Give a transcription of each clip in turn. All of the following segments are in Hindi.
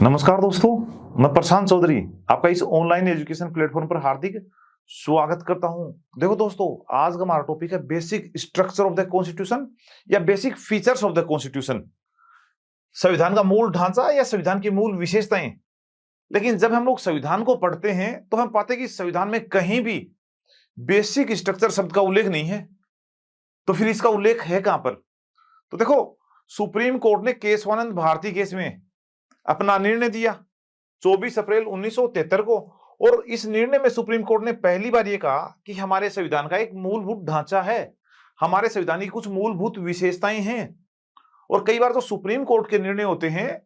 नमस्कार दोस्तों, मैं प्रशांत चौधरी आपका इस ऑनलाइन एजुकेशन प्लेटफॉर्म पर हार्दिक स्वागत करता हूं। देखो दोस्तों, आज का हमारा टॉपिक है basic structure of the constitution या basic features of the constitution. संविधान का मूल ढांचा या संविधान की मूल विशेषताएं। लेकिन जब हम लोग संविधान को पढ़ते हैं तो हम पाते हैं कि संविधान में कहीं भी बेसिक स्ट्रक्चर शब्द का उल्लेख नहीं है। तो फिर इसका उल्लेख है कहां पर? तो देखो, सुप्रीम कोर्ट ने केशवानंद भारती केस में अपना निर्णय दिया 24 अप्रैल 1973 को। और इस निर्णय में सुप्रीम कोर्ट ने पहली बार यह कहा कि हमारे संविधान का एक मूलभूत ढांचा है, हमारे संविधान की कुछ मूलभूत विशेषताएं हैं। और कई बार जो सुप्रीम कोर्ट के निर्णय होते हैं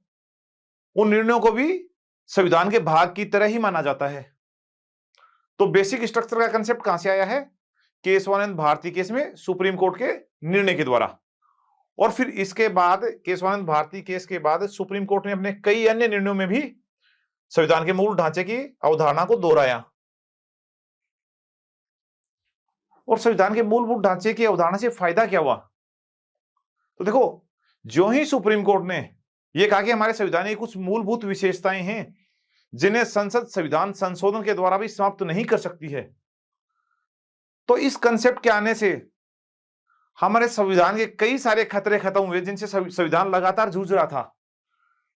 उन निर्णयों को भी संविधान के भाग की तरह ही माना जाता है। तो बेसिक स्ट्रक्चर का कंसेप्ट कहां से आया है? केशवानंद भारती केस में सुप्रीम कोर्ट के निर्णय के द्वारा। और फिर इसके बाद केशवानंद भारती केस के बाद सुप्रीम कोर्ट ने अपने कई अन्य निर्णयों में भी संविधान के मूल ढांचे की अवधारणा को दोहराया। और संविधान के मूलभूत ढांचे की अवधारणा से फायदा क्या हुआ? तो देखो, जो ही सुप्रीम कोर्ट ने यह कहा कि हमारे संविधान की कुछ मूलभूत विशेषताएं हैं जिन्हें संसद संविधान संशोधन के द्वारा भी समाप्त नहीं कर सकती है, तो इस कंसेप्ट के आने से हमारे संविधान के कई सारे खतरे खत्म हुए जिनसे संविधान लगातार जूझ रहा था।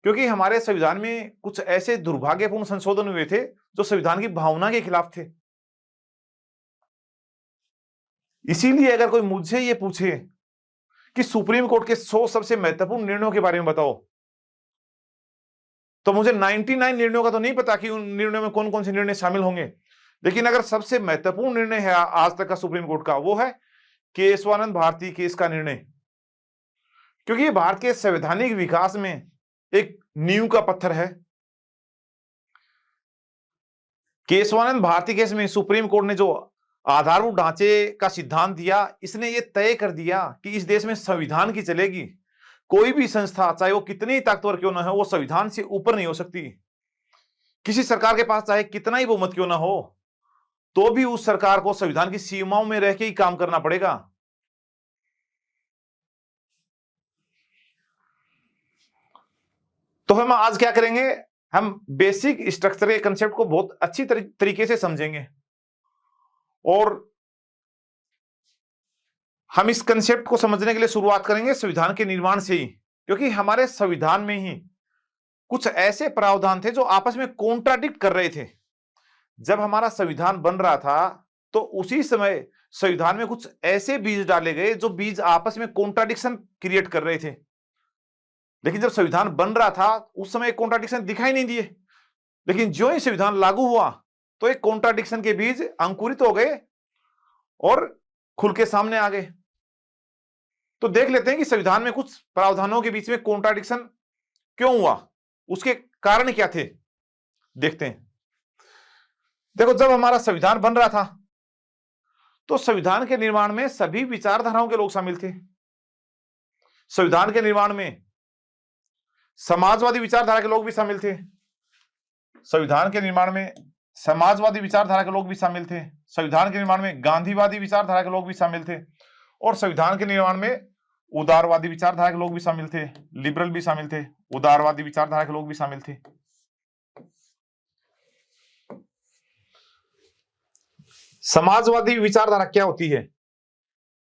क्योंकि हमारे संविधान में कुछ ऐसे दुर्भाग्यपूर्ण संशोधन हुए थे जो संविधान की भावना के खिलाफ थे। इसीलिए अगर कोई मुझसे ये पूछे कि सुप्रीम कोर्ट के 100 सबसे महत्वपूर्ण निर्णयों के बारे में बताओ, तो मुझे 99 निर्णयों का तो नहीं पता कि उन निर्णयों में कौन कौन से निर्णय शामिल होंगे। लेकिन अगर सबसे महत्वपूर्ण निर्णय है आज तक का सुप्रीम कोर्ट का, वो है केशवानंद भारती केस का निर्णय। क्योंकि ये भारत के संवैधानिक विकास में एक नींव का पत्थर है। केशवानंद भारती केस में सुप्रीम कोर्ट ने जो आधारभूत ढांचे का सिद्धांत दिया, इसने ये तय कर दिया कि इस देश में संविधान की चलेगी। कोई भी संस्था, चाहे वो कितनी ताकतवर क्यों ना हो, वो संविधान से ऊपर नहीं हो सकती। किसी सरकार के पास चाहे कितना ही बहुमत क्यों ना हो, तो भी उस सरकार को संविधान की सीमाओं में रह के ही काम करना पड़ेगा। तो हम आज क्या करेंगे? हम बेसिक स्ट्रक्चर के कंसेप्ट को बहुत अच्छी तरीके से समझेंगे। और हम इस कंसेप्ट को समझने के लिए शुरुआत करेंगे संविधान के निर्माण से ही। क्योंकि हमारे संविधान में ही कुछ ऐसे प्रावधान थे जो आपस में कॉन्ट्राडिक्ट कर रहे थे। जब हमारा संविधान बन रहा था तो उसी समय संविधान में कुछ ऐसे बीज डाले गए जो बीज आपस में कॉन्ट्राडिक्शन क्रिएट कर रहे थे। लेकिन जब संविधान बन रहा था उस समय कॉन्ट्राडिक्शन दिखाई नहीं दिए। लेकिन जो ही संविधान लागू हुआ तो एक कॉन्ट्राडिक्शन के बीज अंकुरित हो गए और खुल के सामने आ गए। तो देख लेते हैं कि संविधान में कुछ प्रावधानों के बीच में कॉन्ट्राडिक्शन क्यों हुआ, उसके कारण क्या थे, देखते हैं। देखो, जब हमारा संविधान बन रहा था तो संविधान के निर्माण में सभी विचारधाराओं के लोग शामिल थे। संविधान के निर्माण में समाजवादी विचारधारा के लोग भी शामिल थे। संविधान के निर्माण में समाजवादी विचारधारा के लोग भी शामिल थे। संविधान के निर्माण में गांधीवादी विचारधारा के लोग भी शामिल थे। और संविधान के निर्माण में उदारवादी विचारधारा के लोग भी शामिल थे, लिबरल भी शामिल थे, उदारवादी विचारधारा के लोग भी शामिल थे। समाजवादी विचारधारा क्या होती है?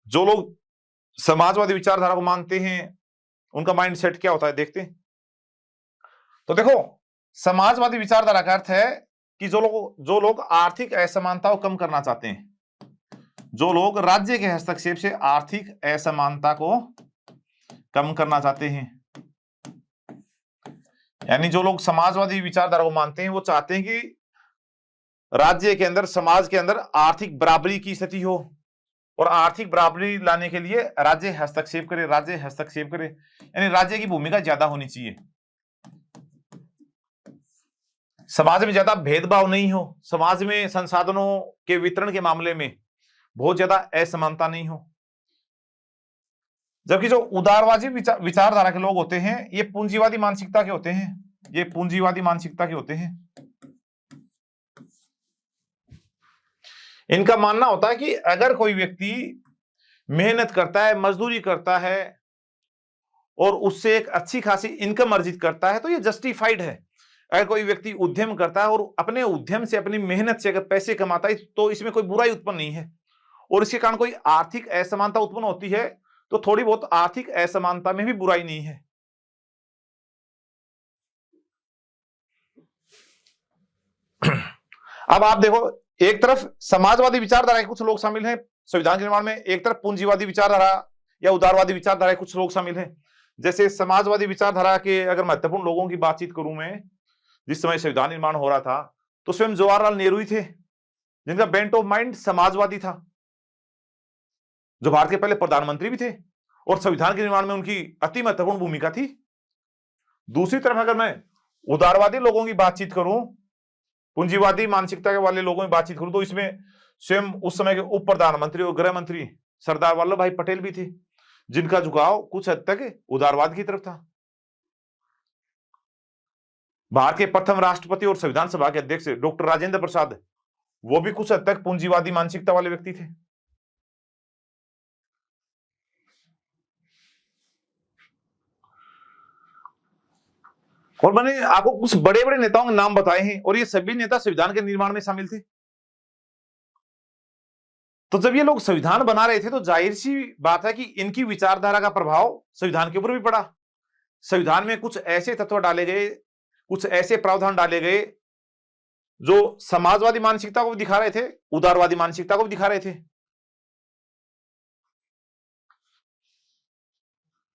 जो लोग समाजवादी विचारधारा को मानते हैं उनका माइंडसेट क्या होता है, देखते हैं। तो देखो, समाजवादी विचारधारा का अर्थ है कि जो लोग आर्थिक असमानता को कम करना चाहते हैं, जो लोग राज्य के हस्तक्षेप से आर्थिक असमानता को कम करना चाहते हैं, यानी जो लोग समाजवादी विचारधारा को मानते हैं वो चाहते हैं कि राज्य के अंदर, समाज के अंदर आर्थिक बराबरी की स्थिति हो। और आर्थिक बराबरी लाने के लिए राज्य हस्तक्षेप करे, राज्य हस्तक्षेप करे, यानी राज्य की भूमिका ज्यादा होनी चाहिए। समाज में ज्यादा भेदभाव नहीं हो, समाज में संसाधनों के वितरण के मामले में बहुत ज्यादा असमानता नहीं हो। जबकि जो उदारवादी विचारधारा के लोग होते हैं ये पूंजीवादी मानसिकता के होते हैं, ये पूंजीवादी मानसिकता के होते हैं। इनका मानना होता है कि अगर कोई व्यक्ति मेहनत करता है, मजदूरी करता है और उससे एक अच्छी खासी इनकम अर्जित करता है तो ये जस्टिफाइड है। अगर कोई व्यक्ति उद्यम करता है और अपने उद्यम से, अपनी मेहनत से अगर पैसे कमाता है, तो इसमें कोई बुराई उत्पन्न नहीं है। और इसके कारण कोई आर्थिक असमानता उत्पन्न होती है तो थोड़ी बहुत आर्थिक असमानता में भी बुराई नहीं है। अब आप देखो, एक तरफ समाजवादी विचारधारा के कुछ लोग शामिल हैं संविधान के निर्माण में, एक तरफ पूंजीवादी विचारधारा या उदारवादी विचारधारा के कुछ लोग शामिल हैं। जैसे समाजवादी विचारधारा के अगर महत्वपूर्ण लोगों की बातचीत करूं मैं, जिस समय संविधान निर्माण हो रहा था, तो स्वयं जवाहरलाल नेहरू ही थे, जिनका बेंट ऑफ माइंड समाजवादी था, जो भारत के पहले प्रधानमंत्री भी थे और संविधान के निर्माण में उनकी अति महत्वपूर्ण भूमिका थी। दूसरी तरफ अगर मैं उदारवादी लोगों की बातचीत करूं, पूंजीवादी मानसिकता के वाले लोगों की बातचीत करूं, तो इसमें स्वयं उस समय के उप प्रधानमंत्री और गृह मंत्री सरदार वल्लभ भाई पटेल भी थे, जिनका झुकाव कुछ हद तक उदारवाद की तरफ था। भारत के प्रथम राष्ट्रपति और संविधान सभा के अध्यक्ष डॉक्टर राजेंद्र प्रसाद, वो भी कुछ हद तक पूंजीवादी मानसिकता वाले व्यक्ति थे। और मैंने आपको कुछ बड़े बड़े नेताओं के नाम बताए हैं और ये सभी नेता संविधान के निर्माण में शामिल थे। तो जब ये लोग संविधान बना रहे थे तो जाहिर सी बात है कि इनकी विचारधारा का प्रभाव संविधान के ऊपर भी पड़ा। संविधान में कुछ ऐसे तत्व डाले गए, कुछ ऐसे प्रावधान डाले गए जो समाजवादी मानसिकता को भी दिखा रहे थे, उदारवादी मानसिकता को भी दिखा रहे थे।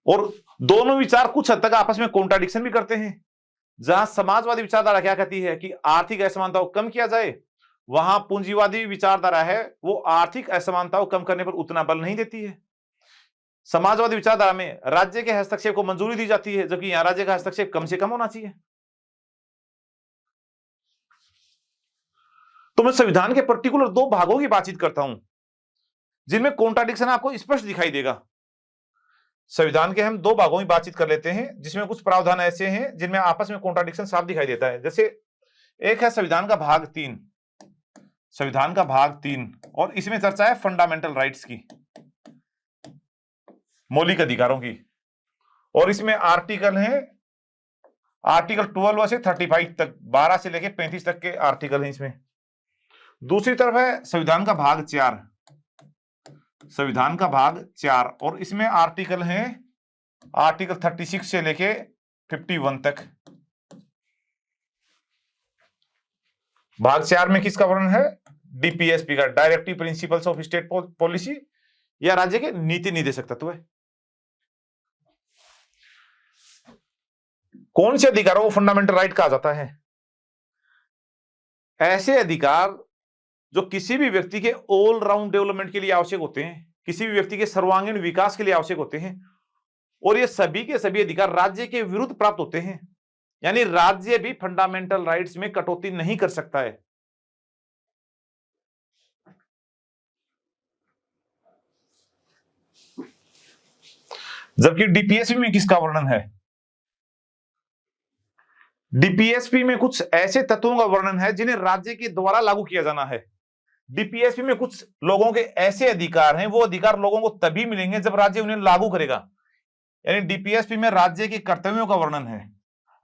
और दोनों विचार कुछ हद तक आपस में कॉन्ट्राडिक्शन भी करते हैं। जहां समाजवादी विचारधारा क्या कहती है कि आर्थिक असमानता को कम किया जाए, वहां पूंजीवादी विचारधारा है वो आर्थिक असमानता को कम करने पर उतना बल नहीं देती है। समाजवादी विचारधारा में राज्य के हस्तक्षेप को मंजूरी दी जाती है, जबकि यहां राज्य का हस्तक्षेप कम से कम होना चाहिए। तो मैं संविधान के पर्टिकुलर दो भागों की बातचीत करता हूं जिनमें कॉन्ट्राडिक्शन आपको स्पष्ट दिखाई देगा। संविधान के हम दो भागों की बातचीत कर लेते हैं जिसमें कुछ प्रावधान ऐसे हैं जिनमें आपस में कॉन्ट्राडिक्शन साफ दिखाई देता है। जैसे एक है संविधान का भाग 3, संविधान का भाग 3, और इसमें चर्चा है फंडामेंटल राइट्स की, मौलिक अधिकारों की। और इसमें आर्टिकल हैं, आर्टिकल 12 से 35 तक, 12 से लेकर 35 तक के आर्टिकल हैं इसमें। दूसरी तरफ है संविधान का भाग 4, संविधान का भाग 4, और इसमें आर्टिकल हैं आर्टिकल 36 से लेके 51 तक। भाग 4 में किसका वर्णन है? डीपीएसपी का, directive principles of state policy, या राज्य के नीति निर्देशक तत्व है। कौन से अधिकारों को फंडामेंटल राइट कहा जाता है? ऐसे अधिकार जो किसी भी व्यक्ति के ऑल राउंड डेवलपमेंट के लिए आवश्यक होते हैं, किसी भी व्यक्ति के सर्वांगीण विकास के लिए आवश्यक होते हैं, और ये सभी के सभी अधिकार राज्य के विरुद्ध प्राप्त होते हैं। यानी राज्य भी फंडामेंटल राइट्स में कटौती नहीं कर सकता है। जबकि डीपीएसपी में किसका वर्णन है? डीपीएसपी में कुछ ऐसे तत्वों का वर्णन है जिन्हें राज्य के द्वारा लागू किया जाना है। डीपीएसपी में कुछ लोगों के ऐसे अधिकार हैं, वो अधिकार लोगों को तभी मिलेंगे जब राज्य उन्हें लागू करेगा। यानी डीपीएसपी में राज्य के कर्तव्यों का वर्णन है,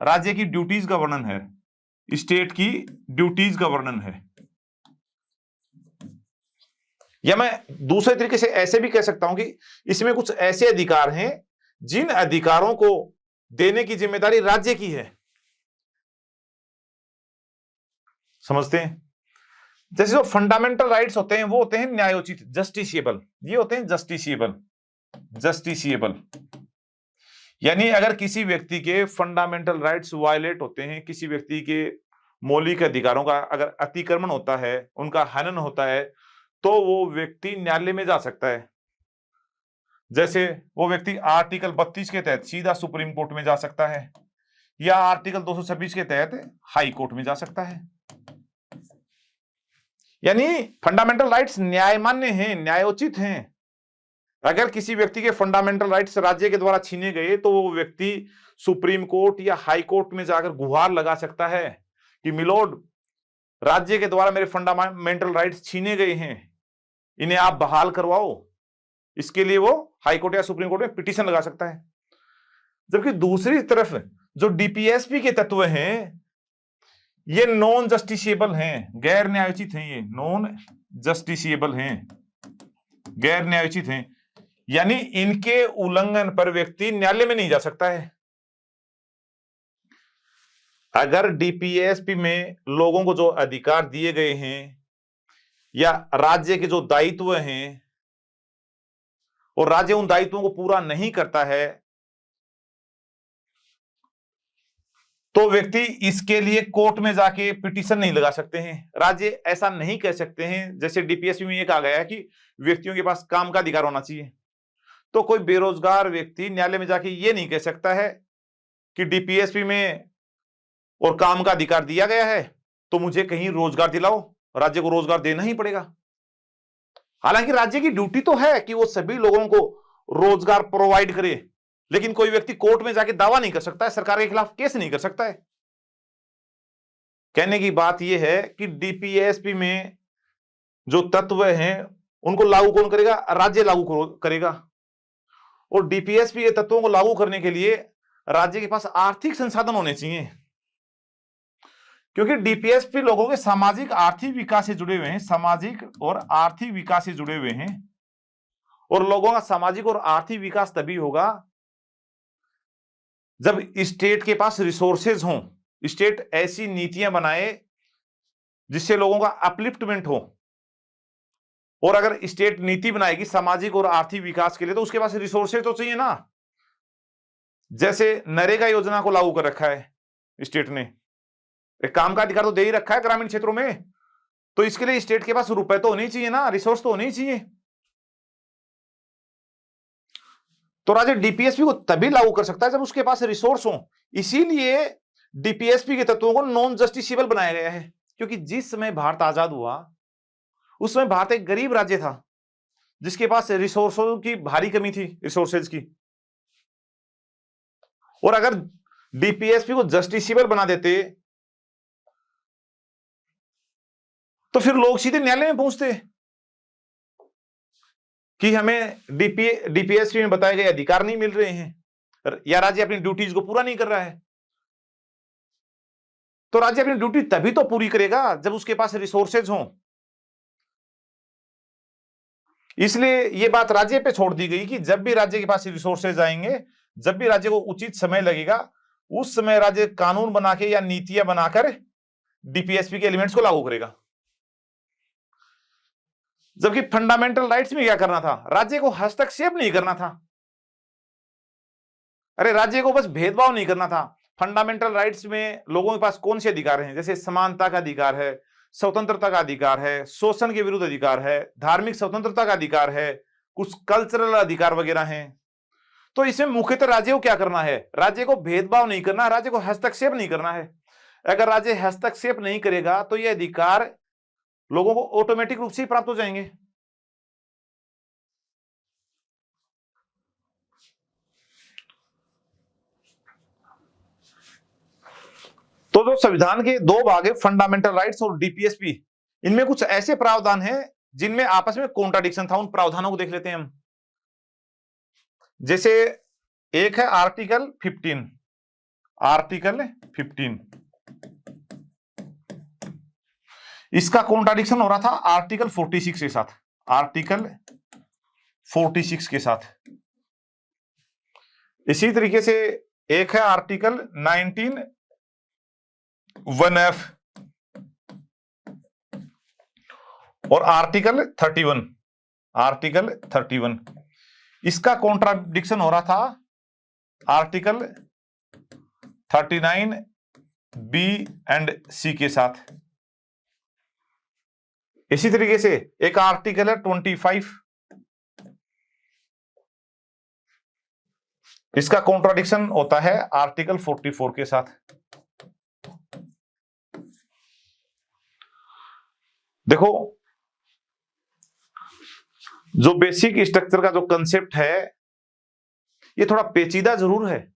राज्य की ड्यूटीज का वर्णन है, स्टेट की ड्यूटीज का वर्णन है। या मैं दूसरे तरीके से ऐसे भी कह सकता हूं कि इसमें कुछ ऐसे अधिकार हैं जिन अधिकारों को देने की जिम्मेदारी राज्य की है। समझते हैं? जैसे जो फंडामेंटल राइट्स होते हैं वो होते हैं न्यायोचित, जस्टिसिएबल। ये होते हैं जस्टिसिएबल, जस्टिसिएबल। यानी अगर किसी व्यक्ति के फंडामेंटल राइट्स वायलेट होते हैं, किसी व्यक्ति के मौलिक अधिकारों का अगर अतिक्रमण होता है, उनका हनन होता है, तो वो व्यक्ति न्यायालय में जा सकता है। जैसे वो व्यक्ति आर्टिकल 32 के तहत सीधा सुप्रीम कोर्ट में जा सकता है, या आर्टिकल 226 के तहत हाई कोर्ट में जा सकता है। यानी फंडामेंटल राइट्स न्यायमान्य हैं, न्यायोचित हैं। अगर किसी व्यक्ति के फंडामेंटल राइट्स राज्य के द्वारा छीने गए तो वो व्यक्ति सुप्रीम कोर्ट या हाई कोर्ट में जाकर गुहार लगा सकता है कि मिलोड, राज्य के द्वारा मेरे फंडामेंटल राइट्स छीने गए हैं, इन्हें आप बहाल करवाओ। इसके लिए वो हाई कोर्ट या सुप्रीम कोर्ट में पिटीशन लगा सकता है। जबकि दूसरी तरफ जो डीपीएसपी के तत्व हैं ये नॉन जस्टिसिएबल हैं, गैर न्यायोचित हैं, ये नॉन जस्टिसिएबल हैं, गैर न्यायोचित हैं, यानी इनके उल्लंघन पर व्यक्ति न्यायालय में नहीं जा सकता है। अगर डीपीएसपी में लोगों को जो अधिकार दिए गए हैं या राज्य के जो दायित्व हैं और राज्य उन दायित्वों को पूरा नहीं करता है, तो व्यक्ति इसके लिए कोर्ट में जाके पिटीशन नहीं लगा सकते हैं। राज्य ऐसा नहीं कह सकते हैं, जैसे डीपीएसपी में ये कहा गया है कि व्यक्तियों के पास काम का अधिकार होना चाहिए, तो कोई बेरोजगार व्यक्ति न्यायालय में जाके ये नहीं कह सकता है कि डीपीएसपी में और काम का अधिकार दिया गया है तो मुझे कहीं रोजगार दिलाओ, राज्य को रोजगार देना ही पड़ेगा। हालांकि राज्य की ड्यूटी तो है कि वो सभी लोगों को रोजगार प्रोवाइड करे, लेकिन कोई व्यक्ति कोर्ट में जाके दावा नहीं कर सकता है, सरकार के खिलाफ केस नहीं कर सकता है। कहने की बात यह है कि डीपीएसपी में जो तत्व हैं उनको लागू कौन करेगा? राज्य लागू करेगा। और डीपीएसपी के तत्वों को लागू करने के लिए राज्य के पास आर्थिक संसाधन होने चाहिए, क्योंकि डीपीएसपी लोगों के सामाजिक आर्थिक विकास से जुड़े हुए हैं, सामाजिक और आर्थिक विकास से जुड़े हुए हैं। और लोगों का सामाजिक और आर्थिक विकास तभी होगा जब स्टेट के पास रिसोर्सेज हों, स्टेट ऐसी नीतियां बनाए जिससे लोगों का अपलिफ्टमेंट हो। और अगर स्टेट नीति बनाएगी सामाजिक और आर्थिक विकास के लिए तो उसके पास रिसोर्सेज तो चाहिए ना। जैसे नरेगा योजना को लागू कर रखा है स्टेट ने, एक काम का अधिकार तो दे ही रखा है ग्रामीण क्षेत्रों में, तो इसके लिए स्टेट के पास रुपए तो होने ही चाहिए ना, रिसोर्स तो होने ही चाहिए। तो राज्य डीपीएसपी को तभी लागू कर सकता है जब उसके पास रिसोर्स हो। इसीलिए डीपीएसपी के तत्वों को नॉन जस्टिसिएबल बनाया गया है, क्योंकि जिस समय भारत आजाद हुआ उस समय भारत एक गरीब राज्य था जिसके पास रिसोर्सों की भारी कमी थी, रिसोर्सेज की। और अगर डीपीएसपी को जस्टिसिएबल बना देते तो फिर लोग सीधे न्यायालय में पहुंचते कि हमें डीपीएसपी में बताए गए अधिकार नहीं मिल रहे हैं या राज्य अपनी ड्यूटीज को पूरा नहीं कर रहा है। तो राज्य अपनी ड्यूटी तभी तो पूरी करेगा जब उसके पास रिसोर्सेज हों। इसलिए यह बात राज्य पे छोड़ दी गई कि जब भी राज्य के पास रिसोर्सेज आएंगे, जब भी राज्य को उचित समय लगेगा, उस समय राज्य कानून बना के या नीतियां बनाकर डीपीएसपी के एलिमेंट्स को लागू करेगा। जबकि फंडामेंटल राइट्स में क्या करना था? राज्य को हस्तक्षेप नहीं करना था। अरे राज्य को बस भेदभाव नहीं करना था। फंडामेंटल राइट्स में लोगों के पास कौन से अधिकार हैं? जैसे समानता का अधिकार है, स्वतंत्रता का अधिकार है, शोषण के विरुद्ध अधिकार है, धार्मिक स्वतंत्रता का अधिकार है, कुछ कल्चरल अधिकार वगैरह हैं। तो इसमें मुख्यतः राज्य को क्या करना है? राज्य को भेदभाव नहीं करना, राज्य को हस्तक्षेप नहीं करना है। अगर राज्य हस्तक्षेप नहीं करेगा तो ये अधिकार लोगों को ऑटोमेटिक रूप से प्राप्त हो जाएंगे। तो जो संविधान के दो भाग है, फंडामेंटल राइट्स और डीपीएसपी, इनमें कुछ ऐसे प्रावधान हैं जिनमें आपस में कॉन्ट्राडिक्शन था। उन प्रावधानों को देख लेते हैं हम। जैसे एक है आर्टिकल 15, आर्टिकल 15, इसका कॉन्ट्राडिक्शन हो रहा था आर्टिकल 46 के साथ, आर्टिकल 46 के साथ। इसी तरीके से एक है आर्टिकल 19(1)(f) और आर्टिकल 31, आर्टिकल 31, इसका कॉन्ट्राडिक्शन हो रहा था आर्टिकल 39(b) एंड (c) के साथ। इसी तरीके से एक आर्टिकल है 25, इसका कॉन्ट्राडिक्शन होता है आर्टिकल 44 के साथ। देखो, जो बेसिक स्ट्रक्चर का जो कंसेप्ट है ये थोड़ा पेचीदा जरूर है,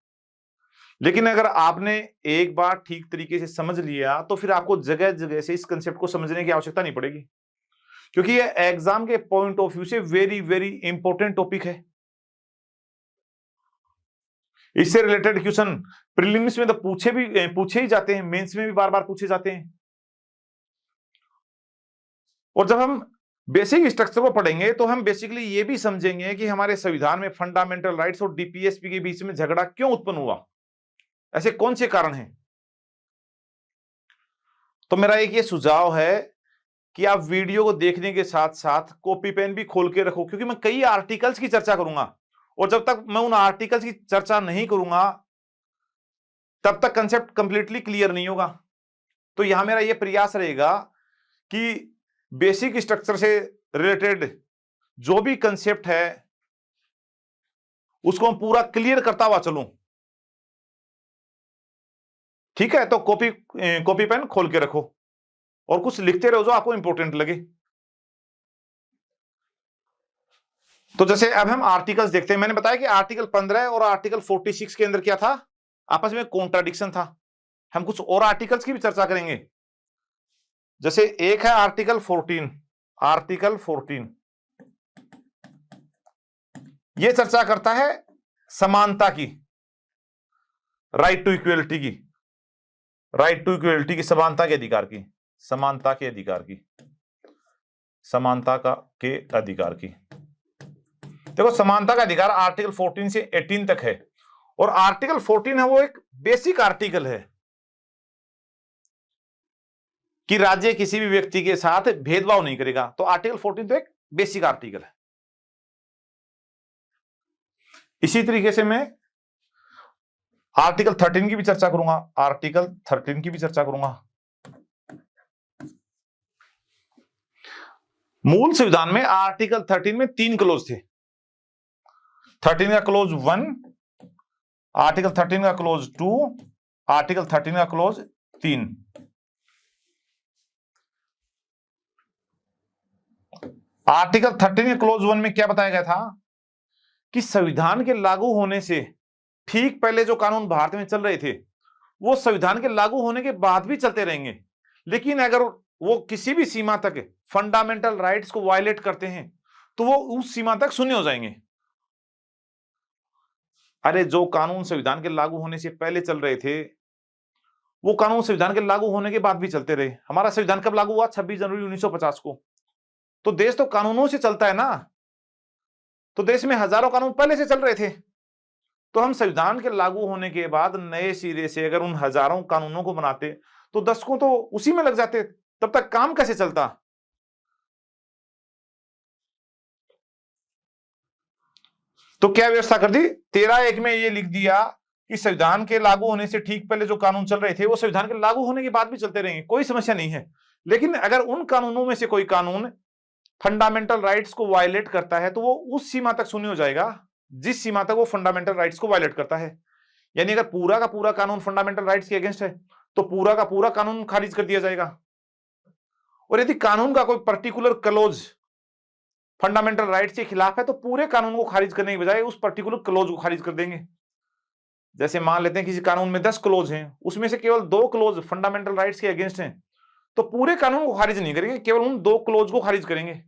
लेकिन अगर आपने एक बार ठीक तरीके से समझ लिया तो फिर आपको जगह जगह से इस कंसेप्ट को समझने की आवश्यकता नहीं पड़ेगी, क्योंकि ये एग्जाम के पॉइंट ऑफ व्यू से वेरी वेरी इंपॉर्टेंट टॉपिक है। इससे रिलेटेड क्वेश्चन प्रीलिम्स में तो पूछे ही जाते हैं, मेंस में भी बार बार पूछे जाते हैं। और जब हम बेसिक स्ट्रक्चर को पढ़ेंगे तो हम बेसिकली ये भी समझेंगे कि हमारे संविधान में फंडामेंटल राइट्स और डीपीएसपी के बीच में झगड़ा क्यों उत्पन्न हुआ, ऐसे कौन से कारण हैं। तो मेरा एक ये सुझाव है कि आप वीडियो को देखने के साथ साथ कॉपी पेन भी खोल के रखो, क्योंकि मैं कई आर्टिकल्स की चर्चा करूंगा और जब तक मैं उन आर्टिकल्स की चर्चा नहीं करूंगा तब तक कंसेप्ट कंप्लीटली क्लियर नहीं होगा। तो यहां मेरा यह प्रयास रहेगा कि बेसिक स्ट्रक्चर से रिलेटेड जो भी कंसेप्ट है उसको हम पूरा क्लियर करता हुआ चलूं। ठीक है, तो कॉपी पेन खोल के रखो और कुछ लिखते रहो जो आपको इंपॉर्टेंट लगे। तो जैसे अब हम आर्टिकल्स देखते हैं। मैंने बताया कि आर्टिकल 15 और आर्टिकल 46 के अंदर क्या था, आपस में कॉन्ट्राडिक्शन था। हम कुछ और आर्टिकल्स की भी चर्चा करेंगे। जैसे एक है आर्टिकल 14। आर्टिकल 14 यह चर्चा करता है समानता की, राइट टू इक्वलिटी की, राइट टू इक्वलिटी की, समानता के अधिकार की, समानता के अधिकार की, समानता के अधिकार की। देखो, समानता का अधिकार आर्टिकल 14 से 18 तक है और आर्टिकल 14 है वो एक बेसिक आर्टिकल है कि राज्य किसी भी व्यक्ति के साथ भेदभाव नहीं करेगा। तो आर्टिकल 14 तो एक बेसिक आर्टिकल है। इसी तरीके से मैं आर्टिकल 13 की भी चर्चा करूंगा, आर्टिकल 13 की भी चर्चा करूंगा। मूल संविधान में आर्टिकल 13 में 3 क्लोज थे। 13 का क्लोज 1, आर्टिकल 13 का क्लोज 2, आर्टिकल 13 का क्लोज 3। आर्टिकल 13 के क्लोज 1 में क्या बताया गया था कि संविधान के लागू होने से ठीक पहले जो कानून भारत में चल रहे थे वो संविधान के लागू होने के बाद भी चलते रहेंगे, लेकिन अगर वो किसी भी सीमा तक फंडामेंटल राइट्स को वायलेट करते हैं तो वो उस सीमा तक शून्य हो जाएंगे। अरे, जो कानून संविधान के लागू होने से पहले चल रहे थे वो कानून संविधान के लागू होने के बाद भी चलते रहे। हमारा संविधान कब लागू हुआ? 26 जनवरी 1950 को। तो देश तो कानूनों से चलता है ना, तो देश में हजारों कानून पहले से चल रहे थे। तो हम संविधान के लागू होने के बाद नए सिरे से अगर उन हजारों कानूनों को बनाते तो दशकों तो उसी में लग जाते, तब तक काम कैसे चलता? तो क्या व्यवस्था कर दी? 13(1) में ये लिख दिया कि संविधान के लागू होने से ठीक पहले जो कानून चल रहे थे वो संविधान के लागू होने के बाद भी चलते रहेंगे, कोई समस्या नहीं है। लेकिन अगर उन कानूनों में से कोई कानून फंडामेंटल राइट्स को वायलेट करता है तो वो उस सीमा तक शून्य हो जाएगा जिस सीमा तक वो फंडामेंटल राइट्स को वायलेट करता है। यानी अगर पूरा का पूरा कानून फंडामेंटल राइट्स के अगेंस्ट है तो पूरा का पूरा कानून खारिज कर दिया जाएगा। और यदि कानून का कोई पर्टिकुलर क्लोज फंडामेंटल राइट्स के खिलाफ है तो पूरे कानून को खारिज करने के बजाय उस पर्टिकुलर क्लोज को खारिज कर देंगे। जैसे मान लेते हैं किसी कानून में 10 क्लोज हैं, उसमें से केवल 2 क्लोज फंडामेंटल राइट्स के अगेंस्ट हैं, तो पूरे कानून को खारिज नहीं करेंगे, केवल उन 2 क्लोज को खारिज करेंगे।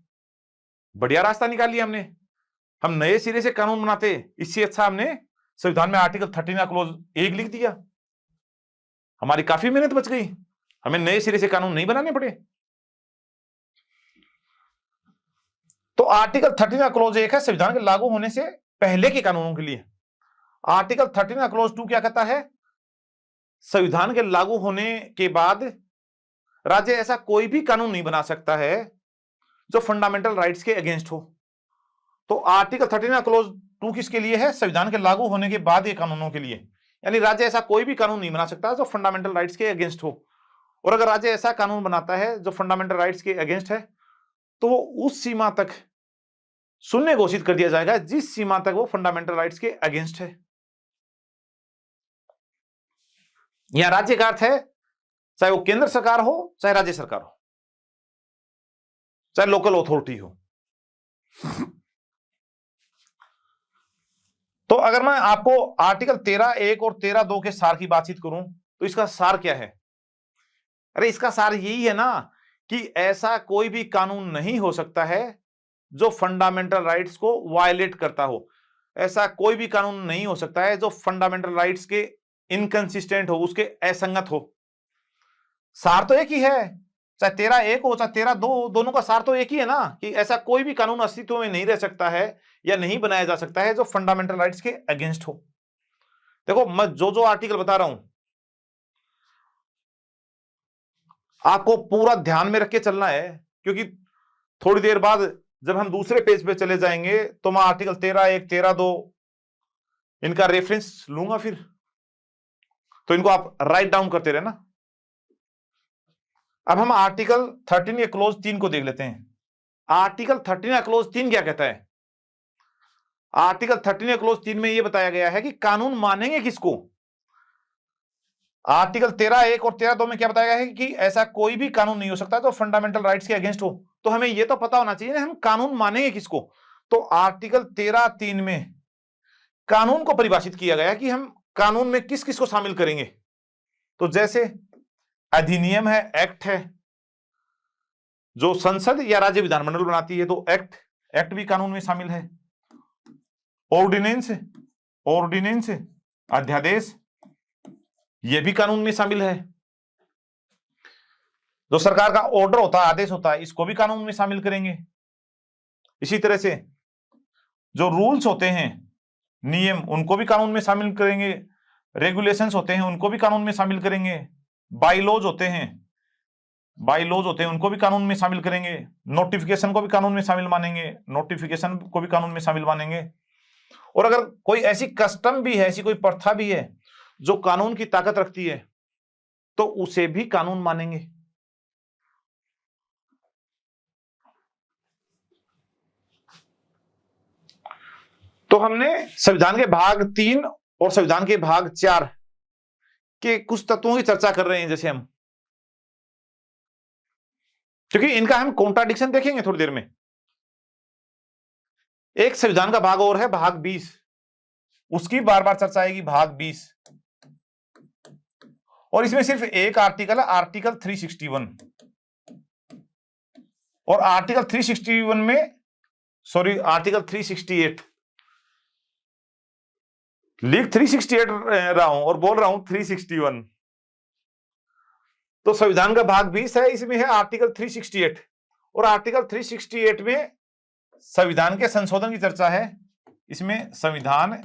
बढ़िया रास्ता निकाल लिया हमने। हम नए सिरे से कानून बनाते, इससे अच्छा हमने संविधान में आर्टिकल 13 का क्लोज 1 लिख दिया, हमारी काफी मेहनत बच गई, हमें नए सिरे से कानून नहीं बनाने पड़े। तो आर्टिकल 13 का क्लोज 1 है संविधान के लागू होने से पहले के कानूनों के लिए। आर्टिकल 13 का क्लोज 2 क्या कहता है? संविधान के लागू होने के बाद राज्य ऐसा कोई भी कानून नहीं बना सकता है जो फंडामेंटल राइट्स के अगेंस्ट हो। तो आर्टिकल 13 का क्लोज 2 किसके लिए है? संविधान के लागू होने के बाद ये कानूनों के लिए। यानी राज्य ऐसा कोई भी कानून नहीं बना सकता जो फंडामेंटल राइट्स के अगेंस्ट हो। और अगर राज्य ऐसा कानून बनाता है जो फंडामेंटल राइट्स के अगेंस्ट है तो वो उस सीमा तक शून्य घोषित कर दिया जाएगा जिस सीमा तक वो फंडामेंटल राइट्स के अगेंस्ट है। यहां राज्य का अर्थ है चाहे वो केंद्र सरकार हो, चाहे राज्य सरकार हो, चाहे लोकल अथॉरिटी हो। तो अगर मैं आपको आर्टिकल 13(1) और 13(2) के सार की बातचीत करूं तो इसका सार क्या है? अरे, इसका सार यही है ना कि ऐसा कोई भी कानून नहीं हो सकता है जो फंडामेंटल राइट्स को वायलेट करता हो। ऐसा कोई भी कानून नहीं हो सकता है जो फंडामेंटल राइट्स के इनकंसिस्टेंट हो, उसके असंगत हो। सार तो एक ही है, चाहे 13(1) हो चाहे 13(2), दोनों का सार तो एक ही है ना, कि ऐसा कोई भी कानून अस्तित्व में नहीं रह सकता है या नहीं बनाया जा सकता है जो फंडामेंटल राइट्स के अगेंस्ट हो। देखो, मैं जो जो आर्टिकल बता रहा हूं आपको पूरा ध्यान में रख के चलना है, क्योंकि थोड़ी देर बाद जब हम दूसरे पेज पे चले जाएंगे तो मैं आर्टिकल 13(1), 13(2) इनका रेफरेंस लूंगा, फिर तो इनको आप राइट डाउन करते रहना। अब हम आर्टिकल 13 के क्लोज 3 को देख लेते हैं। आर्टिकल 13 का क्लोज 3 क्या कहता है? आर्टिकल 13 के क्लोज 3 में यह बताया गया है कि कानून मानेंगे किसको। आर्टिकल 13(1) और 13(2) में क्या बताया गया है कि ऐसा कोई भी कानून नहीं हो सकता जो फंडामेंटल राइट्स के अगेंस्ट हो। तो हमें यह तो पता होना चाहिए ना, हम कानून मानेंगे किसको। तो आर्टिकल 13(3) में कानून को परिभाषित किया गया कि हम कानून में किस किस को शामिल करेंगे। तो जैसे अधिनियम है, एक्ट है, जो संसद या राज्य विधानमंडल बनाती है तो एक्ट भी कानून में शामिल है। ऑर्डिनेंस, अध्यादेश, यह भी कानून में शामिल है। जो सरकार का ऑर्डर होता है, आदेश होता है, इसको भी कानून में शामिल करेंगे। इसी तरह से जो रूल्स होते हैं, नियम, उनको भी कानून में शामिल करेंगे। रेगुलेशंस होते हैं, उनको भी कानून में शामिल करेंगे। बाईलॉज होते हैं, उनको भी कानून में शामिल करेंगे। नोटिफिकेशन को भी कानून में शामिल मानेंगे। और अगर कोई ऐसी कस्टम भी है, ऐसी कोई प्रथा भी है जो कानून की ताकत रखती है तो उसे भी कानून मानेंगे। तो हमने संविधान के भाग 3 और संविधान के भाग 4 के कुछ तत्वों की चर्चा कर रहे हैं, जैसे हम, क्योंकि इनका हम कॉन्ट्राडिक्शन देखेंगे थोड़ी देर में। एक संविधान का भाग और है, भाग 20, उसकी बार बार चर्चा आएगी, भाग 20। और इसमें सिर्फ एक आर्टिकल है, आर्टिकल 361। और आर्टिकल 361 में, सॉरी, आर्टिकल 368, लिख 368 रहा हूं और बोल रहा हूं 361। तो संविधान का भाग 20 है, इसमें है आर्टिकल 368। और आर्टिकल 368 में संविधान के संशोधन की चर्चा है। इसमें संविधान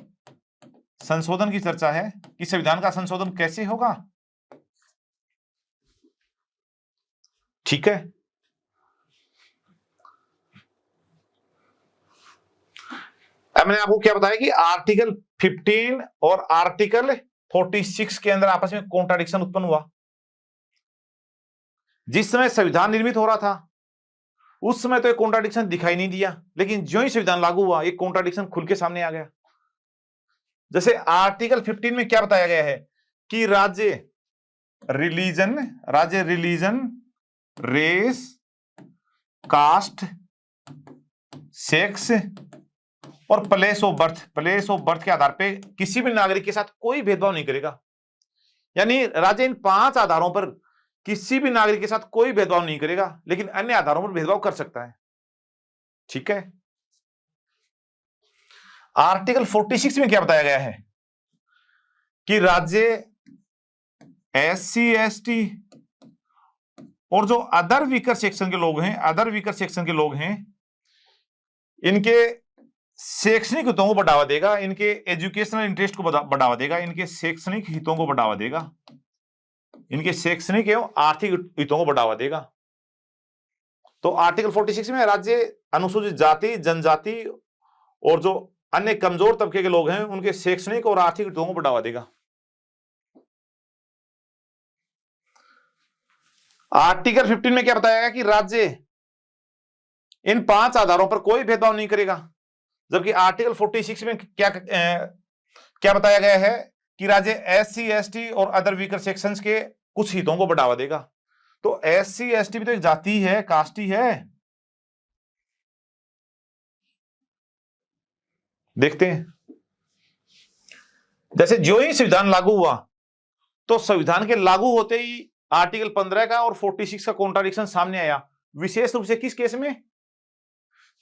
संशोधन की चर्चा है कि संविधान का संशोधन कैसे होगा। ठीक है, अब मैंने आपको क्या बताया कि आर्टिकल 15 और आर्टिकल 46 के अंदर आपस में कॉन्ट्राडिक्शन उत्पन्न हुआ। जिस समय संविधान निर्मित हो रहा था उस समय तो एक कॉन्ट्राडिक्शन दिखाई नहीं दिया, लेकिन जो ही संविधान लागू हुआ एक कॉन्ट्राडिक्शन खुल के सामने आ गया। जैसे आर्टिकल 15 में क्या बताया गया है कि राज्य रिलीजन, रेस, कास्ट, सेक्स और प्लेस ऑफ बर्थ के आधार पे किसी भी नागरिक के साथ कोई भेदभाव नहीं करेगा। यानी राज्य इन 5 आधारों पर किसी भी नागरिक के साथ कोई भेदभाव नहीं करेगा, लेकिन अन्य आधारों पर भेदभाव कर सकता है। ठीक है, आर्टिकल 46 में क्या बताया गया है कि राज्य SC ST और जो अदर वीकर सेक्शन के लोग हैं, इनके शैक्षणिक हितों को बढ़ावा देगा, इनके एजुकेशनल इंटरेस्ट को बढ़ावा देगा, इनके शैक्षणिक हितों को बढ़ावा देगा, इनके शैक्षणिक एवं आर्थिक हितों को बढ़ावा देगा। तो आर्टिकल 46 में राज्य अनुसूचित जाति, जनजाति और जो अन्य कमजोर तबके के लोग हैं उनके शैक्षणिक और आर्थिक हितों को बढ़ावा देगा। आर्टिकल 15 में क्या बताया गया कि राज्य इन 5 आधारों पर कोई भेदभाव नहीं करेगा, जबकि आर्टिकल 46 में क्या बताया गया है कि राज्य SC ST और अदर वीकर सेक्शंस के कुछ हितों को बढ़ावा देगा। तो SC ST भी तो एक जाति है, कास्ट ही है। देखते हैं, जैसे जो ही संविधान लागू हुआ तो संविधान के लागू होते ही आर्टिकल 15 का और 46 का कॉन्ट्राडिक्शन सामने आया। विशेष रूप से किस केस में?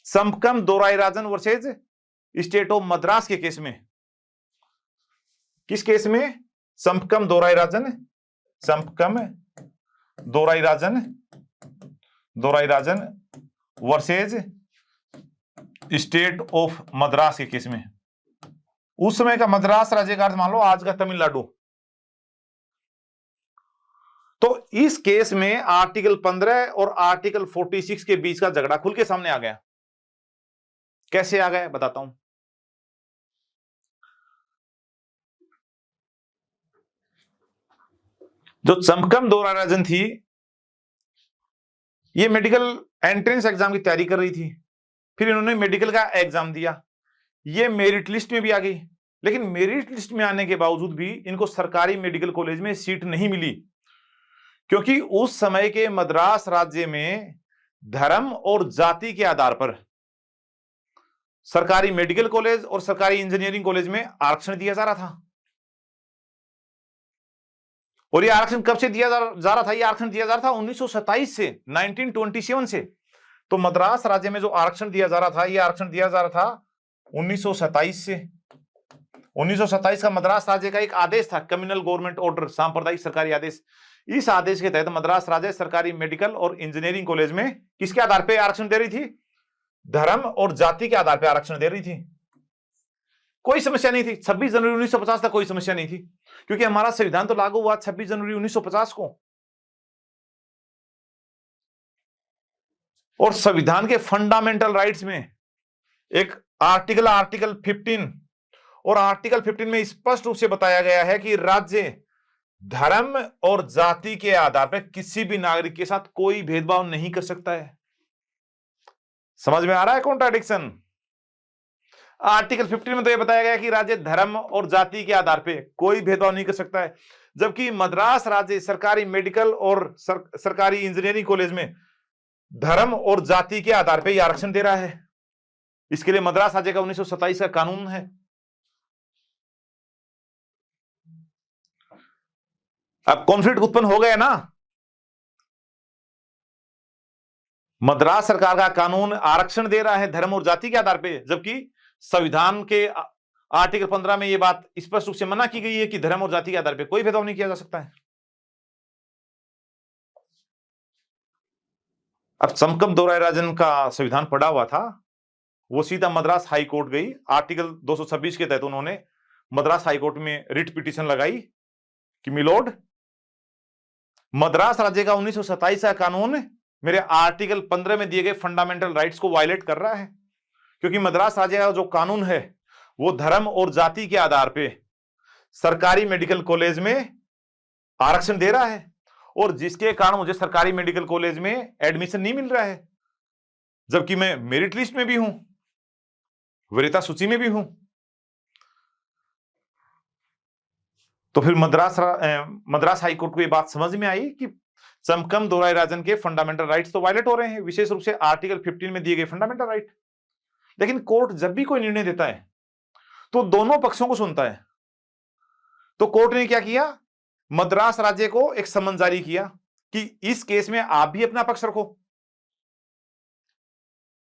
समकम दोहराए राजन वर्सेज स्टेट ऑफ मद्रास के केस में, किस केस में? संपकम दोराईराजन, संपकम दोराईराजन वर्सेज स्टेट ऑफ मद्रास के केस में। उस समय का मद्रास राज्य का अर्थ मान लो आज का तमिलनाडु। तो इस केस में आर्टिकल 15 और आर्टिकल 46 के बीच का झगड़ा खुल के सामने आ गया। कैसे आ गया बताता हूं। जो संपकम दोराईराजन थी, ये मेडिकल एंट्रेंस एग्जाम की तैयारी कर रही थी, फिर इन्होंने मेडिकल का एग्जाम दिया, ये मेरिट लिस्ट में भी आ गई, लेकिन मेरिट लिस्ट में आने के बावजूद भी इनको सरकारी मेडिकल कॉलेज में सीट नहीं मिली, क्योंकि उस समय के मद्रास राज्य में धर्म और जाति के आधार पर सरकारी मेडिकल कॉलेज और सरकारी इंजीनियरिंग कॉलेज में आरक्षण दिया जा रहा था। और ये आरक्षण कब से दिया जा रहा था? ये आरक्षण दिया जा रहा था 1927 से, 1927 से। तो मद्रास राज्य में जो आरक्षण दिया जा रहा था, ये आरक्षण दिया जा रहा था 1927 से। 1927 का मद्रास राज्य का एक आदेश था, कम्युनल गवर्नमेंट ऑर्डर, सांप्रदायिक सरकारी आदेश। इस आदेश के तहत मद्रास राज्य सरकारी मेडिकल और इंजीनियरिंग कॉलेज में किसके आधार पर आरक्षण दे रही थी? धर्म और जाति के आधार पर आरक्षण दे रही थी। कोई समस्या नहीं थी। 26 जनवरी 1950 तक कोई समस्या नहीं थी, क्योंकि हमारा संविधान तो लागू हुआ 26 जनवरी 1950 को। और संविधान के फंडामेंटल राइट्स में एक आर्टिकल 15 और आर्टिकल 15 में स्पष्ट रूप से बताया गया है कि राज्य धर्म और जाति के आधार पर किसी भी नागरिक के साथ कोई भेदभाव नहीं कर सकता है। समझ में आ रहा है कॉन्ट्राडिक्शन? आर्टिकल 15 में तो यह बताया गया कि राज्य धर्म और जाति के आधार पर कोई भेदभाव नहीं कर सकता है, जबकि मद्रास राज्य सरकारी मेडिकल और सरकारी इंजीनियरिंग कॉलेज में धर्म और जाति के आधार पर आरक्षण दे रहा है। इसके लिए मद्रास राज्य का 1927 का कानून है। अब कॉन्फ्लिक्ट उत्पन्न हो गया ना। मद्रास सरकार का कानून आरक्षण दे रहा है धर्म और जाति के आधार पर, जबकि संविधान के आर्टिकल 15 में यह बात स्पष्ट रूप से मना की गई है कि धर्म और जाति के आधार पर कोई भेदभाव नहीं किया जा सकता है। अब संपकम दोराईराजन का संविधान पढ़ा हुआ था, वो सीधा मद्रास हाई कोर्ट गई। आर्टिकल 226 के तहत उन्होंने मद्रास हाई कोर्ट में रिट पिटीशन लगाई कि मिलोड, मद्रास राज्य का 1927 का कानून मेरे आर्टिकल 15 में दिए गए फंडामेंटल राइट्स को वायलेट कर रहा है, क्योंकि मद्रास राज्य का जो कानून है वो धर्म और जाति के आधार पे सरकारी मेडिकल कॉलेज में आरक्षण दे रहा है, और जिसके कारण मुझे सरकारी मेडिकल कॉलेज में एडमिशन नहीं मिल रहा है, जबकि मैं मेरिट लिस्ट में भी हूं, वरीयता सूची में भी हूं। तो फिर मद्रास हाई कोर्ट को यह बात समझ में आई कि संपकम दोराईराजन के फंडामेंटल राइट्स तो वायलेट हो रहे हैं, विशेष रूप से आर्टिकल 15 में दिए गए फंडामेंटल राइट। लेकिन कोर्ट जब भी कोई निर्णय देता है तो दोनों पक्षों को सुनता है। तो कोर्ट ने क्या किया? मद्रास राज्य को एक समन जारी किया कि इस केस में आप भी अपना पक्ष रखो।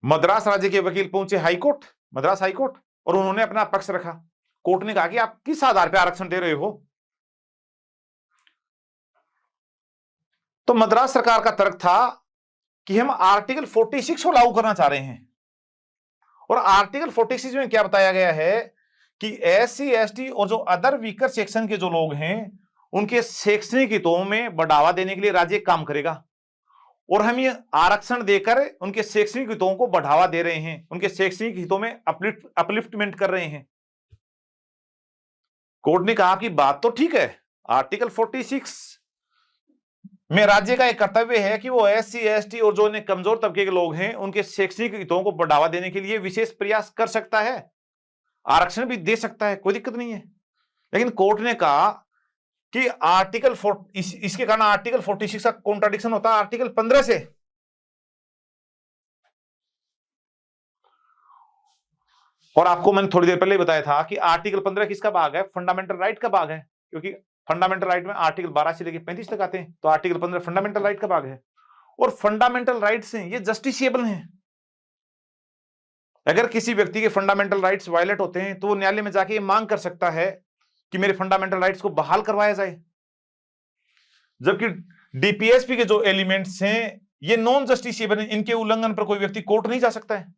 मद्रास राज्य के वकील पहुंचे हाईकोर्ट, मद्रास हाईकोर्ट, और उन्होंने अपना पक्ष रखा। कोर्ट ने कहा कि आप किस आधार पर आरक्षण दे रहे हो? तो मद्रास सरकार का तर्क था कि हम आर्टिकल 46 को लागू करना चाह रहे हैं, और आर्टिकल 46 में क्या बताया गया है कि SC ST और जो अदर वीकर सेक्शन के जो लोग हैं उनके शैक्षणिक हितों में बढ़ावा देने के लिए राज्य काम करेगा, और हम ये आरक्षण देकर उनके शैक्षणिक हितों को बढ़ावा दे रहे हैं, उनके शैक्षणिक हितों में अपलिफ्टमेंट कर रहे हैं। कोर्ट ने कहा कि बात तो ठीक है, आर्टिकल 46 में राज्य का एक कर्तव्य है कि वो SC ST और जो कमजोर तबके के लोग हैं उनके शैक्षणिक हितों को बढ़ावा देने के लिए विशेष प्रयास कर सकता है, आरक्षण भी दे सकता है, कोई दिक्कत नहीं है। लेकिन कोर्ट ने कहा कि इसके कारण आर्टिकल 46 का कॉन्ट्राडिक्शन होता है आर्टिकल 15 से। और आपको मैंने थोड़ी देर पहले बताया था कि आर्टिकल 15 किसका भाग है? फंडामेंटल राइट का भाग है, क्योंकि फंडामेंटल राइट में आर्टिकल 12 से लेकर 35 तक आते हैं, तो आर्टिकल 15 फंडामेंटल राइट का भाग है। और फंडामेंटल राइट्स हैं ये जस्टिसिएबल हैं, अगर किसी व्यक्ति के फंडामेंटल राइट्स वायलेट होते हैं तो वो न्यायालय में जाके ये मांग कर सकता है कि मेरे फंडामेंटल राइट्स को बहाल करवाया जाए। जबकि डीपीएसपी के जो एलिमेंट्स हैं ये नॉन जस्टिसिएबल हैं, इनके उल्लंघन पर कोई व्यक्ति कोर्ट नहीं जा सकता है।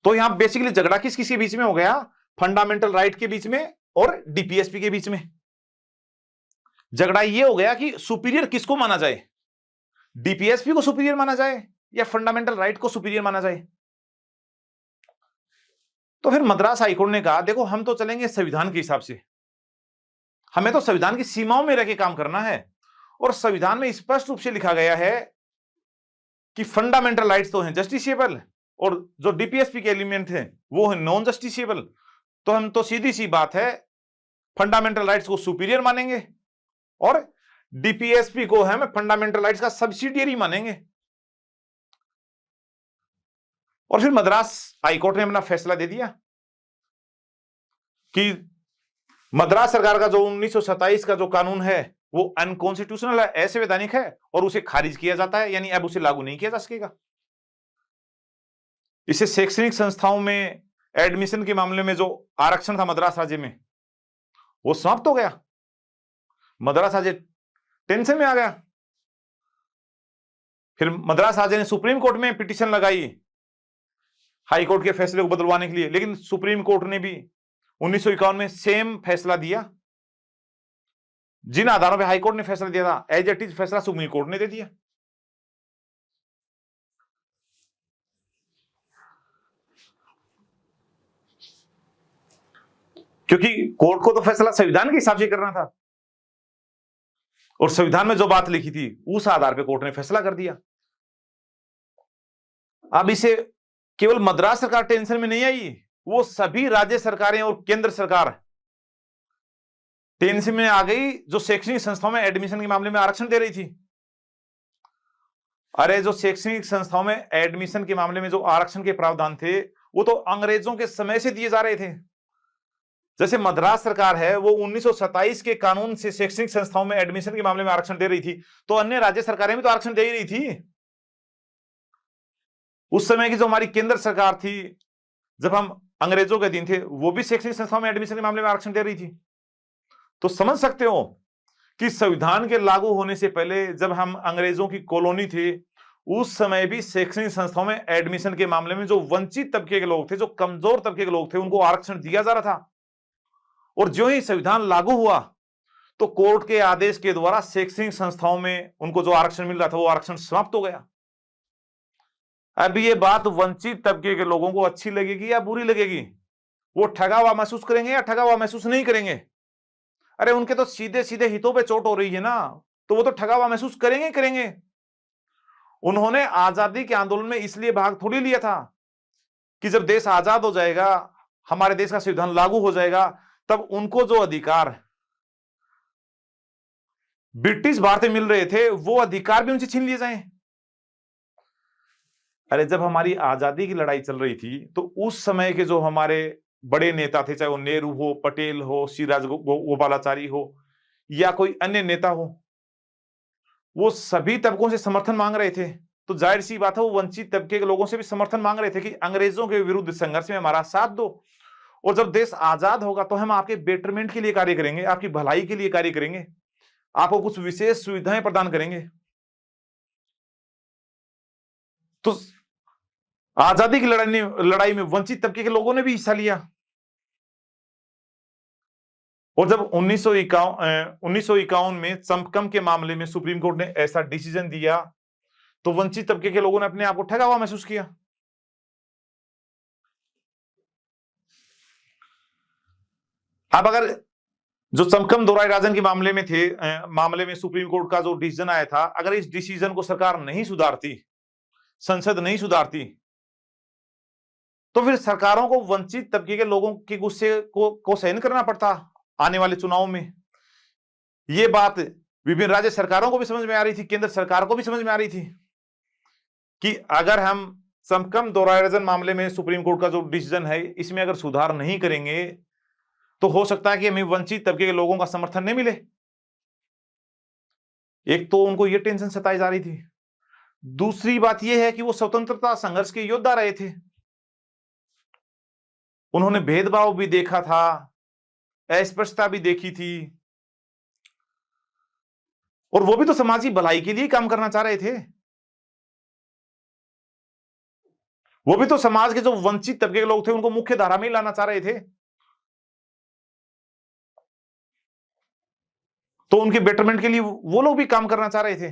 तो यहां बेसिकली झगड़ा किस किस के बीच में हो गया? फंडामेंटल राइट के बीच में और डीपीएसपी के बीच में। झगड़ा ये हो गया कि सुपीरियर किसको माना जाए, डीपीएसपी को सुपीरियर माना जाए या फंडामेंटल राइट को सुपीरियर माना जाए। तो फिर मद्रास हाईकोर्ट ने कहा देखो हम तो चलेंगे संविधान के हिसाब से, हमें तो संविधान की सीमाओं में रह के काम करना है, और संविधान में स्पष्ट रूप से लिखा गया है कि फंडामेंटल राइट्स तो हैं जस्टिसिएबल और जो डीपीएसपी के एलिमेंट हैं वो है नॉन जस्टिसिएबल। तो हम तो सीधी सी बात है फंडामेंटल राइट्स को सुपीरियर मानेंगे और डीपीएसपी को हम फंडामेंटल राइट्स का सब्सिडियरी मानेंगे। और फिर मद्रास हाईकोर्ट ने अपना फैसला दे दिया कि मद्रास सरकार का जो 1927 का जो कानून है वो अनकॉन्स्टिट्यूशनल है, असंवैधानिक है, और उसे खारिज किया जाता है, यानी अब उसे लागू नहीं किया जा सकेगा। इससे शैक्षणिक संस्थाओं में एडमिशन के मामले में जो आरक्षण था मद्रास राज्य में वो समाप्त हो गया। मद्रास राज्य टेंशन में आ गया। फिर मद्रास राज्य ने सुप्रीम कोर्ट में पिटीशन लगाई हाई कोर्ट के फैसले को बदलवाने के लिए, लेकिन सुप्रीम कोर्ट ने भी 1951 में सेम फैसला दिया। जिन आधारों पे हाई कोर्ट ने फैसला दिया था एज इट इज फैसला सुप्रीम कोर्ट ने दे दिया। क्योंकि कोर्ट को तो फैसला संविधान के हिसाब से करना था और संविधान में जो बात लिखी थी उस आधार पे कोर्ट ने फैसला कर दिया। अब इसे केवल मद्रास सरकार टेंशन में नहीं आई, वो सभी राज्य सरकारें और केंद्र सरकार टेंशन में आ गई जो शैक्षणिक संस्थाओं में एडमिशन के मामले में आरक्षण दे रही थी। अरे जो शैक्षणिक संस्थाओं में एडमिशन के मामले में जो आरक्षण के प्रावधान थे वो तो अंग्रेजों के समय से दिए जा रहे थे। जैसे मद्रास सरकार है वो 1927 के कानून से शैक्षणिक संस्थाओं में एडमिशन के मामले में आरक्षण दे रही थी, तो अन्य राज्य सरकारें भी तो आरक्षण दे ही रही थी। उस समय की जो हमारी केंद्र सरकार थी जब हम अंग्रेजों के दिन थे वो भी शैक्षणिक संस्थाओं में एडमिशन के मामले में आरक्षण दे रही थी। तो समझ सकते हो कि संविधान के लागू होने से पहले जब हम अंग्रेजों की कॉलोनी थे उस समय भी शैक्षणिक संस्थाओं में एडमिशन के मामले में जो वंचित तबके के लोग थे, जो कमजोर तबके के लोग थे, उनको आरक्षण दिया जा रहा था। और जो ही संविधान लागू हुआ तो कोर्ट के आदेश के द्वारा शैक्षणिक संस्थाओं में उनको जो आरक्षण मिल रहा था वो आरक्षण समाप्त हो गया। अब ये बात वंचित तबके के लोगों को अच्छी लगेगी या बुरी लगेगी? वो ठगा हुआ महसूस करेंगे या ठगा हुआ महसूस नहीं करेंगे? अरे उनके तो सीधे सीधे हितों पे चोट हो रही है ना, तो वो तो ठगा हुआ महसूस करेंगे करेंगे। उन्होंने आजादी के आंदोलन में इसलिए भाग थोड़ी लिया था कि जब देश आजाद हो जाएगा, हमारे देश का संविधान लागू हो जाएगा, तब उनको जो अधिकार ब्रिटिश भारत में मिल रहे थे वो अधिकार भी उनसे छीन लिए जाएं। अरे जब हमारी आजादी की लड़ाई चल रही थी तो उस समय के जो हमारे बड़े नेता थे, चाहे वो नेहरू हो, पटेल हो, श्री गोपालाचारी हो या कोई अन्य नेता हो, वो सभी तबकों से समर्थन मांग रहे थे। तो जाहिर सी बात है वो वंचित तबके के लोगों से भी समर्थन मांग रहे थे कि अंग्रेजों के विरुद्ध संघर्ष में हमारा साथ दो, और जब देश आजाद होगा तो हम आपके बेटरमेंट के लिए कार्य करेंगे, आपकी भलाई के लिए कार्य करेंगे, आपको कुछ विशेष सुविधाएं प्रदान करेंगे। तो आजादी की लड़ाई में वंचित तबके के लोगों ने भी हिस्सा लिया। और जब 1951 में समकम के मामले में सुप्रीम कोर्ट ने ऐसा डिसीजन दिया तो वंचित तबके के लोगों ने अपने आप को ठगा हुआ महसूस किया। अब अगर जो समकम दोहराए राजन के मामले में सुप्रीम कोर्ट का जो डिसीजन आया था, अगर इस डिसीजन को सरकार नहीं सुधारती, संसद नहीं सुधारती, तो फिर सरकारों को वंचित तबके के लोगों के गुस्से को सहन करना पड़ता आने वाले चुनाव में। यह बात विभिन्न राज्य सरकारों को भी समझ में आ रही थी, केंद्र सरकार को भी समझ में आ रही थी कि अगर हम समकम दोहराए मामले में सुप्रीम कोर्ट का जो डिसीजन है इसमें अगर सुधार नहीं करेंगे तो हो सकता है कि हमें वंचित तबके के लोगों का समर्थन नहीं मिले। एक तो उनको यह टेंशन सताई जा रही थी, दूसरी बात यह है कि वो स्वतंत्रता संघर्ष के योद्धा रहे थे, उन्होंने भेदभाव भी देखा था, अस्पृश्यता भी देखी थी, और वो भी तो समाजी भलाई के लिए काम करना चाह रहे थे। वो भी तो समाज के जो वंचित तबके के लोग थे उनको मुख्य धारा में लाना चाह रहे थे, तो उनके बेटरमेंट के लिए वो लोग भी काम करना चाह रहे थे।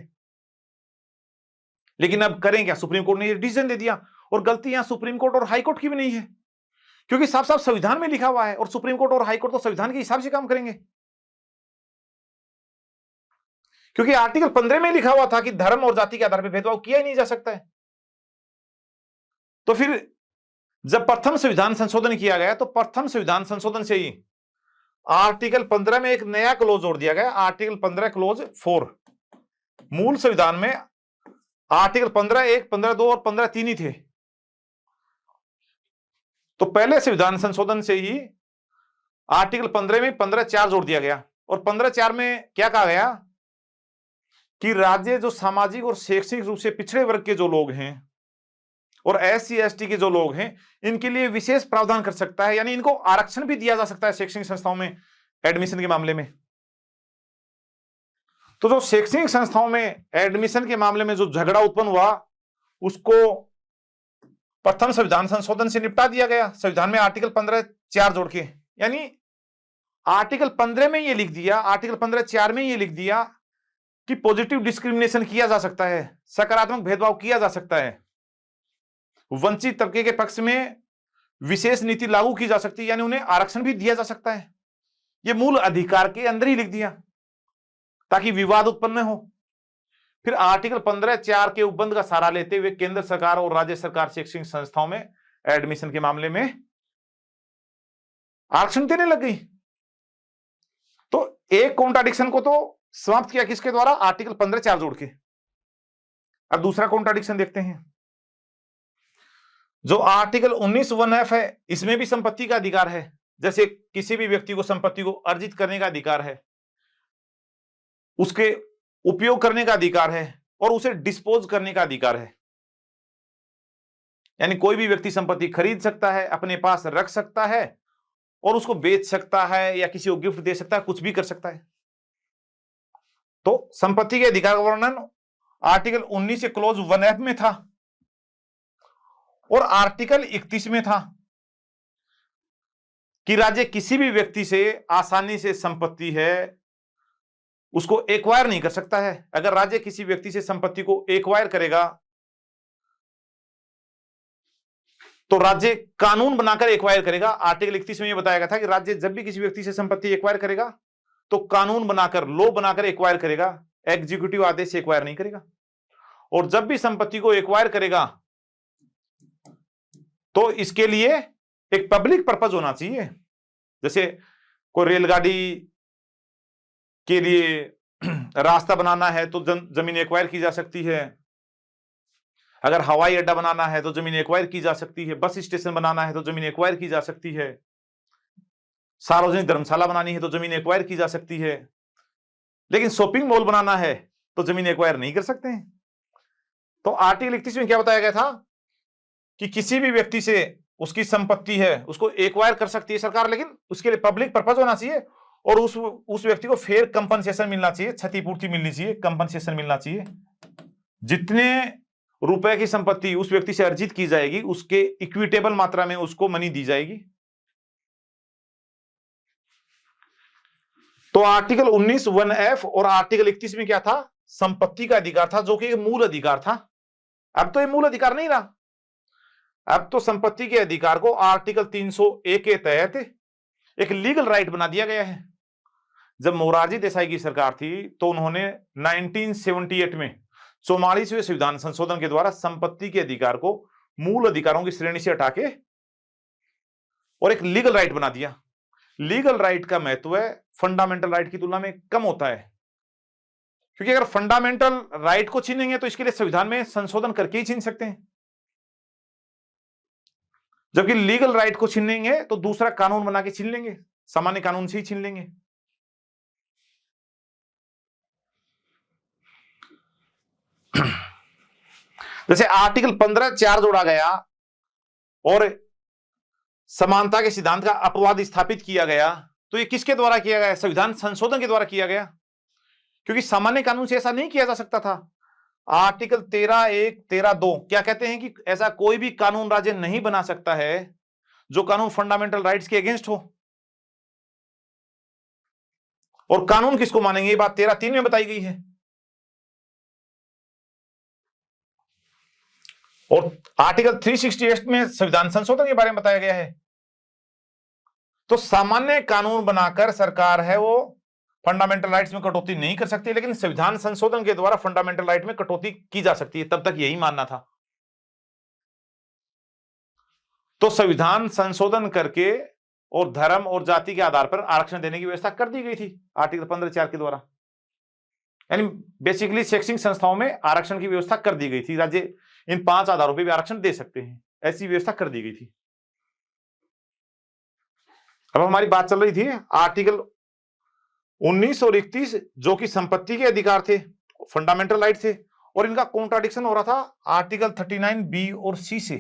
लेकिन अब करें क्या, सुप्रीम कोर्ट ने ये डिसीजन दे दिया, और गलती यहां सुप्रीम कोर्ट और हाई कोर्ट की भी नहीं है, क्योंकि साफ साफ संविधान में लिखा हुआ है, और सुप्रीम कोर्ट और हाई कोर्ट तो संविधान के हिसाब से काम करेंगे, क्योंकि आर्टिकल 15 में लिखा हुआ था कि धर्म और जाति के आधार पर भेदभाव किया ही नहीं जा सकता है। तो फिर जब प्रथम संविधान संशोधन किया गया, तो प्रथम संविधान संशोधन से ही आर्टिकल 15 में एक नया क्लोज जोड़ दिया गया, आर्टिकल 15 क्लोज 4। मूल संविधान में आर्टिकल 15(1), 15(2) और 15(3) ही थे। तो पहले संविधान संशोधन से ही आर्टिकल 15 में 15(4) जोड़ दिया गया, और 15(4) में क्या कहा गया कि राज्य जो सामाजिक और शैक्षणिक रूप से पिछड़े वर्ग के जो लोग हैं और SC ST के जो लोग हैं, इनके लिए विशेष प्रावधान कर सकता है, यानी इनको आरक्षण भी दिया जा सकता है शैक्षणिक संस्थाओं में एडमिशन के मामले में। तो जो शैक्षणिक संस्थाओं में एडमिशन के मामले में जो झगड़ा उत्पन्न हुआ, उसको प्रथम संविधान संशोधन से निपटा दिया गया, संविधान में आर्टिकल 15(4) जोड़ के। यानी आर्टिकल 15 में ये लिख दिया, आर्टिकल 15(4) में ये लिख दिया कि पॉजिटिव डिस्क्रिमिनेशन किया जा सकता है, सकारात्मक भेदभाव किया जा सकता है, वंचित तबके के पक्ष में विशेष नीति लागू की जा सकती है, यानी उन्हें आरक्षण भी दिया जा सकता है। यह मूल अधिकार के अंदर ही लिख दिया ताकि विवाद उत्पन्न हो। फिर आर्टिकल 15(4) के उपबंध का सहारा लेते हुए केंद्र सरकार और राज्य सरकार शैक्षणिक संस्थाओं में एडमिशन के मामले में आरक्षण देने लग गई। तो एक कॉन्ट्राडिक्शन को तो समाप्त किया किसके द्वारा, आर्टिकल 15(4) जोड़ के। अब दूसरा कॉन्ट्राडिक्शन देखते हैं, जो आर्टिकल 19(1)(f) है, इसमें भी संपत्ति का अधिकार है, जैसे किसी भी व्यक्ति को संपत्ति को अर्जित करने का अधिकार है, उसके उपयोग करने का अधिकार है, और उसे डिस्पोज करने का अधिकार है। यानी कोई भी व्यक्ति संपत्ति खरीद सकता है, अपने पास रख सकता है, और उसको बेच सकता है या किसी को गिफ्ट दे सकता है, कुछ भी कर सकता है। तो संपत्ति के अधिकार का वर्णन आर्टिकल 19 के क्लोज 1(f) में था, और आर्टिकल 31 में था कि राज्य किसी भी व्यक्ति से आसानी से संपत्ति है उसको एक्वायर नहीं कर सकता है। अगर राज्य किसी व्यक्ति से संपत्ति को एक्वायर करेगा तो राज्य कानून बनाकर एक्वायर करेगा। आर्टिकल 31 में यह बताया गया था कि राज्य जब भी किसी व्यक्ति से संपत्ति एक्वायर करेगा तो कानून बनाकर, लॉ बनाकर एक्वायर करेगा, एग्जीक्यूटिव आदेश से एक्वायर नहीं करेगा। और जब भी संपत्ति को एक्वायर करेगा तो इसके लिए एक पब्लिक पर्पज होना चाहिए। जैसे कोई रेलगाड़ी के लिए रास्ता बनाना है तो जमीन एक्वायर की जा सकती है, अगर हवाई अड्डा बनाना है तो जमीन एक्वायर की जा सकती है, बस स्टेशन बनाना है तो जमीन एक्वायर की जा सकती है, सार्वजनिक धर्मशाला बनानी है तो जमीन एक्वायर की जा सकती है। लेकिन शॉपिंग मॉल बनाना है तो जमीन एक्वायर नहीं कर सकते हैं। तो आर्टिकल 31 में क्या बताया गया था कि किसी भी व्यक्ति से उसकी संपत्ति है उसको एक्वायर कर सकती है सरकार, लेकिन उसके लिए पब्लिक पर्पज होना चाहिए, और उस व्यक्ति को फेयर कंपनसेशन मिलना चाहिए, क्षतिपूर्ति मिलनी चाहिए, कंपनसेशन मिलना चाहिए। जितने रुपए की संपत्ति उस व्यक्ति से अर्जित की जाएगी उसके इक्विटेबल मात्रा में उसको मनी दी जाएगी। तो आर्टिकल 19(1)(f) और आर्टिकल 31 में क्या था, संपत्ति का अधिकार था, जो कि एक मूल अधिकार था। अब तो ये मूल अधिकार नहीं रहा, अब तो संपत्ति के अधिकार को आर्टिकल 301 के तहत एक लीगल राइट बना दिया गया है। जब मोरारजी देसाई की सरकार थी तो उन्होंने 1978 में 44वें संविधान संशोधन के द्वारा संपत्ति के अधिकार को मूल अधिकारों की श्रेणी से हटा के और एक लीगल राइट बना दिया। लीगल राइट का महत्व फंडामेंटल राइट की तुलना में कम होता है, क्योंकि अगर फंडामेंटल राइट को छीनेंगे तो इसके लिए संविधान में संशोधन करके ही छीन सकते हैं, जबकि लीगल राइट को छीनेंगे तो दूसरा कानून बना के छीन लेंगे, सामान्य कानून से ही छीन लेंगे। जैसे आर्टिकल 15(4) जोड़ा गया और समानता के सिद्धांत का अपवाद स्थापित किया गया, तो ये किसके द्वारा किया गया? संविधान संशोधन के द्वारा किया गया, क्योंकि सामान्य कानून से ऐसा नहीं किया जा सकता था। आर्टिकल 13(1), 13(2) क्या कहते हैं कि ऐसा कोई भी कानून राज्य नहीं बना सकता है जो कानून फंडामेंटल राइट्स के अगेंस्ट हो। और कानून किसको मानेंगे, ये बात 13(3) में बताई गई है। और आर्टिकल 368 में संविधान संशोधन के बारे में बताया गया है। तो सामान्य कानून बनाकर सरकार है वो फंडामेंटल राइट्स में कटौती नहीं कर सकती, लेकिन संविधान संशोधन के द्वारा फंडामेंटल राइट में कटौती की जा सकती है। तब तक यही मानना था। तो संविधान संशोधन करके और धर्म और जाति के आधार पर आरक्षण देने की व्यवस्था कर दी गई थी आर्टिकल 15(4) के द्वारा। यानी बेसिकली शैक्षणिक संस्थाओं में आरक्षण की व्यवस्था कर दी गई थी। राज्य इन 5 आधारों पर भी आरक्षण दे सकते हैं, ऐसी व्यवस्था कर दी गई थी। अब हमारी बात चल रही थी आर्टिकल 19 और 31 जो कि संपत्ति के अधिकार थे, फंडामेंटल राइट थे, और इनका कॉन्ट्राडिक्शन हो रहा था आर्टिकल 39(b) और (c) से।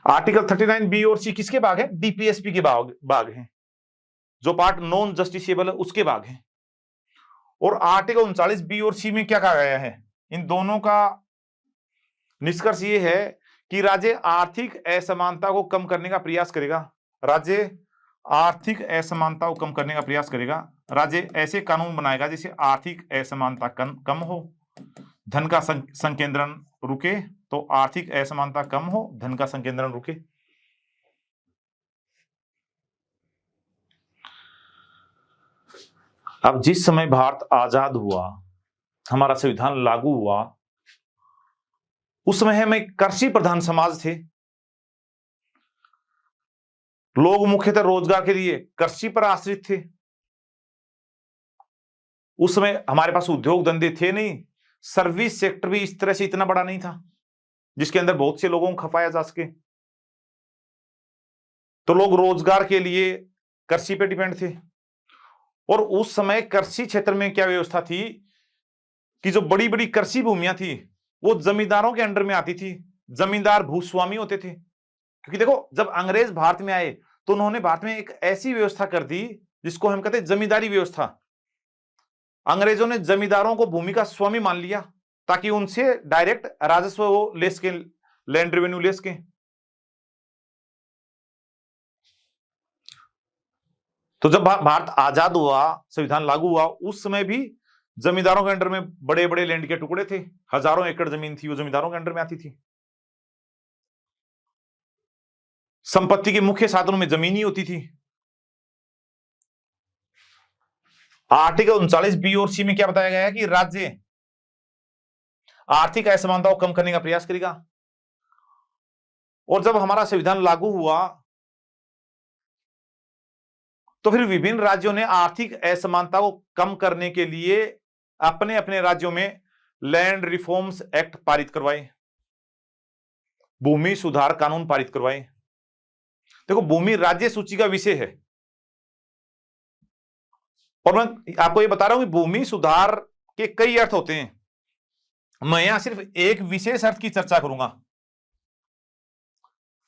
आर्टिकल 39(b) और (c) किसके भाग है? डीपीएसपी के भाग हैं, जो पार्ट नॉन जस्टिसेबल है उसके भाग हैं। और आर्टिकल 39(b) और (c) में क्या कहा गया है? इन दोनों का निष्कर्ष ये है कि राज्य आर्थिक असमानता को कम करने का प्रयास करेगा। राज्य आर्थिक असमानता को कम करने का प्रयास करेगा। राज्य ऐसे कानून बनाएगा जिससे आर्थिक असमानता कम हो, धन का संकेंद्रण रुके। तो आर्थिक असमानता कम हो, धन का संकेंद्रण रुके। अब जिस समय भारत आजाद हुआ, हमारा संविधान लागू हुआ, उस समय हम एक कृषि प्रधान समाज थे। लोग मुख्यतः रोजगार के लिए कृषि पर आश्रित थे। उस समय हमारे पास उद्योग धंधे थे नहीं, सर्विस सेक्टर भी इस तरह से इतना बड़ा नहीं था जिसके अंदर बहुत से लोगों को खपाया जा सके। तो लोग रोजगार के लिए कृषि पे डिपेंड थे। और उस समय कृषि क्षेत्र में क्या व्यवस्था थी कि जो बड़ी बड़ी कृषि भूमियां थी वो जमींदारों के अंडर में आती थी। जमींदार भूस्वामी होते थे। क्योंकि देखो, जब अंग्रेज भारत में आए तो उन्होंने भारत में एक ऐसी व्यवस्था कर दी जिसको हम कहते हैं जमींदारी व्यवस्था। अंग्रेजों ने जमींदारों को भूमि का स्वामी मान लिया ताकि उनसे डायरेक्ट राजस्व वो ले सके, लैंड रेवेन्यू ले सके। तो जब भारत आजाद हुआ, संविधान लागू हुआ, उस समय भी जमींदारों के अंडर में बड़े बड़े लैंड के टुकड़े थे। हजारों एकड़ जमीन थी, वो जमींदारों के अंडर में आती थी। संपत्ति के मुख्य साधनों में जमीन ही होती थी। आर्टिकल 39(b) और (c) में क्या बताया गया है कि राज्य आर्थिक असमानता को कम करने का प्रयास करेगा। और जब हमारा संविधान लागू हुआ तो फिर विभिन्न राज्यों ने आर्थिक असमानता को कम करने के लिए अपने अपने राज्यों में लैंड रिफॉर्म्स एक्ट पारित करवाए, भूमि सुधार कानून पारित करवाए। देखो, भूमि राज्य सूची का विषय है और मैं आपको ये बता रहा हूं कि भूमि सुधार के कई अर्थ होते हैं। मैं यहां सिर्फ एक विशेष अर्थ की चर्चा करूंगा।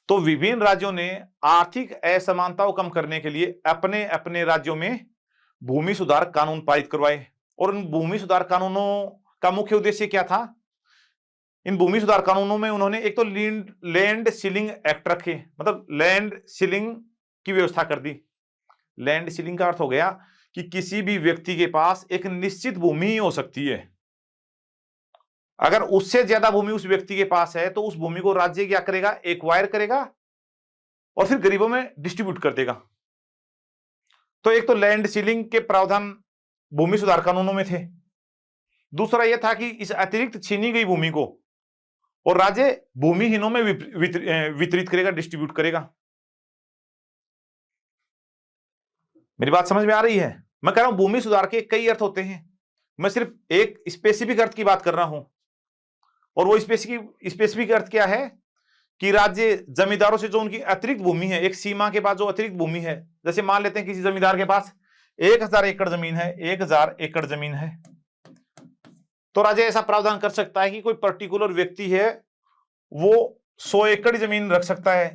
तो विभिन्न राज्यों ने आर्थिक असमानता को कम करने के लिए अपने अपने राज्यों में भूमि सुधार कानून पारित करवाए। और इन भूमि सुधार कानूनों का मुख्य उद्देश्य क्या था? इन भूमि सुधार कानूनों में उन्होंने एक तो लैंड सीलिंग एक्ट रखे, मतलब लैंड सीलिंग की व्यवस्था कर दी। लैंड सीलिंग का अर्थ हो गया कि किसी भी व्यक्ति के पास एक निश्चित भूमि ही हो सकती है। अगर उससे ज्यादा भूमि उस व्यक्ति के पास है तो उस भूमि को राज्य क्या करेगा? एक्वायर करेगा और फिर गरीबों में डिस्ट्रीब्यूट कर देगा। तो एक तो लैंड सीलिंग के प्रावधान भूमि सुधार कानूनों में थे। दूसरा यह था कि इस अतिरिक्त छीनी गई भूमि को और राज्य भूमिहीनों में वितरित करेगा, डिस्ट्रीब्यूट करेगा। मेरी बात समझ में आ रही है? मैं कह रहा हूं भूमि सुधार के कई अर्थ होते हैं, मैं सिर्फ एक स्पेसिफिक अर्थ की बात कर रहा हूं। और वो स्पेसिफिक अर्थ क्या है कि राज्य जमींदारों से जो उनकी अतिरिक्त भूमि है, एक सीमा के बाद जो अतिरिक्त भूमि है, जैसे मान लेते हैं किसी जमींदार के पास 1000 एकड़ जमीन है, 1000 एकड़ जमीन है, तो राज्य ऐसा प्रावधान कर सकता है कि कोई पर्टिकुलर व्यक्ति है वो 100 एकड़ जमीन रख सकता है,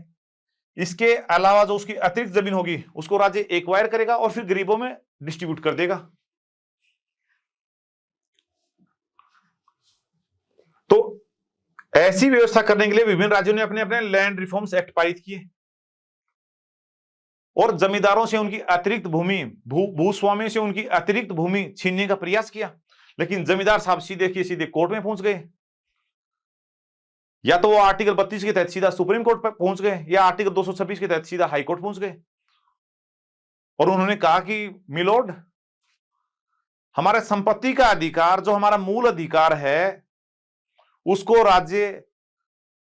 इसके अलावा जो उसकी अतिरिक्त जमीन होगी उसको राज्य एक्वायर करेगा और फिर गरीबों में डिस्ट्रीब्यूट कर देगा। तो ऐसी व्यवस्था करने के लिए विभिन्न राज्यों ने अपने अपने लैंड रिफॉर्म्स एक्ट पारित किए और जमींदारों से उनकी अतिरिक्त भूमि, भूस्वामी से उनकी अतिरिक्त भूमि छीनने का प्रयास किया, लेकिन जमींदार साहब सीधे के सीधे कोर्ट में पहुंच गए। या तो वो आर्टिकल 32 के तहत सीधा सुप्रीम कोर्ट पर पहुंच गए या आर्टिकल 226 के तहत सीधा हाई कोर्ट पहुंच गए और उन्होंने कहा कि मिलोड, हमारे संपत्ति का अधिकार, जो हमारा मूल अधिकार है, उसको राज्य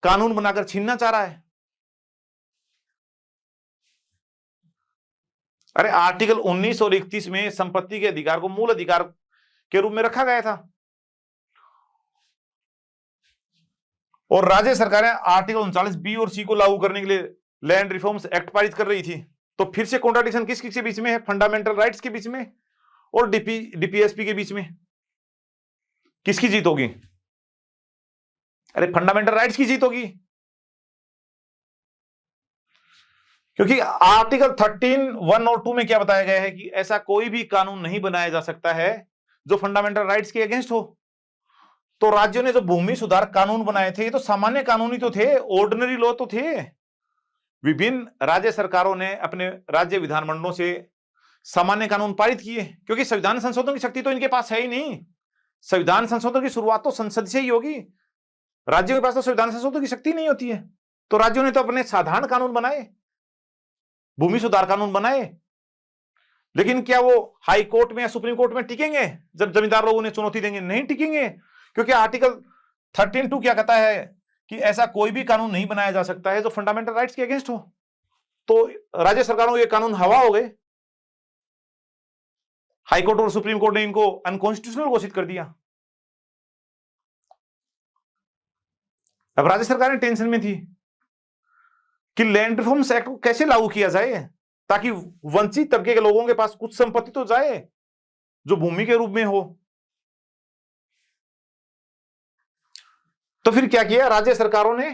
कानून बनाकर छीनना चाह रहा है। अरे आर्टिकल 19 और 31 में संपत्ति के अधिकार को मूल अधिकार के रूप में रखा गया था और राज्य सरकारें आर्टिकल 39 बी और सी को लागू करने के लिए लैंड रिफॉर्म्स एक्ट पारित कर रही थी। तो फिर से कॉन्ट्राडिक्शन किसके बीच में है? फंडामेंटल राइट्स के बीच में और डीपीएसपी के बीच में। किसकी जीत होगी? अरे फंडामेंटल राइट्स की जीत होगी, क्योंकि आर्टिकल 13(1) और 2 में क्या बताया गया है कि ऐसा कोई भी कानून नहीं बनाया जा सकता है जो फंडामेंटल राइट्स के अगेंस्ट हो। तो राज्यों ने जो भूमि सुधार कानून बनाए थे ये तो सामान्य कानून ही तो थे, ऑर्डिनरी लॉ तो थे। विभिन्न राज्य सरकारों ने अपने राज्य विधानमंडलों से सामान्य कानून पारित किए, क्योंकि संविधान संशोधन की शक्ति तो इनके पास है ही नहीं। संविधान संशोधन की शुरुआत तो संसद से ही होगी, राज्यों के पास तो संविधान संशोधन की शक्ति नहीं होती है। तो राज्यों ने तो अपने साधारण कानून बनाए, भूमि सुधार कानून बनाए, लेकिन क्या वो हाई कोर्ट में या सुप्रीम कोर्ट में टिकेंगे जब जमींदार लोग उन्हें चुनौती देंगे? नहीं टिकेंगे, क्योंकि आर्टिकल 13(2) क्या कहता है कि ऐसा कोई भी कानून नहीं बनाया जा सकता है जो फंडामेंटल राइट्स के अगेंस्ट हो। तो राज्य सरकारों के कानून हवा हो गए, हाई कोर्ट और सुप्रीम कोर्ट ने इनको अनकॉन्स्टिट्यूशनल घोषित कर दिया। अब राज्य सरकारें टेंशन में थी कि लैंड रिफॉर्म्स एक्ट को कैसे लागू किया जाए ताकि वंचित तबके के लोगों के पास कुछ संपत्ति तो जाए जो भूमि के रूप में हो। तो फिर क्या किया राज्य सरकारों ने?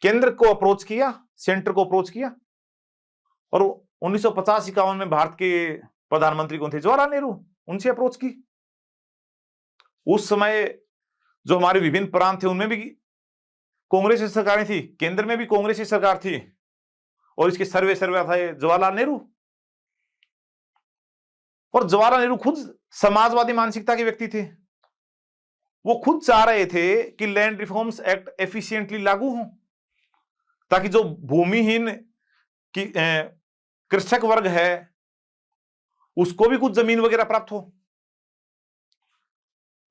केंद्र को अप्रोच किया, सेंटर को अप्रोच किया और 1950-51 में भारत के प्रधानमंत्री कौन थे? जवाहरलाल नेहरू, उनसे अप्रोच की। उस समय जो हमारे विभिन्न प्रांत थे उनमें भी कांग्रेस की सरकारें थी, केंद्र में भी कांग्रेस की सरकार थी और इसके सर्वे थे जवाहरलाल नेहरू। और जवाहरलाल नेहरू खुद समाजवादी मानसिकता के व्यक्ति थे। वो खुद चाह रहे थे कि लैंड रिफॉर्म्स एक्ट एफिशिएंटली लागू हो ताकि जो भूमिहीन की कृषक वर्ग है उसको भी कुछ जमीन वगैरह प्राप्त हो।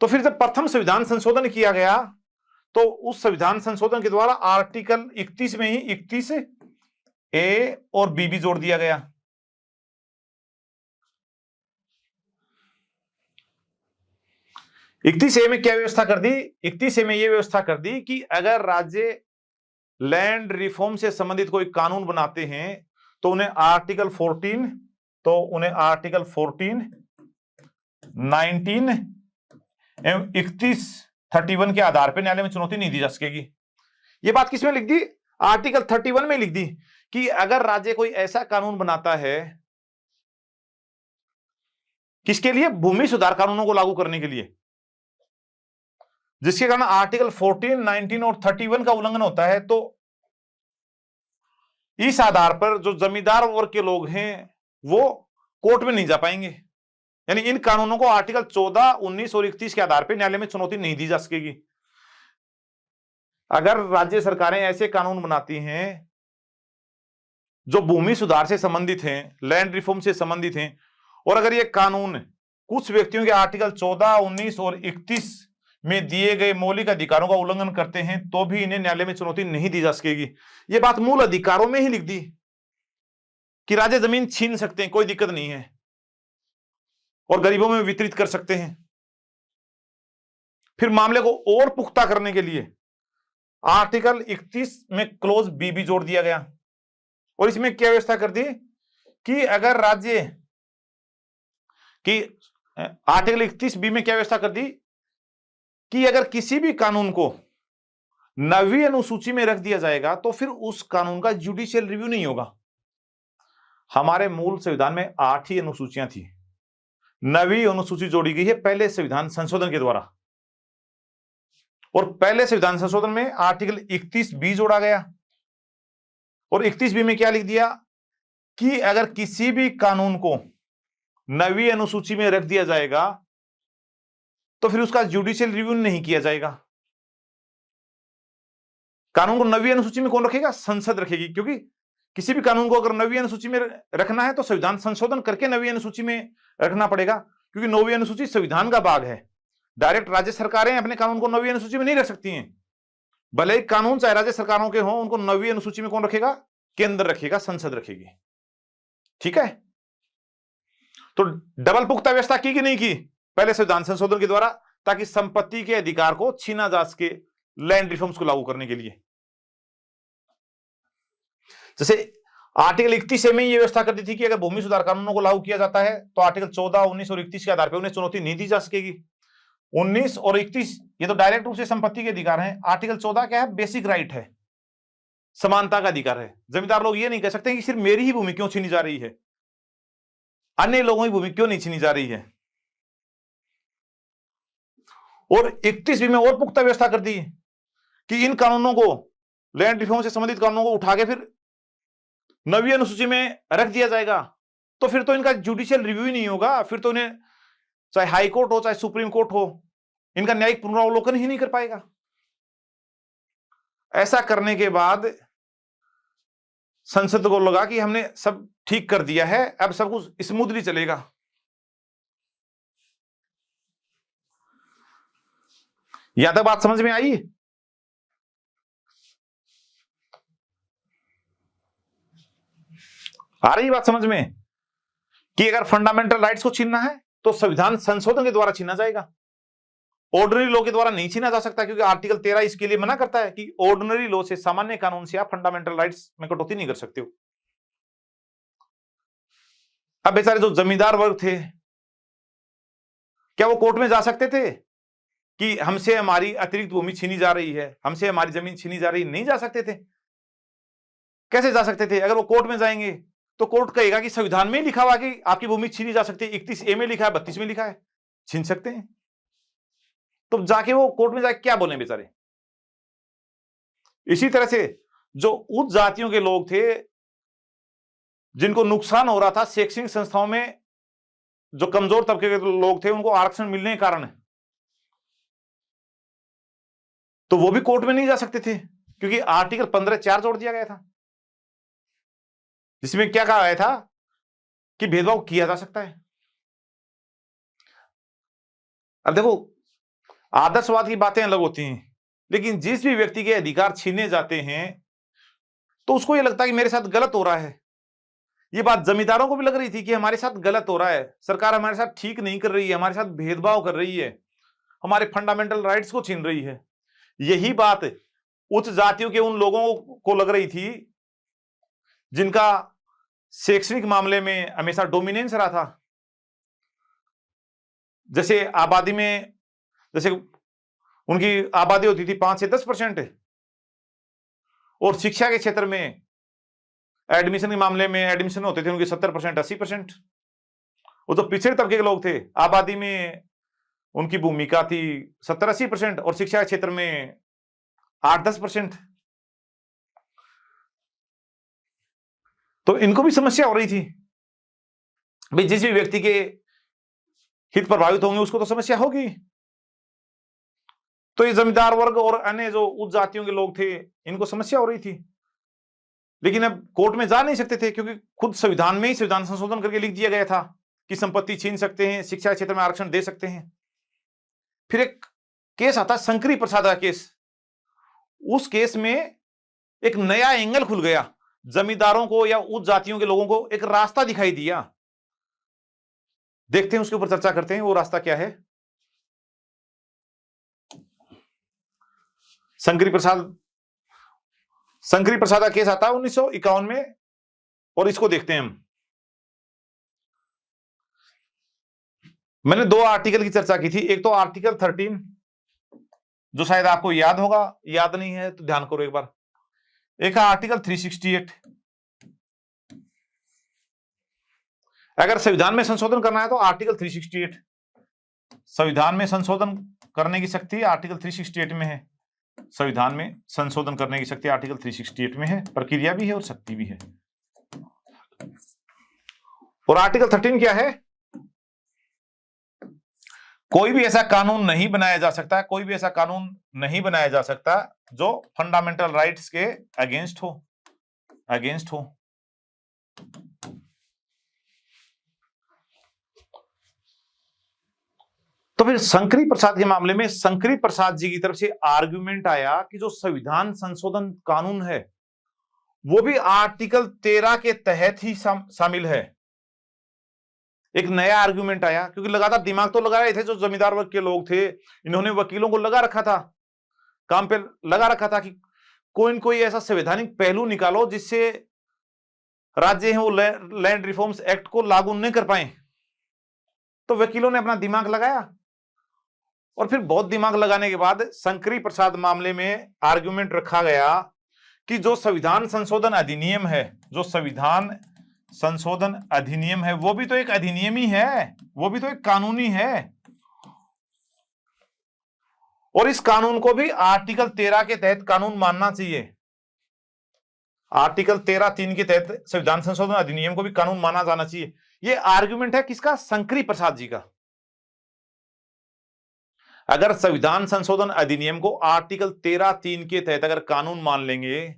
तो फिर जब प्रथम संविधान संशोधन किया गया तो उस संविधान संशोधन के द्वारा आर्टिकल 31 में ही 31A और B भी जोड़ दिया गया। इकतीस ए में क्या व्यवस्था कर दी? 31A में यह व्यवस्था कर दी कि अगर राज्य लैंड रिफॉर्म से संबंधित कोई कानून बनाते हैं तो उन्हें आर्टिकल 14, 19 एवं 31 के आधार पर न्यायालय में चुनौती नहीं दी जा सकेगी। यह बात किसमें लिख दी? आर्टिकल 31 में लिख दी कि अगर राज्य कोई ऐसा कानून बनाता है, किसके लिए? भूमि सुधार कानूनों को लागू करने के लिए, जिसके कारण आर्टिकल 14, 19 और 31 का उल्लंघन होता है, तो इस आधार पर जो जमींदार वर्ग के लोग हैं वो कोर्ट में नहीं जा पाएंगे। यानी इन कानूनों को आर्टिकल 14, 19 और 31 के आधार पर न्यायालय में चुनौती नहीं दी जा सकेगी। अगर राज्य सरकारें ऐसे कानून बनाती हैं जो भूमि सुधार से संबंधित हैं, लैंड रिफॉर्म से संबंधित हैं, और अगर ये कानून कुछ व्यक्तियों के आर्टिकल 14, 19 और 31 में दिए गए मौलिक अधिकारों का उल्लंघन करते हैं तो भी इन्हें न्यायालय में चुनौती नहीं दी जा सकेगी। ये बात मूल अधिकारों में ही लिख दी कि राज्य जमीन छीन सकते हैं, कोई दिक्कत नहीं है, और गरीबों में वितरित कर सकते हैं। फिर मामले को और पुख्ता करने के लिए आर्टिकल 31 में क्लोज बी भी जोड़ दिया गया और इसमें क्या व्यवस्था कर दी कि अगर राज्य की आर्टिकल 31 बी में क्या व्यवस्था कर दी कि अगर किसी भी कानून को 9वीं अनुसूची में रख दिया जाएगा तो फिर उस कानून का जुडिशियल रिव्यू नहीं होगा। हमारे मूल संविधान में 8 ही अनुसूचियां थी, 9वीं अनुसूची जोड़ी गई है पहले संविधान संशोधन के द्वारा, और पहले संविधान संशोधन में आर्टिकल 31B जोड़ा गया, और 31B में क्या लिख दिया कि अगर किसी भी कानून को 9वीं अनुसूची में रख दिया जाएगा तो फिर उसका जुडिशियल रिव्यू नहीं किया जाएगा। कानून को 9वीं अनुसूची में कौन रखेगा? संसद रखेगी, क्योंकि किसी भी कानून को अगर 9वीं अनुसूची में रखना है तो संविधान संशोधन करके 9वीं अनुसूची में रखना पड़ेगा, क्योंकि 9वीं अनुसूची संविधान का भाग है। डायरेक्ट राज्य सरकारें अपने कानून को 9वीं अनुसूची में नहीं रख सकती हैं, भले ही कानून चाहे राज्य सरकारों के हों, उनको 9वीं अनुसूची में कौन रखेगा? केंद्र रखेगा, संसद रखेगी। ठीक है, तो डबल पुख्ता व्यवस्था की कि नहीं की पहले संविधान संशोधन के द्वारा, ताकि संपत्ति के अधिकार को छीना जा सके लैंड रिफॉर्म्स को लागू करने के लिए। जैसे आर्टिकल 31A में ये व्यवस्था कर दी थी कि अगर भूमि सुधार कानूनों को लागू किया जाता है तो आर्टिकल 14, 19 और 31 के आधार पर उन्हें चुनौती नहीं दी जा सकेगी। 19 और 31 ये तो डायरेक्ट रूप से संपत्ति के अधिकार हैं। आर्टिकल 14 क्या है? बेसिक राइट है, समानता का अधिकार है। जमींदार लोग ये नहीं कह सकते कि सिर्फ मेरी ही भूमि क्यों छीनी जा रही है, अन्य लोगों की भूमि क्यों नहीं छीनी जा रही है। और 31B में और पुख्ता व्यवस्था कर दी कि इन कानूनों को, लैंड रिफॉर्म से संबंधित कानूनों को उठा के फिर 9वीं अनुसूची में रख दिया जाएगा तो फिर तो इनका जुडिशियल रिव्यू ही नहीं होगा, फिर तो इन्हें चाहे हाई कोर्ट हो चाहे सुप्रीम कोर्ट हो, इनका न्यायिक पुनरावलोकन ही नहीं कर पाएगा। ऐसा करने के बाद संसद को लगा कि हमने सब ठीक कर दिया है, अब सब कुछ स्मूथली चलेगा। यहां तक बात समझ में आई? आ रही बात समझ में कि अगर फंडामेंटल राइट्स को छीनना है तो संविधान संशोधन के द्वारा छीना जाएगा, ऑर्डिनरी लॉ के द्वारा नहीं छीना जा सकता, क्योंकि आर्टिकल 13 इसके लिए मना करता है कि ऑर्डिनरी लॉ से, सामान्य कानून से आप फंडामेंटल राइट्स में कटौती नहीं कर सकते हो। अब बेचारे जो जमींदार वर्ग थे, क्या वो कोर्ट में जा सकते थे कि हमसे हमारी अतिरिक्त भूमि छीनी जा रही है, हमसे हमारी जमीन छीनी जा रही है? नहीं जा सकते थे। कैसे जा सकते थे? अगर वो कोर्ट में जाएंगे तो कोर्ट कहेगा कि संविधान में लिखा हुआ कि आपकी भूमि छीनी जा सकती है, 31A में लिखा है, 32 में लिखा है, छीन सकते हैं। तो जाके वो कोर्ट में जाके क्या बोले बेचारे। इसी तरह से जो उच्च जातियों के लोग थे जिनको नुकसान हो रहा था शैक्षणिक संस्थाओं में, जो कमजोर तबके के लोग थे, उनको आरक्षण मिलने के कारण तो वो भी कोर्ट में नहीं जा सकते थे, क्योंकि आर्टिकल 15(4) जोड़ दिया गया था, जिसमें क्या कहा गया था कि भेदभाव किया जा सकता है। अब देखो, आदर्शवाद की बातें अलग होती हैं, लेकिन जिस भी व्यक्ति के अधिकार छीने जाते हैं तो उसको यह लगता है कि मेरे साथ गलत हो रहा है। ये बात जमींदारों को भी लग रही थी कि हमारे साथ गलत हो रहा है, सरकार हमारे साथ ठीक नहीं कर रही है, हमारे साथ भेदभाव कर रही है, हमारे फंडामेंटल राइट्स को छीन रही है। यही बात उच्च जातियों के उन लोगों को लग रही थी जिनका शैक्षणिक मामले में हमेशा डोमिनेंस रहा था। जैसे आबादी में, जैसे उनकी आबादी होती थी 5 से 10%, और शिक्षा के क्षेत्र में एडमिशन के मामले में एडमिशन होते थे उनके 70%, 80%। वो तो पिछड़े तबके के लोग थे, आबादी में उनकी भूमिका थी 70-80%, और शिक्षा के क्षेत्र में 8-10%। तो इनको भी समस्या हो रही थी भाई, जिस भी व्यक्ति के हित प्रभावित होंगे उसको तो समस्या होगी। तो ये जमींदार वर्ग और अन्य जो उच्च जातियों के लोग थे, इनको समस्या हो रही थी, लेकिन अब कोर्ट में जा नहीं सकते थे, क्योंकि खुद संविधान में ही संविधान संशोधन करके लिख दिया गया था कि संपत्ति छीन सकते हैं, शिक्षा क्षेत्र में आरक्षण दे सकते हैं। फिर एक केस आता है शंकरी प्रसाद का केस। उस केस में एक नया एंगल खुल गया, जमींदारों को या उच्च जातियों के लोगों को एक रास्ता दिखाई दिया। देखते हैं, उसके ऊपर चर्चा करते हैं, वो रास्ता क्या है। शंकरी प्रसाद का केस आता है 1951 में, और इसको देखते हैं हम। मैंने 2 आर्टिकल की चर्चा की थी, एक तो आर्टिकल 13 जो शायद आपको याद होगा, याद नहीं है तो ध्यान करो एक बार। एक है आर्टिकल 368। अगर संविधान में संशोधन करना है तो आर्टिकल 368, संविधान में संशोधन करने की शक्ति आर्टिकल 368 में है। संविधान में संशोधन करने की शक्ति आर्टिकल 368 में है, प्रक्रिया भी है और शक्ति भी है। और आर्टिकल 13 क्या है? कोई भी ऐसा कानून नहीं बनाया जा सकता, कोई भी ऐसा कानून नहीं बनाया जा सकता जो फंडामेंटल राइट्स के अगेंस्ट हो, अगेंस्ट हो। तो फिर शंकरी प्रसाद के मामले में शंकरी प्रसाद जी की तरफ से आर्गुमेंट आया कि जो संविधान संशोधन कानून है वो भी आर्टिकल 13 के तहत ही शामिल है। एक नया आर्गुमेंट आया, क्योंकि लगातार दिमाग तो लगा रहे थे जो जमींदार वर्ग के लोग थे, इन्होंने वकीलों को लगा रखा था, काम पे लगा रखा था कि कोई न कोई ऐसा संवैधानिक पहलू निकालो जिससे राज्य है वो लैंड रिफॉर्म्स एक्ट को लागू नहीं कर पाए। तो वकीलों ने अपना दिमाग लगाया और फिर बहुत दिमाग लगाने के बाद शंकरी प्रसाद मामले में आर्गुमेंट रखा गया कि जो संविधान संशोधन अधिनियम है, जो संविधान संशोधन अधिनियम है वो भी तो एक अधिनियम ही है, वो भी तो एक कानूनी है, और इस कानून को भी आर्टिकल 13 के तहत कानून मानना चाहिए। आर्टिकल 13(3) के तहत संविधान संशोधन अधिनियम को भी कानून माना जाना चाहिए। ये आर्गुमेंट है किसका? शंकरी प्रसाद जी का। अगर संविधान संशोधन अधिनियम को आर्टिकल 13(3) के तहत अगर कानून मान लेंगे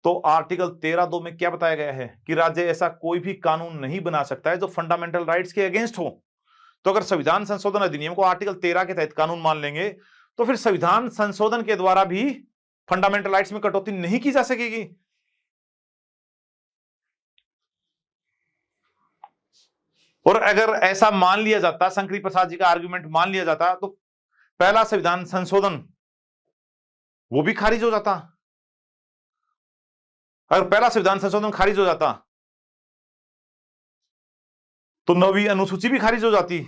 तो आर्टिकल 13(2) में क्या बताया गया है कि राज्य ऐसा कोई भी कानून नहीं बना सकता है जो फंडामेंटल राइट्स के अगेंस्ट हो। तो अगर संविधान संशोधन अधिनियम को आर्टिकल 13 के तहत कानून मान लेंगे तो फिर संविधान संशोधन के द्वारा भी फंडामेंटल राइट्स में कटौती नहीं की जा सकेगी। और अगर ऐसा मान लिया जाता, शंकरी प्रसाद जी का आर्गुमेंट मान लिया जाता, तो पहला संविधान संशोधन वो भी खारिज हो जाता। अगर पहला संविधान संशोधन खारिज हो जाता तो 9वीं अनुसूची भी खारिज हो जाती,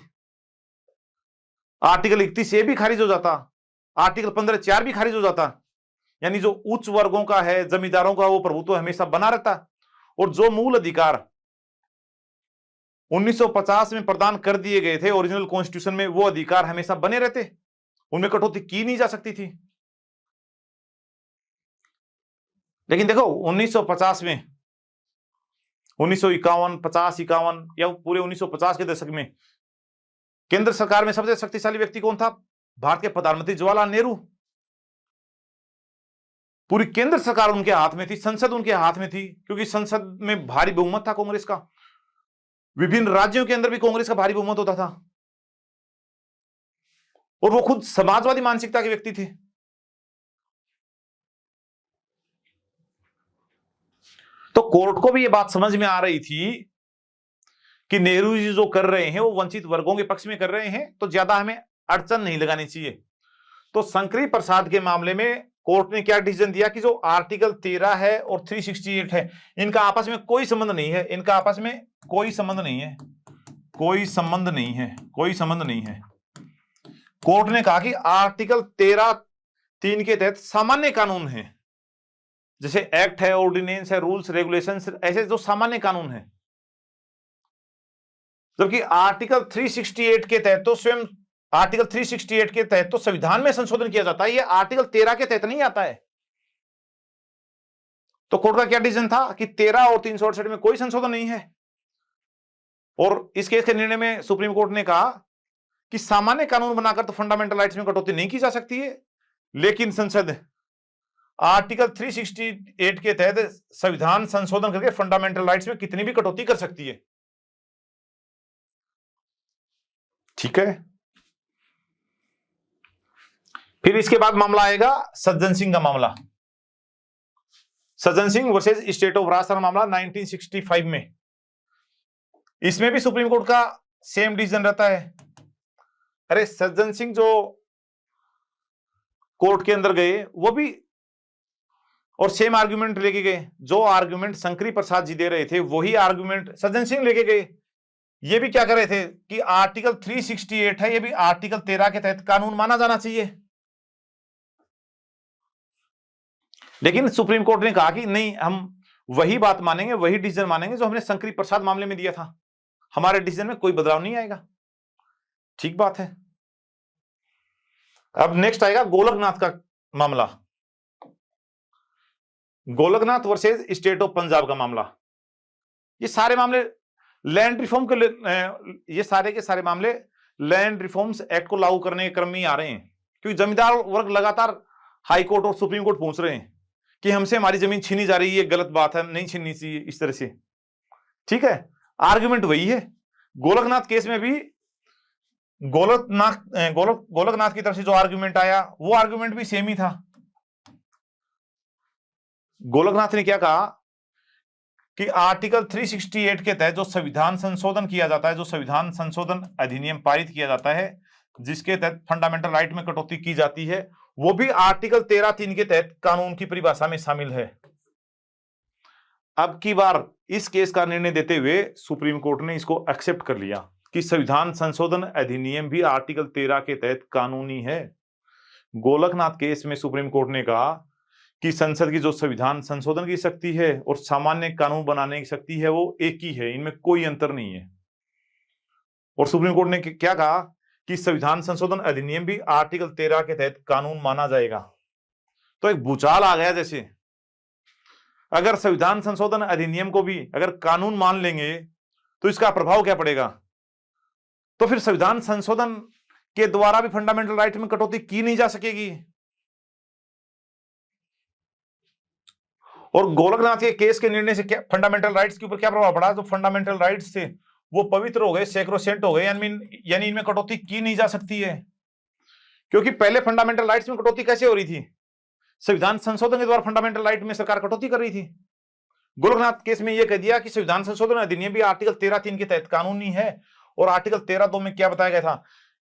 आर्टिकल 31 ए भी खारिज हो जाता, आर्टिकल 15(4) भी खारिज हो जाता। यानी जो उच्च वर्गों का है, जमींदारों का, वो प्रभुत्व हमेशा बना रहता, और जो मूल अधिकार 1950 में प्रदान कर दिए गए थे ओरिजिनल कॉन्स्टिट्यूशन में, वो अधिकार हमेशा बने रहते, उनमें कटौती की नहीं जा सकती थी। लेकिन देखो 1950 में, 1951, 50, 51 या पूरे 1950 के दशक में केंद्र सरकार में सबसे शक्तिशाली व्यक्ति कौन था? भारत के प्रधानमंत्री जवाहरलाल नेहरू। पूरी केंद्र सरकार उनके हाथ में थी, संसद उनके हाथ में थी, क्योंकि संसद में भारी बहुमत था कांग्रेस का, विभिन्न राज्यों के अंदर भी कांग्रेस का भारी बहुमत होता था, और वो खुद समाजवादी मानसिकता के व्यक्ति थे। तो कोर्ट को भी ये बात समझ में आ रही थी कि नेहरू जी जो कर रहे हैं वो वंचित वर्गों के पक्ष में कर रहे हैं, तो ज्यादा हमें अड़चन नहीं लगानी चाहिए। तो शंकरी प्रसाद के मामले में कोर्ट ने क्या डिसीजन दिया कि जो आर्टिकल 13 है और 368 है, इनका आपस में कोई संबंध नहीं है, इनका आपस में कोई संबंध नहीं है, कोई संबंध नहीं है, कोई संबंध नहीं है। कोर्ट ने कहा कि आर्टिकल 13(3) के तहत सामान्य कानून है, जैसे एक्ट है, ऑर्डिनेंस है, रूल्स रेगुलेशंस, ऐसे जो सामान्य कानून है, जबकि आर्टिकल 368 के तहत तो स्वयं आर्टिकल 368 के तहत तो संविधान में संशोधन किया जाता है, ये आर्टिकल 13 के तहत नहीं आता है। तो कोर्ट का क्या डिसीजन था कि 13 और 368 में कोई संशोधन नहीं है, और इस केस के निर्णय में सुप्रीम कोर्ट ने कहा कि सामान्य कानून बनाकर तो फंडामेंटल राइट्स में कटौती नहीं की जा सकती है, लेकिन संसद आर्टिकल 368 के तहत संविधान संशोधन करके फंडामेंटल राइट्स में कितनी भी कटौती कर सकती है। ठीक है। फिर इसके बाद मामला आएगा सज्जन सिंह का मामला, Sajjan Singh versus state of Rajasthan मामला 1965 में। इसमें भी सुप्रीम कोर्ट का सेम डिसीजन रहता है। अरे सज्जन सिंह जो कोर्ट के अंदर गए वो भी और सेम आर्गुमेंट लेके गए, जो आर्गुमेंट शंकरी प्रसाद जी दे रहे थे वही आर्गुमेंट सज्जन सिंह लेके गए। ये भी क्या कर रहे थे कि आर्टिकल 368 है, ये भी आर्टिकल 13 के तहत कानून माना जाना चाहिए। लेकिन सुप्रीम कोर्ट ने कहा कि नहीं, हम वही बात मानेंगे, वही डिसीजन मानेंगे जो हमने शंकरी प्रसाद मामले में दिया था, हमारे डिसीजन में कोई बदलाव नहीं आएगा। ठीक बात है। अब नेक्स्ट आएगा गोलकनाथ का मामला, Golaknath versus state of Punjab का मामला। ये सारे मामले लैंड रिफॉर्म के ये सारे के सारे मामले लैंड रिफॉर्म्स एक्ट को लागू करने के क्रम में आ रहे हैं, क्योंकि जमींदार वर्ग लगातार हाई कोर्ट और सुप्रीम कोर्ट पहुंच रहे हैं कि हमसे हमारी जमीन छीनी जा रही है, ये गलत बात है, नहीं छीननी चाहिए, इस तरह से। ठीक है, आर्गुमेंट वही है। गोलकनाथ केस में भी गोलकनाथ की तरफ से जो आर्गुमेंट आया वो आर्गुमेंट भी सेम ही था। गोलकनाथ ने क्या कहा कि आर्टिकल 368 के तहत जो संविधान संशोधन किया जाता है, जो संविधान संशोधन अधिनियम पारित किया जाता है, जिसके तहत फंडामेंटल राइट में कटौती की जाती है, वो भी आर्टिकल 13(3) के तहत कानून की परिभाषा में शामिल है। अब की बार इस केस का निर्णय देते हुए सुप्रीम कोर्ट ने इसको एक्सेप्ट कर लिया कि संविधान संशोधन अधिनियम भी आर्टिकल 13 के तहत कानूनी है। गोलकनाथ केस में सुप्रीम कोर्ट ने कहा कि संसद की जो संविधान संशोधन की शक्ति है और सामान्य कानून बनाने की शक्ति है वो एक ही है, इनमें कोई अंतर नहीं है। और सुप्रीम कोर्ट ने क्या कहा कि संविधान संशोधन अधिनियम भी आर्टिकल 13 के तहत कानून माना जाएगा। तो एक भूचाल आ गया, जैसे अगर संविधान संशोधन अधिनियम को भी अगर कानून मान लेंगे तो इसका प्रभाव क्या पड़ेगा? तो फिर संविधान संशोधन के द्वारा भी फंडामेंटल राइट में कटौती की नहीं जा सकेगी। और गोलकनाथ के केस के निर्णय से क्या फंडामेंटल राइट्स के ऊपर क्या प्रभाव पड़ा? जो फंडामेंटल राइट्स थे वो पवित्र हो गए, सैक्रोसेंट हो गए, यानी इनमें कटौती की नहीं जा सकती है। क्योंकि पहले फंडामेंटल राइट्स में कटौती कैसे हो रही थी? संविधान संशोधन के द्वारा फंडामेंटल राइट में सरकार कटौती कर रही थी। गोलकनाथ केस में यह कह दिया कि संविधान संशोधन अधिनियम भी आर्टिकल 13(3) के तहत कानूनी है। और आर्टिकल 13(2) में क्या बताया गया था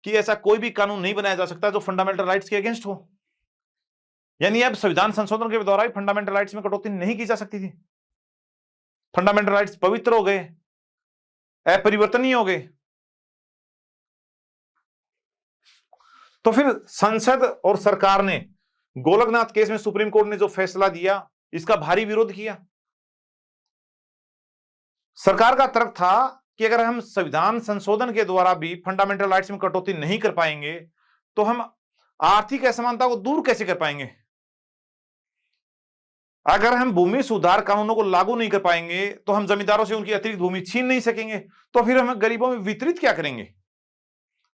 कि ऐसा कोई भी कानून नहीं बनाया जा सकता जो फंडामेंटल राइट्स के अगेंस्ट हो। यानी अब संविधान संशोधन के द्वारा ही फंडामेंटल राइट्स में कटौती नहीं की जा सकती थी। फंडामेंटल राइट्स पवित्र हो गए, अपरिवर्तनीय हो गए। तो फिर संसद और सरकार ने गोलकनाथ केस में सुप्रीम कोर्ट ने जो फैसला दिया इसका भारी विरोध किया। सरकार का तर्क था कि अगर हम संविधान संशोधन के द्वारा भी फंडामेंटल राइट्स में कटौती नहीं कर पाएंगे तो हम आर्थिक असमानता को दूर कैसे कर पाएंगे? अगर हम भूमि सुधार कानूनों को लागू नहीं कर पाएंगे तो हम जमींदारों से उनकी अतिरिक्त भूमि छीन नहीं सकेंगे, तो फिर हम गरीबों में वितरित क्या करेंगे?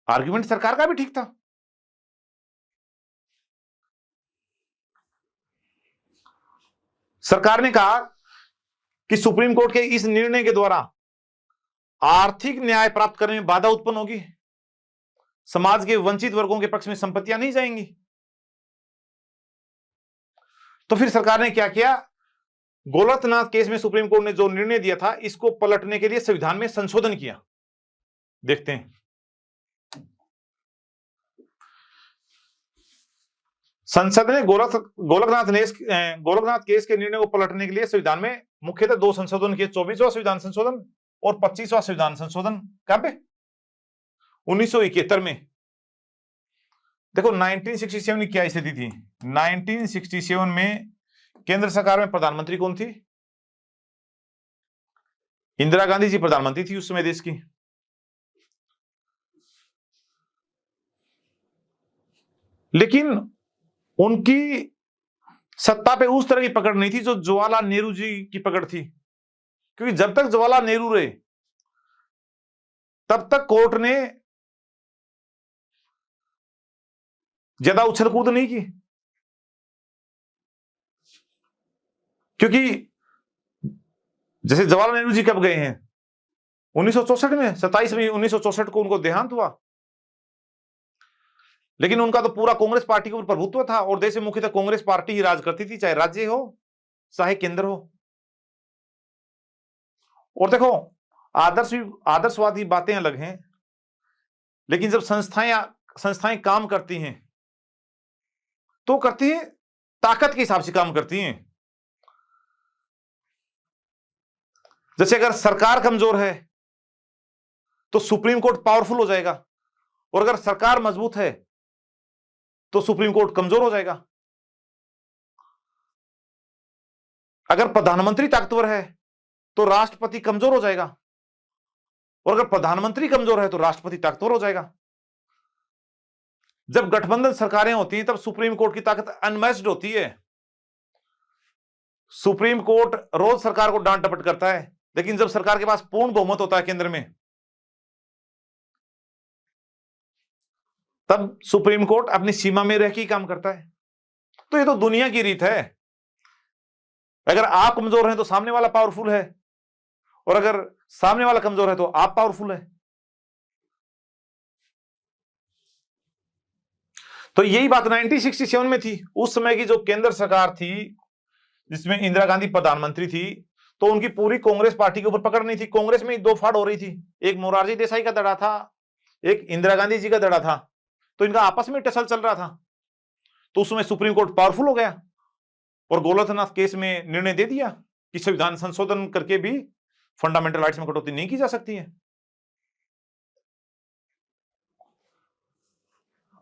आर्गुमेंट सरकार का भी ठीक था। सरकार ने कहा कि सुप्रीम कोर्ट के इस निर्णय के द्वारा आर्थिक न्याय प्राप्त करने में बाधा उत्पन्न होगी, समाज के वंचित वर्गों के पक्ष में संपत्तियां नहीं जाएंगी। तो फिर सरकार ने क्या किया? गोलकनाथ केस में सुप्रीम कोर्ट ने जो निर्णय दिया था इसको पलटने के लिए संविधान में संशोधन किया। देखते हैं। संसद ने गोलकनाथ केस के निर्णय को पलटने के लिए संविधान में मुख्यतः 2 संशोधन किए, 24वां संविधान संशोधन और 25वां संविधान संशोधन। कहां पे? 1971 में। देखो 1967 की क्या स्थिति थी? 1967 में केंद्र सरकार में प्रधानमंत्री कौन थी? इंदिरा गांधी जी प्रधानमंत्री थी उस समय देश की। लेकिन उनकी सत्ता पे उस तरह की पकड़ नहीं थी जो जवाहरलाल नेहरू जी की पकड़ थी, क्योंकि जब तक जवाहरलाल नेहरू रहे तब तक कोर्ट ने ज्यादा उछल कूद नहीं की, क्योंकि जैसे जवाहरलाल नेहरू जी कब गए हैं? 1964 में, 27 मई 1964 को उनको देहांत हुआ। लेकिन उनका तो पूरा कांग्रेस पार्टी के ऊपर प्रभुत्व था और देश में मुख्यतः कांग्रेस पार्टी ही राज करती थी, चाहे राज्य हो चाहे केंद्र हो। और देखो आदर्शवादी बातें अलग हैं, लेकिन जब संस्थाएं काम करती हैं तो करती हैं ताकत के हिसाब से काम करती हैं। जैसे अगर सरकार कमजोर है तो सुप्रीम कोर्ट पावरफुल हो जाएगा, और अगर सरकार मजबूत है तो सुप्रीम कोर्ट कमजोर हो जाएगा। अगर प्रधानमंत्री ताकतवर है तो राष्ट्रपति कमजोर हो जाएगा, और अगर प्रधानमंत्री कमजोर है तो राष्ट्रपति ताकतवर हो जाएगा। जब गठबंधन सरकारें होती हैं तब सुप्रीम कोर्ट की ताकत अनमैच्ड होती है। सुप्रीम कोर्ट रोज सरकार को डांट डपट करता है, लेकिन जब सरकार के पास पूर्ण बहुमत होता है केंद्र में, तब सुप्रीम कोर्ट अपनी सीमा में रह के ही काम करता है। तो ये तो दुनिया की रीत है। अगर आप कमजोर हैं तो सामने वाला पावरफुल है, और अगर सामने वाला कमजोर है तो आप पावरफुल है। तो यही बात 1967 में थी। उस समय की जो केंद्र सरकार थी जिसमें इंदिरा गांधी प्रधानमंत्री थी, तो उनकी पूरी कांग्रेस पार्टी के ऊपर पकड़ नहीं थी। कांग्रेस में दो फाड़ हो रही थी, एक मोरारजी देसाई का दड़ा था, एक इंदिरा गांधी जी का दड़ा था। तो इनका आपस में टसल चल रहा था। तो उस समय सुप्रीम कोर्ट पावरफुल हो गया और गोलकनाथ केस में निर्णय दे दिया कि संविधान संशोधन करके भी फंडामेंटल राइट्स में कटौती नहीं की जा सकती है।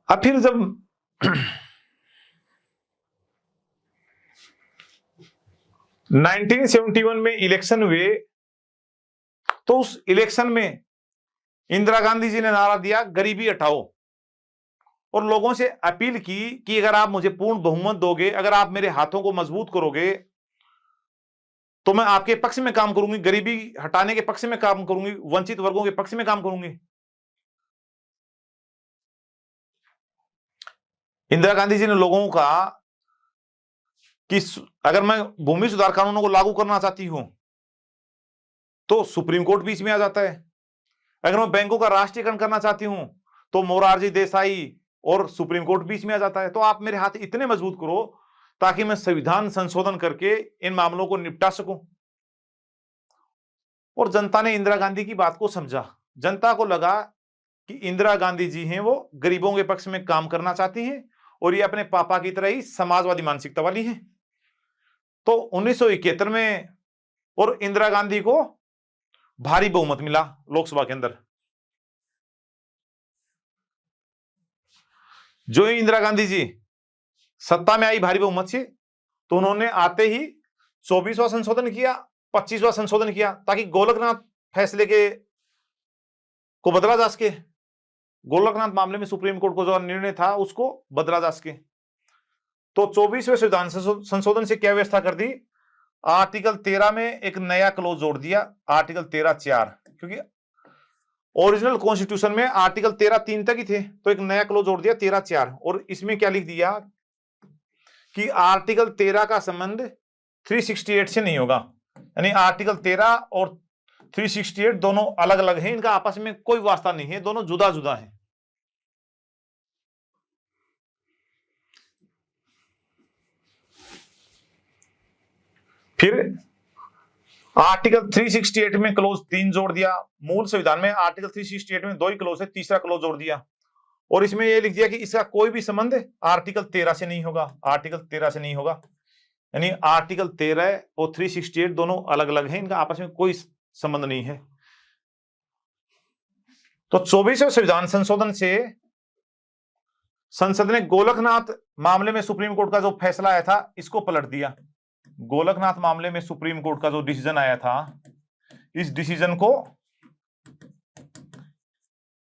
अब फिर जब 1971 में इलेक्शन हुए, तो उस इलेक्शन में इंदिरा गांधी जी ने नारा दिया गरीबी हटाओ, और लोगों से अपील की कि अगर आप मुझे पूर्ण बहुमत दोगे, अगर आप मेरे हाथों को मजबूत करोगे, तो मैं आपके पक्ष में काम करूंगी, गरीबी हटाने के पक्ष में काम करूंगी, वंचित वर्गों के पक्ष में काम करूंगी। इंदिरा गांधी जी ने लोगों को कहा कि अगर मैं भूमि सुधार कानूनों को लागू करना चाहती हूं तो सुप्रीम कोर्ट बीच में आ जाता है। अगर मैं बैंकों का राष्ट्रीयकरण करना चाहती हूं तो मोरारजी देसाई और सुप्रीम कोर्ट बीच में आ जाता है। तो आप मेरे हाथ इतने मजबूत करो ताकि मैं संविधान संशोधन करके इन मामलों को निपटा सकूं। और जनता ने इंदिरा गांधी की बात को समझा। जनता को लगा कि इंदिरा गांधी जी हैं, वो गरीबों के पक्ष में काम करना चाहती हैं और ये अपने पापा की तरह ही समाजवादी मानसिकता वाली हैं। तो 1971 में और इंदिरा गांधी को भारी बहुमत मिला लोकसभा के अंदर। जो ही इंदिरा गांधी जी सत्ता में आई भारी बहुमत से, तो उन्होंने आते ही 24वां संशोधन किया, 25वां संशोधन किया, ताकि गोलकनाथ फैसले को बदला जा सके। गोलकनाथ मामले में सुप्रीम कोर्ट को जो निर्णय था उसको बदला जा सके। तो 24वें संविधान संशोधन से क्या व्यवस्था कर दी, आर्टिकल 13 में एक नया क्लोज जोड़ दिया, आर्टिकल 13(4), क्योंकि ओरिजिनल कॉन्स्टिट्यूशन में आर्टिकल 13(3) तक ही थे, तो एक नया क्लोज जोड़ दिया 13(4), और इसमें क्या लिख दिया कि आर्टिकल 13 का संबंध 368 से नहीं होगा। यानी आर्टिकल 13 और 368 दोनों अलग अलग हैं, इनका आपस में कोई वास्ता नहीं है, दोनों जुदा जुदा हैं। फिर आर्टिकल 368 में क्लोज 3 जोड़ दिया। मूल संविधान में आर्टिकल 368 में 2 ही क्लोज है, तीसरा क्लोज जोड़ दिया, और इसमें यह लिख दिया कि इसका कोई भी संबंध आर्टिकल 13 से नहीं होगा, आर्टिकल 13 से नहीं होगा। यानी आर्टिकल 13 और 368 दोनों अलग अलग हैं, इनका आपस में कोई संबंध नहीं है। तो 24वें संविधान संशोधन से संसद ने गोलकनाथ मामले में सुप्रीम कोर्ट का जो फैसला आया था इसको पलट दिया। गोलकनाथ मामले में सुप्रीम कोर्ट का जो डिसीजन आया था, इस डिसीजन को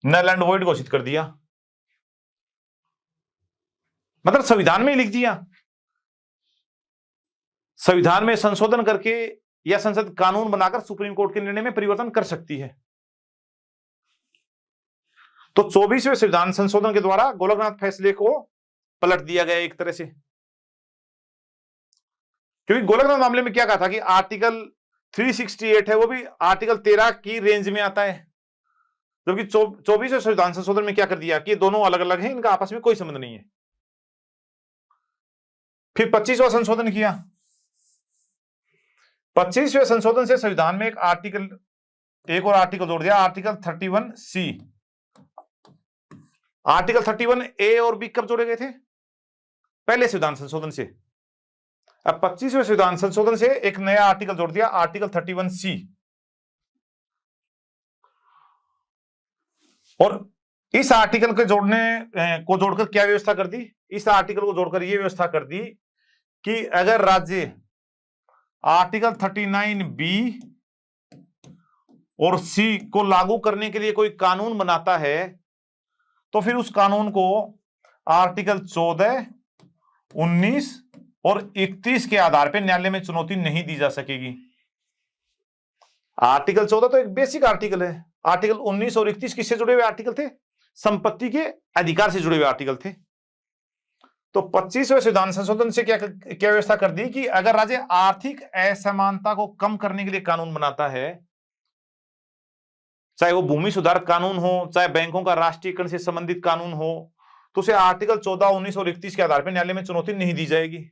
नल एंड वॉइड घोषित कर दिया। मतलब संविधान में लिख दिया। संविधान में संशोधन करके या संसद कानून बनाकर सुप्रीम कोर्ट के निर्णय में परिवर्तन कर सकती है। तो 24वें संविधान संशोधन के द्वारा गोलकनाथ फैसले को पलट दिया गया एक तरह से, क्योंकि गोलकनाथ मामले में क्या कहा था कि आर्टिकल 368 है वो भी आर्टिकल 13 की रेंज में आता है, जबकि 24वें संविधान संशोधन में क्या कर दिया कि ये दोनों अलग अलग हैं, इनका आपस में कोई संबंध नहीं है। फिर 25वां संशोधन किया। 25वें संशोधन से संविधान में एक और आर्टिकल जोड़ दिया, आर्टिकल 31C। आर्टिकल 31A और B कब जोड़े गए थे, पहले संविधान संशोधन से। अब 25वें संविधान संशोधन से एक नया आर्टिकल जोड़ दिया, आर्टिकल 31C। और इस आर्टिकल के जोड़कर क्या व्यवस्था कर दी, इस आर्टिकल को जोड़कर यह व्यवस्था कर दी कि अगर राज्य आर्टिकल 39B और सी को लागू करने के लिए कोई कानून बनाता है तो फिर उस कानून को आर्टिकल 14, 19 और 31 के आधार पर न्यायालय में चुनौती नहीं दी जा सकेगी। आर्टिकल 14 तो एक बेसिक आर्टिकल है। आर्टिकल 19 और 31 किससे जुड़े हुए आर्टिकल थे? संपत्ति के अधिकार से जुड़े हुए आर्टिकल थे। तो 25वें संविधान संशोधन से क्या व्यवस्था कर दी कि अगर राज्य आर्थिक असमानता को कम करने के लिए कानून बनाता है, चाहे वो भूमि सुधार कानून हो, चाहे बैंकों का राष्ट्रीयकरण से संबंधित कानून हो, तो उसे आर्टिकल 14, 19 और 31 के आधार पर न्यायालय में चुनौती नहीं दी जाएगी।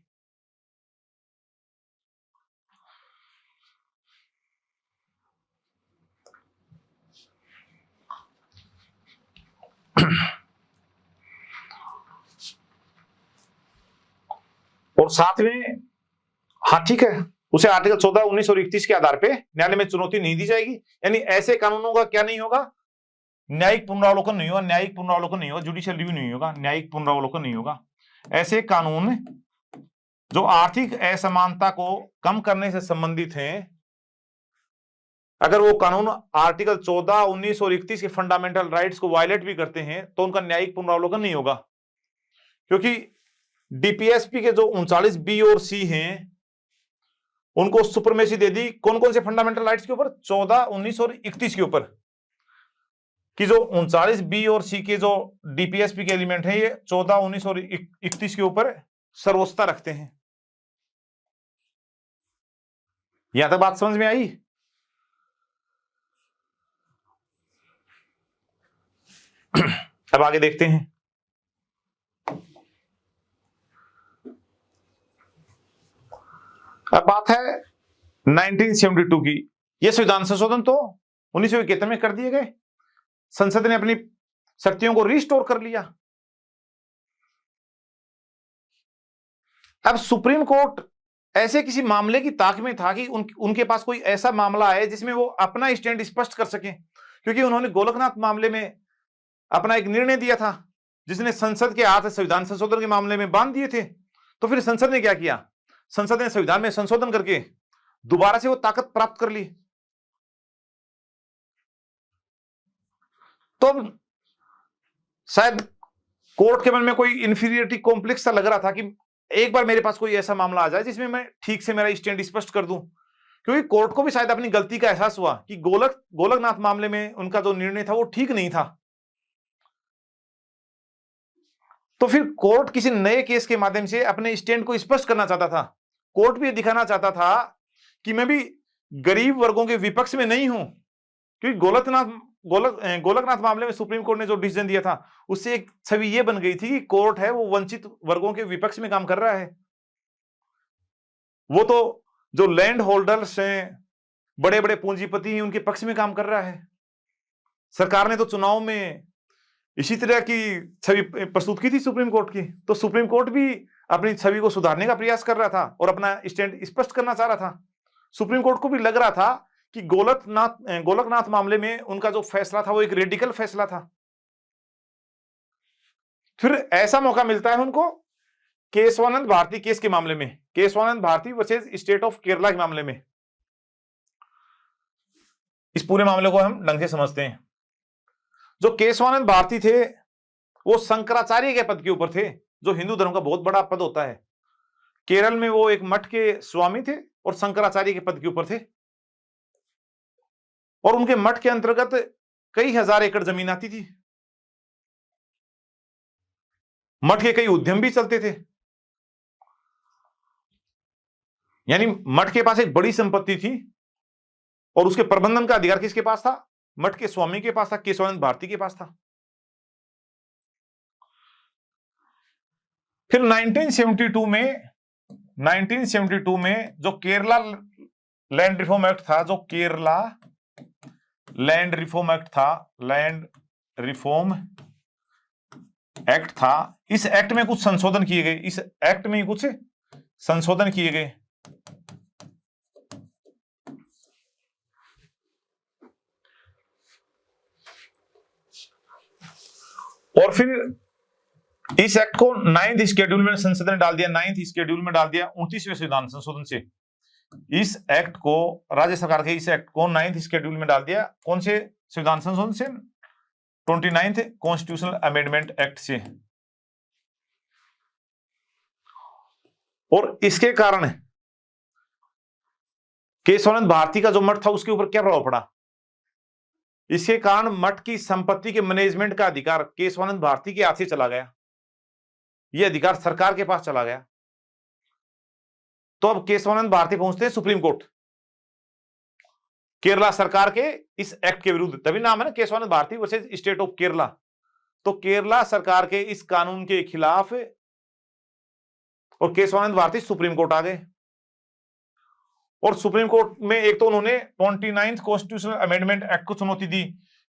और साथ में हाँ ठीक है, उसे आर्टिकल 14, 19 और 31 के आधार पे न्यायालय में चुनौती नहीं दी जाएगी। यानी ऐसे कानूनों का क्या नहीं होगा? न्यायिक पुनरावलोकन नहीं होगा, न्यायिक पुनरावलोकन नहीं होगा, जुडिशियल रिव्यू नहीं होगा, न्यायिक पुनरावलोकन नहीं होगा। ऐसे कानून जो आर्थिक असमानता को कम करने से संबंधित हैं, अगर वो कानून आर्टिकल 14, 19 और 31 के फंडामेंटल राइट्स को वायलेट भी करते हैं तो उनका न्यायिक पुनरावलोकन नहीं होगा, क्योंकि डीपीएसपी के जो 39B और सी हैं उनको सुपरमेसी दे दी। कौन कौन से फंडामेंटल राइट्स के ऊपर? 14, 19 और 31 के ऊपर, कि जो 39B और सी के जो डीपीएसपी के एलिमेंट हैं ये 14, 19 और 31 के ऊपर सर्वोच्चता रखते हैं। यहां तक बात समझ में आई? अब आगे देखते हैं। अब बात है 1972 की। ये संविधान संशोधन तो 1971 में कर दिए गए, संसद ने अपनी शक्तियों को रिस्टोर कर लिया। अब सुप्रीम कोर्ट ऐसे किसी मामले की ताक में था कि उनके पास कोई ऐसा मामला है जिसमें वो अपना स्टैंड स्पष्ट कर सके, क्योंकि उन्होंने गोलकनाथ मामले में अपना एक निर्णय दिया था जिसने संसद के हाथ संविधान संशोधन के मामले में बांध दिए थे। तो फिर संसद ने क्या किया? संसद ने संविधान में संशोधन करके दोबारा से वो ताकत प्राप्त कर ली। तो शायद कोर्ट के मन में कोई इंफीरियरिटी कॉम्प्लेक्स सा लग रहा था कि एक बार मेरे पास कोई ऐसा मामला आ जाए जिसमें मैं ठीक से मेरा स्टैंड स्पष्ट कर दूं, क्योंकि कोर्ट को भी शायद अपनी गलती का एहसास हुआ कि गोलकनाथ मामले में उनका जो निर्णय था वो ठीक नहीं था। तो फिर कोर्ट किसी नए केस के माध्यम से अपने स्टैंड को स्पष्ट करना चाहता था। कोर्ट भी दिखाना चाहता था कि मैं भी गरीब वर्गों के विपक्ष में नहीं हूं, क्योंकि गोलकनाथ मामले में सुप्रीम कोर्ट ने जो डिसीजन दिया था उससे एक छवि ये बन गई थी कि कोर्ट है वो वंचित वर्गों के विपक्ष में काम कर रहा है। वो तो जो लैंड होल्डर्स हैं, बड़े बड़े पूंजीपति हैं, उनके पक्ष में काम कर रहा है। सरकार ने तो चुनाव में इसी तरह की छवि प्रस्तुत की थी सुप्रीम कोर्ट की। तो सुप्रीम कोर्ट भी अपनी छवि को सुधारने का प्रयास कर रहा था और अपना स्टैंड स्पष्ट करना चाह रहा था। सुप्रीम कोर्ट को भी लग रहा था कि गोलकनाथ मामले में उनका जो फैसला था वो एक रेडिकल फैसला था। फिर ऐसा मौका मिलता है उनको केशवानंद भारती केस के मामले में, Kesavananda Bharati versus state of Kerala के मामले में। इस पूरे मामले को हम ढंग से समझते हैं। जो केशवानंद भारती थे वो शंकराचार्य के पद के ऊपर थे, जो हिंदू धर्म का बहुत बड़ा पद होता है। केरल में वो एक मठ के स्वामी थे और शंकराचार्य के पद के ऊपर थे, और उनके मठ के अंतर्गत कई हजार एकड़ जमीन आती थी। मठ के कई उद्यम भी चलते थे, यानी मठ के पास एक बड़ी संपत्ति थी और उसके प्रबंधन का अधिकार किसके पास था? मठ के स्वामी के पास था, केशवानंद भारती के पास था। फिर 1972 में जो केरला लैंड रिफॉर्म एक्ट था, जो केरला लैंड रिफॉर्म एक्ट था, इस एक्ट में कुछ संशोधन किए गए। और फिर इस एक्ट को 9th शेड्यूल में संसद ने डाल दिया, 9th शेड्यूल में डाल दिया 29वें संविधान संशोधन से, इस एक्ट को, राज्य सरकार के इस एक्ट को 9th शेड्यूल में डाल दिया। कौन से संविधान संशोधन से? 29th कॉन्स्टिट्यूशनल अमेंडमेंट एक्ट से। और इसके कारण केशवानंद भारती का जो मठ था उसके ऊपर क्या प्रभाव पड़ा? इसके कारण मठ की संपत्ति के मैनेजमेंट का अधिकार केशवानंद भारती के हाथ से चला गया, यह अधिकार सरकार के पास चला गया। तो अब केशवानंद भारती पहुंचते हैं सुप्रीम कोर्ट केरला सरकार के इस एक्ट के विरुद्ध, तभी नाम है ना Kesavananda Bharati versus state of Kerala. तो केरला सरकार के इस कानून के खिलाफ और केशवानंद भारती सुप्रीम कोर्ट आ गए। और सुप्रीम कोर्ट में एक तो उन्होंने 29th कॉन्स्टिट्यूशनल अमेंडमेंट एक्ट को चुनौती दी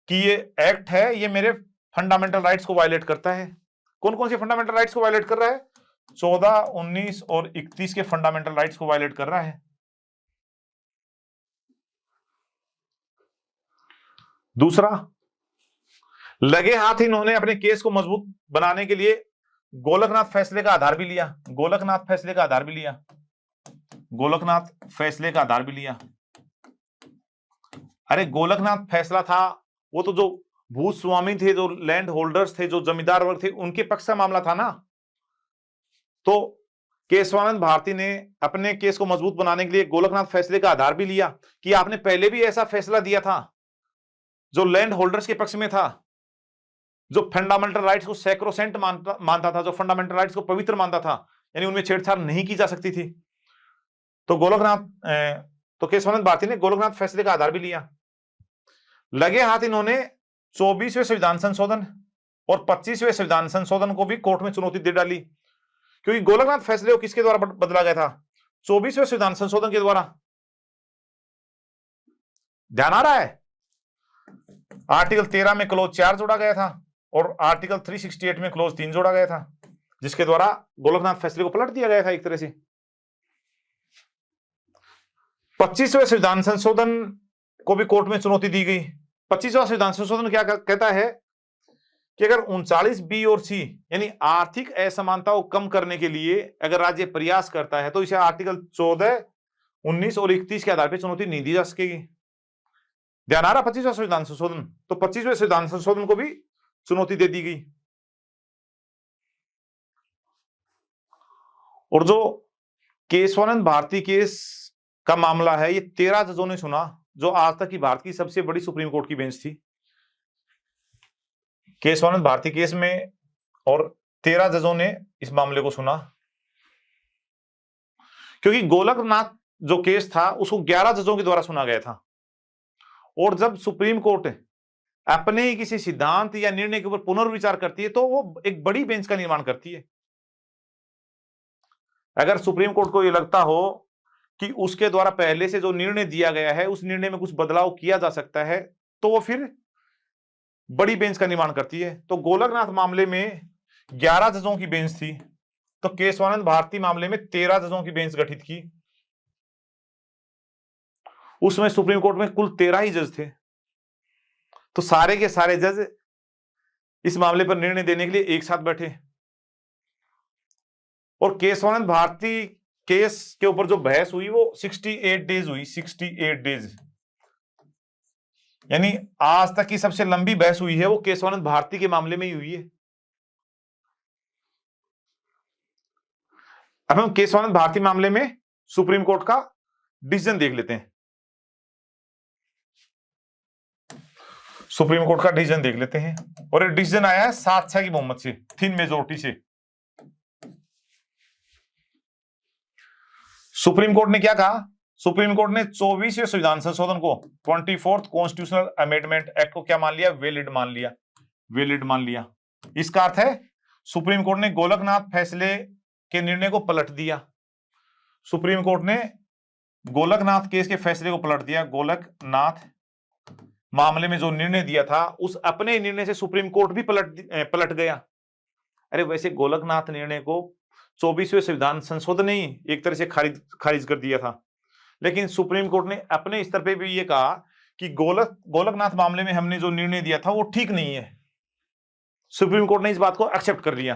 कि ये एक्ट है, ये मेरे फंडामेंटल राइट्स को वायलेट करता है। कौन कौन से फंडामेंटल राइट्स को वायलेट कर रहा है? 14, 19 और 31 के फंडामेंटल राइट्स को वायलेट कर रहा है। दूसरा, लगे हाथ इन्होंने अपने केस को मजबूत बनाने के लिए गोलकनाथ फैसले का आधार भी लिया। गोलकनाथ फैसले का आधार भी लिया। गोलकनाथ फैसले का आधार भी लिया। अरे गोलकनाथ फैसला था वो तो जो भूस्वामी थे, जो लैंड होल्डर्स थे, जो जमींदार वर्ग थे, उनके पक्ष का मामला था ना। तो केशवानंद भारती ने अपने केस को मजबूत बनाने के लिए गोलकनाथ फैसले का आधार भी लिया कि आपने पहले भी ऐसा फैसला दिया था जो लैंड होल्डर्स के पक्ष में था, जो फंडामेंटल राइट्स को सैक्रोसेंट मानता था, जो फंडामेंटल राइट्स को पवित्र मानता था, यानी उनमें छेड़छाड़ नहीं की जा सकती थी। तो केशवानंद भारती ने गोलकनाथ फैसले का आधार भी लिया। लगे हाथ इन्होंने 24वें संविधान संशोधन और 25वें संविधान संशोधन को भी कोर्ट में चुनौती दे डाली, क्योंकि गोलकनाथ फैसले को किसके द्वारा बदला गया था? 24वें संविधान संशोधन के द्वारा। ध्यान आ रहा है? आर्टिकल 13 में क्लोज 4 जोड़ा गया था और आर्टिकल 368 में क्लोज 3 जोड़ा गया था, जिसके द्वारा गोलकनाथ फैसले को पलट दिया गया था एक तरह से। 25वें संविधान संशोधन को भी कोर्ट में चुनौती दी गई। 25वां संविधान संशोधन क्या कहता है कि अगर 39B और C यानी आर्थिक असमानता को कम करने के लिए अगर राज्य प्रयास करता है तो इसे आर्टिकल 14, 19 और 31 के आधार पर चुनौती नहीं दी जा सकेगी। ध्यान आ रहा? 25वां संविधान संशोधन, तो 25वें संविधान संशोधन को भी चुनौती दे दी गई। और जो केशवानंद भारती केस का मामला है, ये 13 जजों ने सुना, जो आज तक की भारत की सबसे बड़ी सुप्रीम कोर्ट की बेंच थी। केशवानंद भारती केस में और 13 जजों ने इस मामले को सुना, क्योंकि गोलकनाथ जो केस था उसको 11 जजों के द्वारा सुना गया था। और जब सुप्रीम कोर्ट अपने ही किसी सिद्धांत या निर्णय के ऊपर पुनर्विचार करती है तो वो एक बड़ी बेंच का निर्माण करती है। अगर सुप्रीम कोर्ट को यह लगता हो कि उसके द्वारा पहले से जो निर्णय दिया गया है उस निर्णय में कुछ बदलाव किया जा सकता है, तो वो फिर बड़ी बेंच का निर्माण करती है। तो गोलकनाथ मामले में 11 जजों की बेंच थी, तो केशवानंद भारती मामले में 13 जजों की बेंच गठित की। उसमें सुप्रीम कोर्ट में कुल 13 ही जज थे। तो सारे के सारे जज इस मामले पर निर्णय देने के लिए एक साथ बैठे। और केशवानंद भारती केस के ऊपर जो बहस हुई वो 68 डेज हुई। 68 डेज, यानी आज तक की सबसे लंबी बहस हुई है वो केशवानंद भारती के मामले में ही हुई है। अब हम केशवानंद भारती मामले में सुप्रीम कोर्ट का डिसीजन देख लेते हैं। सुप्रीम कोर्ट का डिसीजन देख लेते हैं, और ये डिसीजन आया है 7-6 की बहुमत से, थिन मेजोरिटी से। सुप्रीम कोर्ट ने क्या कहा? सुप्रीम कोर्ट ने 24वें संविधान संशोधन को, 24th कॉन्स्टिट्यूशनल अमेंडमेंट एक्ट को क्या मान लिया? वैलिड मान लिया। वैलिड मान लिया। इसका अर्थ है सुप्रीम कोर्ट ने गोलकनाथ फैसले के निर्णय को पलट दिया। सुप्रीम कोर्ट ने गोलकनाथ केस के फैसले को पलट दिया। गोलकनाथ मामले में जो निर्णय दिया था उस अपने निर्णय से सुप्रीम कोर्ट भी पलट गया। अरे वैसे गोलकनाथ निर्णय को 24वें संविधान संशोधन ने ही एक तरह से खारिज कर दिया था, लेकिन सुप्रीम कोर्ट ने अपने स्तर पे भी ये कहा कि गोलकनाथ मामले में हमने जो निर्णय दिया था वो ठीक नहीं है। सुप्रीम कोर्ट ने इस बात को एक्सेप्ट कर लिया,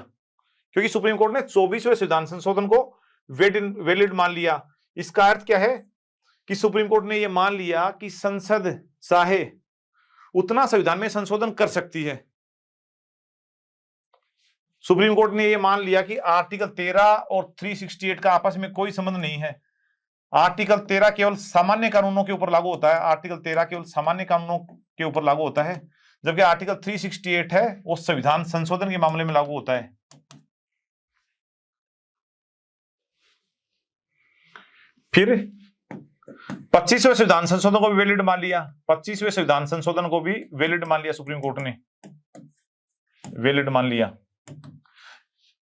क्योंकि सुप्रीम कोर्ट ने 24वें संविधान संशोधन को वैलिड मान लिया। इसका अर्थ क्या है कि सुप्रीम कोर्ट ने यह मान लिया कि संसद चाहे उतना संविधान में संशोधन कर सकती है। सुप्रीम कोर्ट ने यह मान लिया कि आर्टिकल 13 और 368 का आपस में कोई संबंध नहीं है। आर्टिकल 13 केवल सामान्य कानूनों के ऊपर लागू होता है, आर्टिकल 13 केवल सामान्य कानूनों के ऊपर लागू होता है, जबकि आर्टिकल 368 है वो संविधान संशोधन के मामले में लागू होता है। फिर 25वें संविधान संशोधन को भी वैलिड मान लिया, 25वें संविधान संशोधन को भी वैलिड मान लिया सुप्रीम कोर्ट ने, वैलिड मान लिया।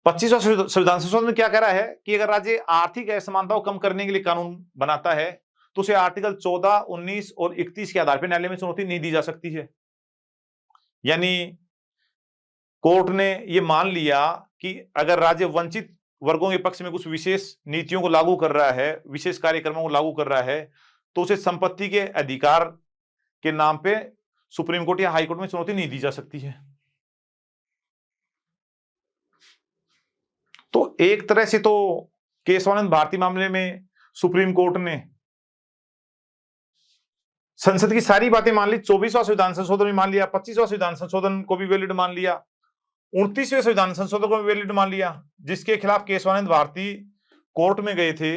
25वां संविधान संशोधन क्या कह रहा है कि अगर राज्य आर्थिक असमानताओं को कम करने के लिए कानून बनाता है तो उसे आर्टिकल 14, 19 और 31 के आधार पर न्यायालय में चुनौती नहीं दी जा सकती है। यानी कोर्ट ने यह मान लिया कि अगर राज्य वंचित वर्गों के पक्ष में कुछ विशेष नीतियों को लागू कर रहा है, विशेष कार्यक्रमों को लागू कर रहा है, तो उसे संपत्ति के अधिकार के नाम पे सुप्रीम कोर्ट या हाई कोर्ट में चुनौती नहीं दी जा सकती है। तो एक तरह से तो केशवानंद भारती मामले में सुप्रीम कोर्ट ने संसद की सारी बातें मान ली, 24वां संविधान संशोधन भी मान लिया, 25वां संविधान संशोधन को भी वैलिड मान लिया, 29वें संविधान संशोधन को भी वैलिड मान लिया, जिसके खिलाफ केशवानंद भारती कोर्ट में गए थे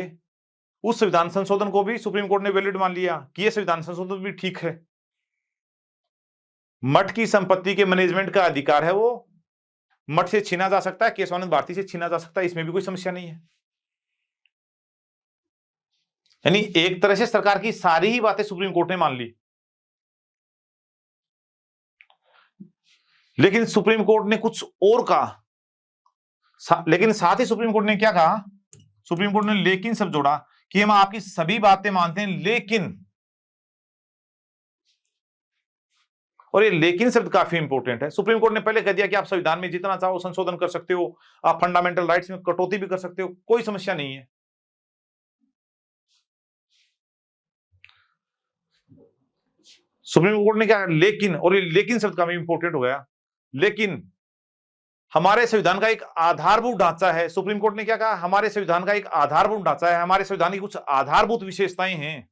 उस संविधान संशोधन को भी सुप्रीम कोर्ट ने वैलिड मान लिया कि यह संविधान संशोधन भी ठीक है। मठ की संपत्ति के मैनेजमेंट का अधिकार है वो मठ से छीना जा सकता है, केशवानंद भारती से छीना जा सकता है, इसमें भी कोई समस्या नहीं है। यानी एक तरह से सरकार की सारी ही बातें सुप्रीम कोर्ट ने मान ली। लेकिन सुप्रीम कोर्ट ने कुछ और कहा, लेकिन साथ ही सुप्रीम कोर्ट ने क्या कहा, सुप्रीम कोर्ट ने लेकिन शब्द जोड़ा कि हम आपकी सभी बातें मानते हैं लेकिन, और ये लेकिन शब्द काफी इंपॉर्टेंट है। सुप्रीम कोर्ट ने पहले कह दिया कि आप संविधान में जितना चाहो संशोधन कर सकते हो, आप फंडामेंटल राइट्स में कटौती भी कर सकते हो, कोई समस्या नहीं है। सुप्रीम कोर्ट ने क्या, लेकिन, और ये लेकिन शब्द काफी इंपॉर्टेंट हो गया, लेकिन हमारे संविधान का एक आधारभूत ढांचा है। सुप्रीम कोर्ट ने क्या कहा, हमारे संविधान का एक आधारभूत ढांचा है, हमारे संविधान की कुछ आधारभूत विशेषताएं हैं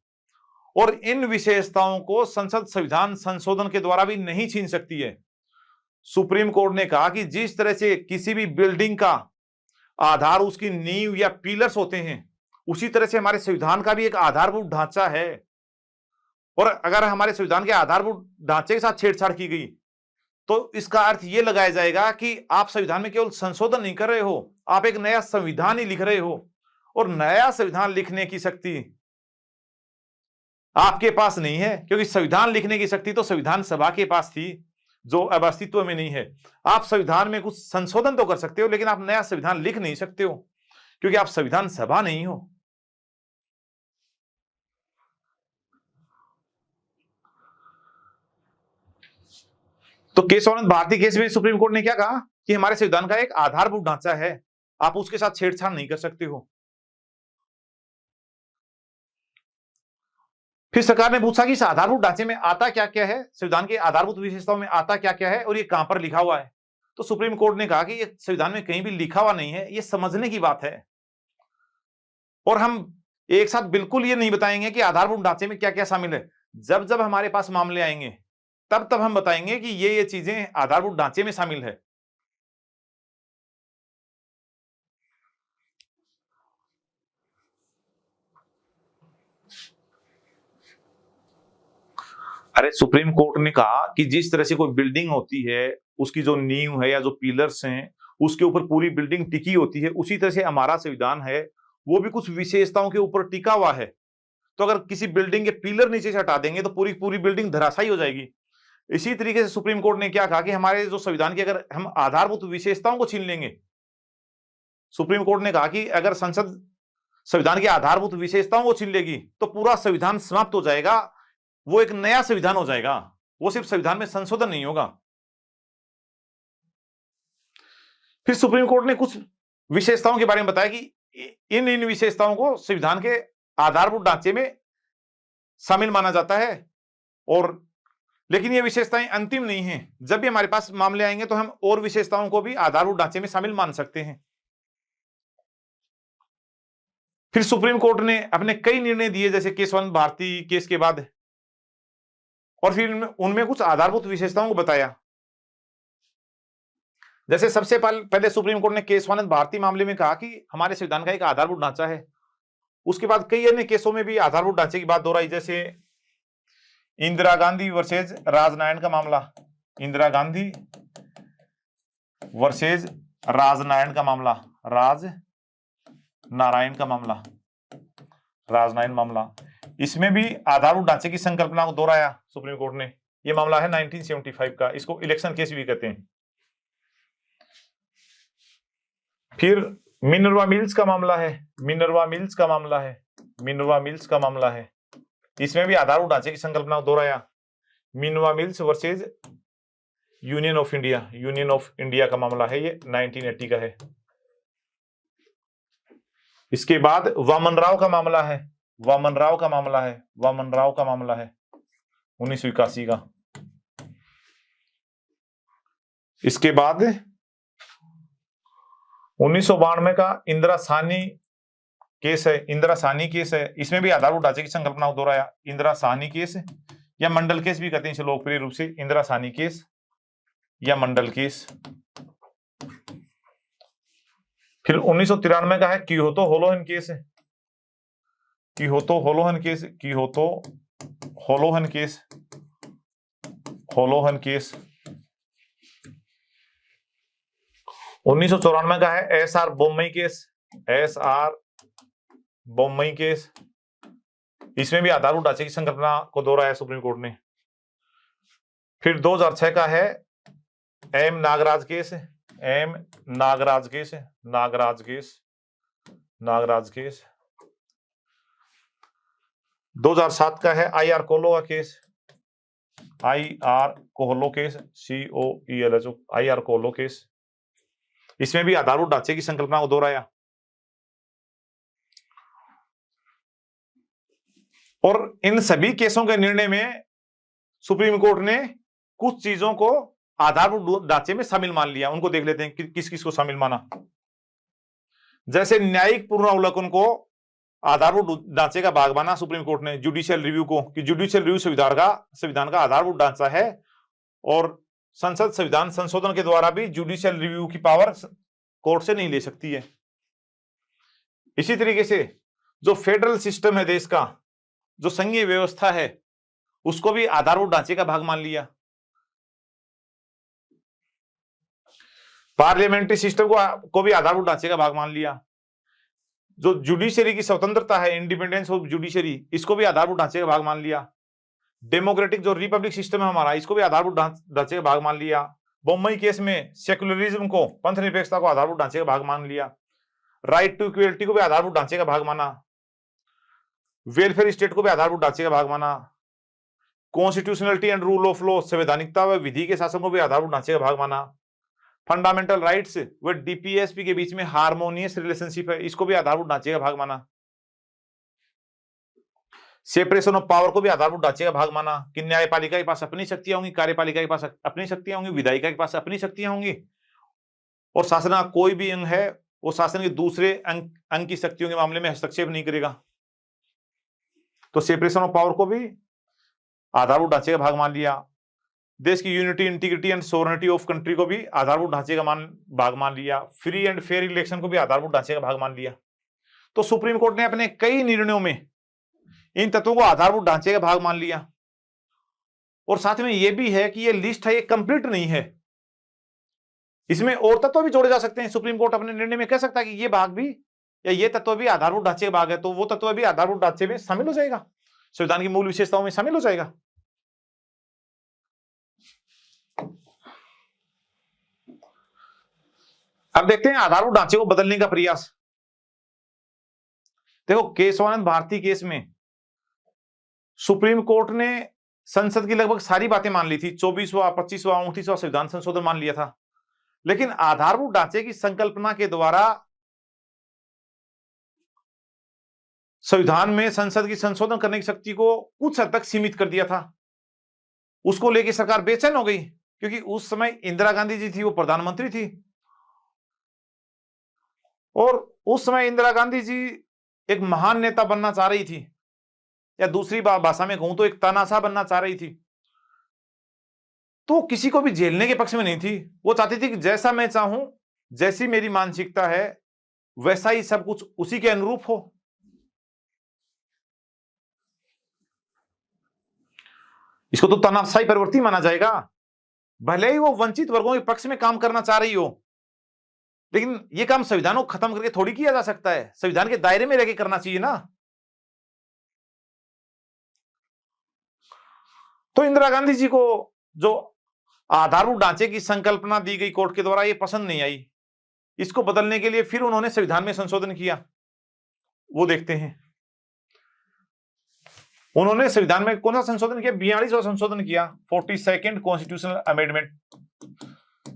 और इन विशेषताओं को संसद संविधान संशोधन के द्वारा भी नहीं छीन सकती है। सुप्रीम कोर्ट ने कहा कि जिस तरह से किसी भी बिल्डिंग का आधार उसकी नींव या पिलर्स होते हैं, उसी तरह से हमारे संविधान का भी एक आधारभूत ढांचा है, और अगर हमारे संविधान के आधारभूत ढांचे के साथ छेड़छाड़ की गई तो इसका अर्थ यह लगाया जाएगा कि आप संविधान में केवल संशोधन नहीं कर रहे हो, आप एक नया संविधान ही लिख रहे हो, और नया संविधान लिखने की शक्ति आपके पास नहीं है, क्योंकि संविधान लिखने की शक्ति तो संविधान सभा के पास थी जो अब अस्तित्व में नहीं है। आप संविधान में कुछ संशोधन तो कर सकते हो, लेकिन आप नया संविधान लिख नहीं सकते हो, क्योंकि आप संविधान सभा नहीं हो। तो केशवानंद भारती केस में सुप्रीम कोर्ट ने क्या कहा कि हमारे संविधान का एक आधारभूत ढांचा है, आप उसके साथ छेड़छाड़ नहीं कर सकते हो। फिर सरकार ने पूछा कि इस आधारभूत ढांचे में आता क्या क्या है, संविधान के आधारभूत विशेषताओं में आता क्या क्या है और ये कहां पर लिखा हुआ है। तो सुप्रीम कोर्ट ने कहा कि ये संविधान में कहीं भी लिखा हुआ नहीं है, ये समझने की बात है, और हम एक साथ बिल्कुल ये नहीं बताएंगे कि आधारभूत ढांचे में क्या क्या शामिल है। जब जब हमारे पास मामले आएंगे तब तब हम बताएंगे कि ये चीजें आधारभूत ढांचे में शामिल है। अरे सुप्रीम कोर्ट ने कहा कि जिस तरह से कोई बिल्डिंग होती है, उसकी जो नींव है या जो पिलर्स हैं उसके ऊपर पूरी बिल्डिंग टिकी होती है, उसी तरह से हमारा संविधान है वो भी कुछ विशेषताओं के ऊपर टिका हुआ है। तो अगर किसी बिल्डिंग के पिलर नीचे से हटा देंगे तो पूरी पूरी बिल्डिंग धराशायी हो जाएगी। इसी तरीके से सुप्रीम कोर्ट ने क्या कहा कि हमारे जो संविधान की अगर हम आधारभूत विशेषताओं को छीन लेंगे, सुप्रीम कोर्ट ने कहा कि अगर संसद संविधान की आधारभूत विशेषताओं को छीन लेगी तो पूरा संविधान समाप्त हो जाएगा, वो एक नया संविधान हो जाएगा, वो सिर्फ संविधान में संशोधन नहीं होगा। फिर सुप्रीम कोर्ट ने कुछ विशेषताओं के बारे में बताया कि इन विशेषताओं को संविधान के आधारभूत ढांचे में शामिल माना जाता है, और लेकिन ये विशेषताएं अंतिम नहीं हैं। जब भी हमारे पास मामले आएंगे तो हम और विशेषताओं को भी आधारभूत ढांचे में शामिल मान सकते हैं। फिर सुप्रीम कोर्ट ने अपने कई निर्णय दिए, जैसे केशवानंद भारती केस के बाद, और फिर उनमें कुछ आधारभूत विशेषताओं को बताया। जैसे सबसे पहले सुप्रीम कोर्ट ने केशवानंद भारती मामले में कहा कि हमारे संविधान का एक आधारभूत ढांचा है। उसके बाद कई अन्य केसों में भी आधारभूत ढांचे की बात दोहराई, जैसे इंदिरा गांधी वर्सेज राजनारायण का मामला, इंदिरा गांधी वर्सेज राजनारायण का मामला, राजनारायण का मामला, राजनारायण मामला, इसमें भी आधारभूत ढांचे की संकल्पना को दोहराया सुप्रीम कोर्ट ने। यह मामला है 1975 का, इसको इलेक्शन केस भी कहते हैं। फिर मिनर्वा मिल्स का मामला है, मिनर्वा मिल्स का मामला है, मिनर्वा मिल्स का मामला है, इसमें भी आधारभूत ढांचे की संकल्पना को दोहराया। Minerva mills versus union of India, union of India का मामला है, ये 1980 का है। इसके बाद वामन राव का मामला है, वामन राव का मामला है, वामन राव का मामला है 1981 का। इसके बाद 1992 का इंदिरा साहनी केस है, इंदिरा साहनी केस है, इसमें भी आधारभूत ढांचे की संकल्पना को दोहराया। इंदिरा साहनी केस या मंडल केस भी कहते हैं लोकप्रिय रूप से, इंदिरा साहनी केस या मंडल केस। फिर 1993 का है Kihoto Hollohan case, Kihoto Hollohan case, Kihoto Hollohan case, Hollohan case. 1994 का है SR Bommai case, SR Bommai case, इसमें भी आधारभूत ढांचे की संकल्पना को दोहराया सुप्रीम कोर्ट ने। फिर 2006 का है M Nagaraj case, M Nagaraj case, Nagaraj case, Nagaraj case. 2007 का है आईआर कोहलो का case, IR Coelho case, COELHO, IR Coelho case, इसमें भी आधारभूत ढांचे की संकल्पना को दोहराया। और इन सभी केसों के निर्णय में सुप्रीम कोर्ट ने कुछ चीजों को आधारभूत ढांचे में शामिल मान लिया। उनको देख लेते हैं कि किस किस को शामिल माना। जैसे न्यायिक पुनरावलोकन को आधारभूत ढांचे का भाग माना सुप्रीम कोर्ट ने, जुडिशियल रिव्यू को, कि जुडिशियल रिव्यू संविधान का आधारभूत ढांचा है और संसद संविधान संशोधन के द्वारा भी जुडिशियल रिव्यू की पावर कोर्ट से नहीं ले सकती है। इसी तरीके से जो फेडरल सिस्टम है देश का, जो संघीय व्यवस्था है, उसको भी आधारभूत ढांचे का भाग मान लिया। पार्लियामेंट्री सिस्टम को भी आधारभूत ढांचे का भाग मान लिया। जो जुडिशरी की स्वतंत्रता है, इंडिपेंडेंस ऑफ जुडिशरी, इसको भी आधारभूत ढांचे का भाग मान लिया। डेमोक्रेटिक जो रिपब्लिक सिस्टम है हमारा, इसको भी आधारभूत ढांचे का भाग मान लिया। बोम्मई केस में सेक्युलरिज्म को, पंथ निरपेक्षता को आधारभूत ढांचे का भाग मान लिया। राइट टू इक्वलिटी को भी आधारभूत ढांचे का भाग माना। वेलफेयर स्टेट को भी आधारभूत ढांचे का भाग माना। Constitutionality and rule of law, संवैधानिकता व विधि के शासन को भी आधारभूत ढांचे का भाग माना। फंडामेंटल राइट्स व DPSP के बीच में हार्मोनियस रिलेशनशिप है, इसको भी आधारभूत ढांचे का भाग माना। सेपरेशन ऑफ पावर को भी आधारभूत ढांचे का भाग माना, कि न्यायपालिका के पास अपनी शक्तियां होंगी, कार्यपालिका के पास अपनी शक्तियां होंगी, विधायिका के पास अपनी शक्तियां होंगी, और शासन का कोई भी अंग है वो शासन के दूसरे अंग की शक्तियों के मामले में हस्तक्षेप नहीं करेगा। तो सेपरेशन ऑफ पावर को भी आधारभूत ढांचे का भाग मान लिया। देश की unity, integrity and sovereignty of country को भी आधारभूत ढांचे का भाग मान लिया। फ्री एंड फेयर इलेक्शन को भी आधारभूत ढांचे का भाग मान लिया। तो सुप्रीम कोर्ट ने अपने कई निर्णयों में इन तत्वों को आधारभूत ढांचे का भाग मान लिया। और साथ में यह भी है कि यह लिस्ट है, ये कंप्लीट नहीं है, इसमें और तत्व भी जोड़े जा सकते हैं। सुप्रीम कोर्ट अपने निर्णय में कह सकता है कि ये भाग भी या ये तत्व भी आधारभूत ढांचे का भाग है, तो वो तत्व भी आधारभूत ढांचे में शामिल हो जाएगा, संविधान की मूल विशेषताओं में शामिल हो जाएगा। अब देखते हैं आधारभूत ढांचे को बदलने का प्रयास। देखो, केशवानंद भारती केस में सुप्रीम कोर्ट ने संसद की लगभग सारी बातें मान ली थी। 24वां, 25वां, 29वां संविधान संशोधन मान लिया था, लेकिन आधारभूत ढांचे की संकल्पना के द्वारा संविधान में संसद की संशोधन करने की शक्ति को कुछ हद तक सीमित कर दिया था। उसको लेकर सरकार बेचैन हो गई, क्योंकि उस समय इंदिरा गांधी जी थी, वो प्रधानमंत्री थी, और उस समय इंदिरा गांधी जी एक महान नेता बनना चाह रही थी, या दूसरी भाषा में कहूं तो एक तानाशाह बनना चाह रही थी। तो किसी को भी झेलने के पक्ष में नहीं थी। वो चाहती थी कि जैसा मैं चाहूं, जैसी मेरी मानसिकता है, वैसा ही सब कुछ उसी के अनुरूप हो। इसको तो तानाशाही प्रवृत्ति माना जाएगा। भले ही वो वंचित वर्गों के पक्ष में काम करना चाह रही हो, लेकिन ये काम संविधान को खत्म करके थोड़ी किया जा सकता है। संविधान के दायरे में रहकर करना चाहिए ना। तो इंदिरा गांधी जी को जो आधारभूत ढांचे की संकल्पना दी गई कोर्ट के द्वारा, ये पसंद नहीं आई। इसको बदलने के लिए फिर उन्होंने संविधान में संशोधन किया। वो देखते हैं उन्होंने संविधान में कौन सा संशोधन किया। 42वां संशोधन किया, 42nd कॉन्स्टिट्यूशनल अमेंडमेंट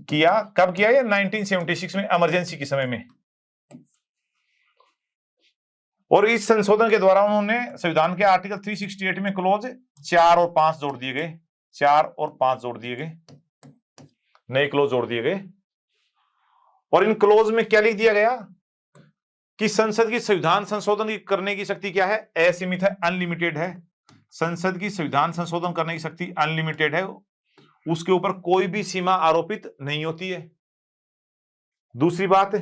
किया। कब किया? ये 1976 में, इमरजेंसी के समय में। और इस संशोधन के द्वारा उन्होंने संविधान के आर्टिकल 368 में क्लोज 4 और 5 जोड़ दिए गए। 4 और 5 जोड़ दिए गए, नए क्लोज जोड़ दिए गए। और इन क्लोज में क्या लिख दिया गया कि संसद की संविधान संशोधन करने की शक्ति क्या है? असीमित है, अनलिमिटेड है। संसद की संविधान संशोधन करने की शक्ति अनलिमिटेड है, उसके ऊपर कोई भी सीमा आरोपित नहीं होती है। दूसरी बात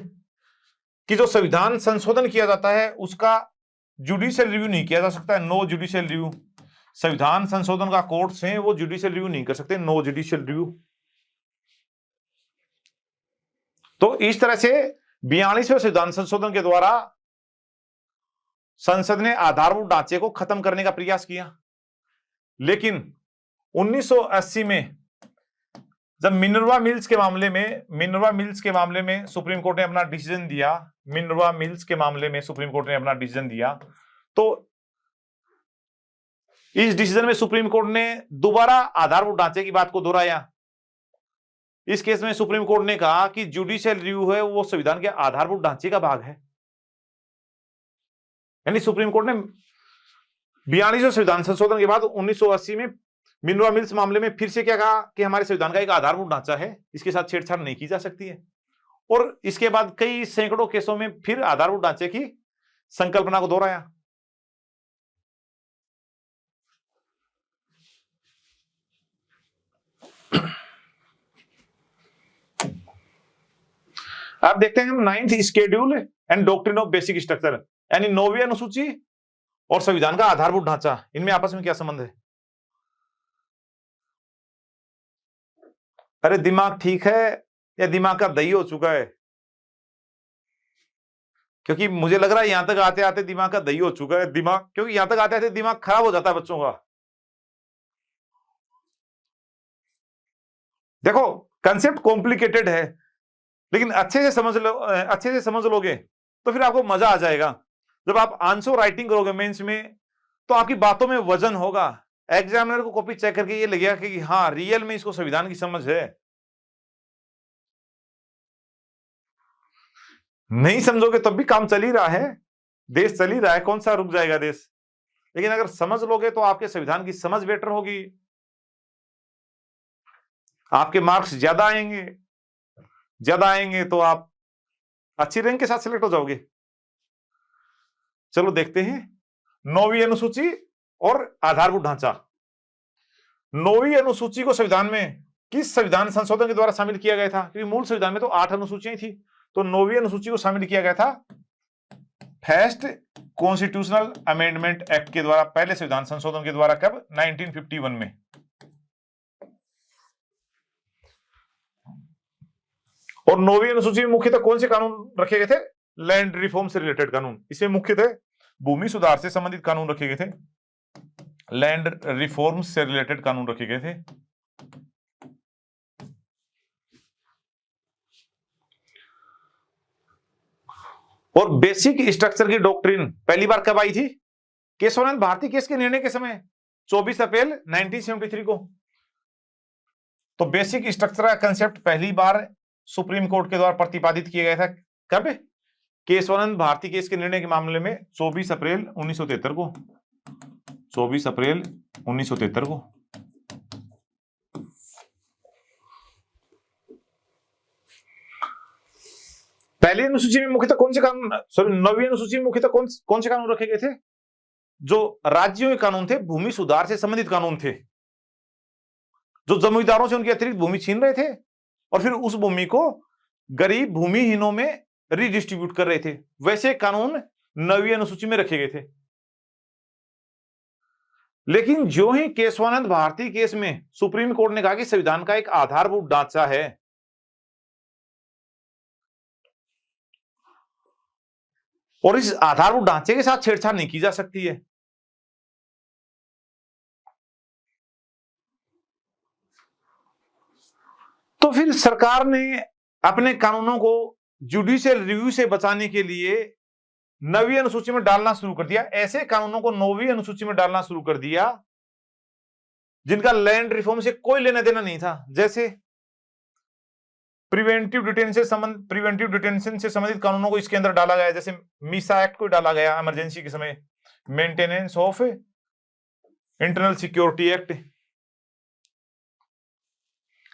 कि जो संविधान संशोधन किया जाता है उसका जुडिशियल रिव्यू नहीं किया जा सकता है। No judicial review. संविधान संशोधन का कोर्ट्स हैं, वो जुडिशियल रिव्यू नहीं कर सकते, नो जुडिशियल रिव्यू। तो इस तरह से 42वें संविधान संशोधन के द्वारा संसद ने आधारभूत ढांचे को खत्म करने का प्रयास किया। लेकिन 1980 में जब मिनर्वा मिल्स के मामले में सुप्रीम कोर्ट ने अपना डिसीजन दिया, मिनर्वा मिल्स के मामले में सुप्रीम कोर्ट ने अपना डिसीजन दिया, तो इस डिसीजन में सुप्रीम कोर्ट ने दोबारा आधारभूत ढांचे की बात को दोहराया। इस केस में सुप्रीम कोर्ट ने कहा कि जुडिशियल रिव्यू है वो संविधान के आधारभूत ढांचे का भाग है। यानी सुप्रीम कोर्ट ने 42वें संविधान संशोधन के बाद 1980 में मिनर्वा मिल्स मामले में फिर से क्या कहा कि हमारे संविधान का एक आधारभूत ढांचा है, इसके साथ छेड़छाड़ नहीं की जा सकती है। और इसके बाद कई सैकड़ों केसों में फिर आधारभूत ढांचे की संकल्पना को दोहराया। आप देखते हैं हम 9th schedule and doctrine of basic structure, यानी 9वीं अनुसूची और संविधान का आधारभूत ढांचा, इनमें आपस में क्या संबंध है? अरे दिमाग ठीक है या दिमाग का दही हो चुका है? क्योंकि मुझे लग रहा है यहां तक आते आते दिमाग का दही हो चुका है। दिमाग, क्योंकि यहां तक आते आते दिमाग खराब हो जाता है बच्चों का। देखो कंसेप्ट कॉम्प्लिकेटेड है, लेकिन अच्छे से समझ लोगे तो फिर आपको मजा आ जाएगा। जब आप आंसर राइटिंग करोगे मेंस में, तो आपकी बातों में वजन होगा। एग्जामिनर को कॉपी चेक करके ये लगेगा कि हाँ रियल में इसको संविधान की समझ है। नहीं समझोगे तब भी काम चल ही रहा है, देश चल ही रहा है, कौन सा रुक जाएगा देश। लेकिन अगर समझ लोगे तो आपके संविधान की समझ बेटर होगी, आपके मार्क्स ज्यादा आएंगे तो आप अच्छी रैंक के साथ सिलेक्ट हो जाओगे। चलो देखते हैं 9वीं अनुसूची और आधारभूत ढांचा। 9वीं अनुसूची को संविधान में किस संविधान संशोधन के द्वारा शामिल किया गया था? क्योंकि मूल संविधान में तो 8 अनुसूचियां थी, तो 9वीं अनुसूची को शामिल किया गया था फर्स्ट कॉन्स्टिट्यूशनल अमेंडमेंट एक्ट के द्वारा, पहले संविधान संशोधन के द्वारा। कब? 1951 में। और 9वीं अनुसूची में मुख्यतः कौन से कानून रखे गए थे? लैंड रिफॉर्म से रिलेटेड कानून। इसमें मुख्यतः भूमि सुधार से संबंधित कानून रखे गए थे, लैंड रिफॉर्म से रिलेटेड कानून रखे गए थे। और बेसिक स्ट्रक्चर की डॉक्ट्रिन पहली बार कब आई थी? केशवानंद भारती केस के निर्णय के समय, 24 अप्रैल 1973 को। तो बेसिक स्ट्रक्चर का कंसेप्ट पहली बार सुप्रीम कोर्ट के द्वारा प्रतिपादित किया गया था। कब? केशवानंद भारती केस के निर्णय के मामले में 24 अप्रैल 1973 को। 24 अप्रैल 1973 को। पहली अनुसूची में मुख्यतः कौन से कानून, सॉरी 9वीं अनुसूची में मुख्यतः कौन से कानून रखे गए थे? जो राज्यों के कानून थे, भूमि सुधार से संबंधित कानून थे, जो जमींदारों से उनकी अतिरिक्त भूमि छीन रहे थे और फिर उस भूमि को गरीब भूमिहीनों में रिडिस्ट्रीब्यूट कर रहे थे। वैसे कानून 9वीं अनुसूची में रखे गए थे। लेकिन जो ही केशवानंद भारती केस में सुप्रीम कोर्ट ने कहा कि संविधान का एक आधारभूत ढांचा है, और इस आधारभूत ढांचे के साथ छेड़छाड़ नहीं की जा सकती है, तो फिर सरकार ने अपने कानूनों को जुडिशियल रिव्यू से बचाने के लिए 9वीं अनुसूची में डालना शुरू कर दिया। ऐसे कानूनों को 9वीं अनुसूची में डालना शुरू कर दिया जिनका लैंड रिफॉर्म से कोई लेना देना नहीं था। जैसे प्रिवेंटिव डिटेंशन से संबंधित कानूनों को इसके अंदर डाला गया, जैसे मीसा एक्ट को डाला गया इमरजेंसी के समय, maintenance of internal security act,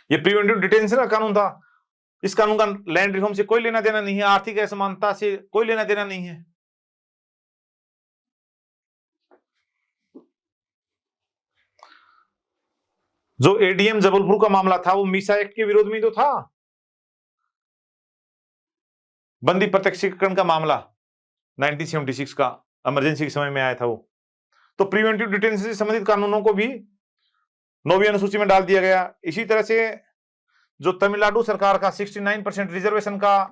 ये प्रिवेंटिव डिटेंशन का कानून था। इस कानून का लैंड रिफॉर्म से कोई लेना देना नहीं है, आर्थिक असमानता से कोई लेना देना नहीं है। जो एडीएम जबलपुर का मामला था वो मीसा एक्ट के विरोध में तो था, बंदी प्रत्यक्षीकरण का मामला 1976 का इमरजेंसी के समय में आया था वो। तो प्रिवेंटिव डिटेंशन से संबंधित कानूनों को भी 9वीं अनुसूची में डाल दिया गया। इसी तरह से जो तमिलनाडु सरकार का 69% रिजर्वेशन का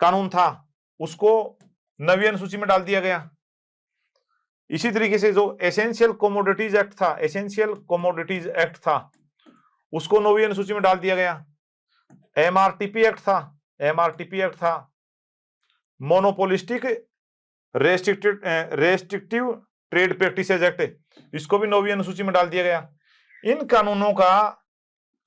कानून था उसको 9वीं अनुसूची में डाल दिया गया। इसी तरीके से जो एसेंशियल कमोडिटीज एक्ट था उसको 9वीं अनुसूची में डाल दिया गया। एमआरटीपी एक्ट था, monopolistic restrictive trade practices act, इसको भी 9वीं अनुसूची में डाल दिया गया। इन कानूनों का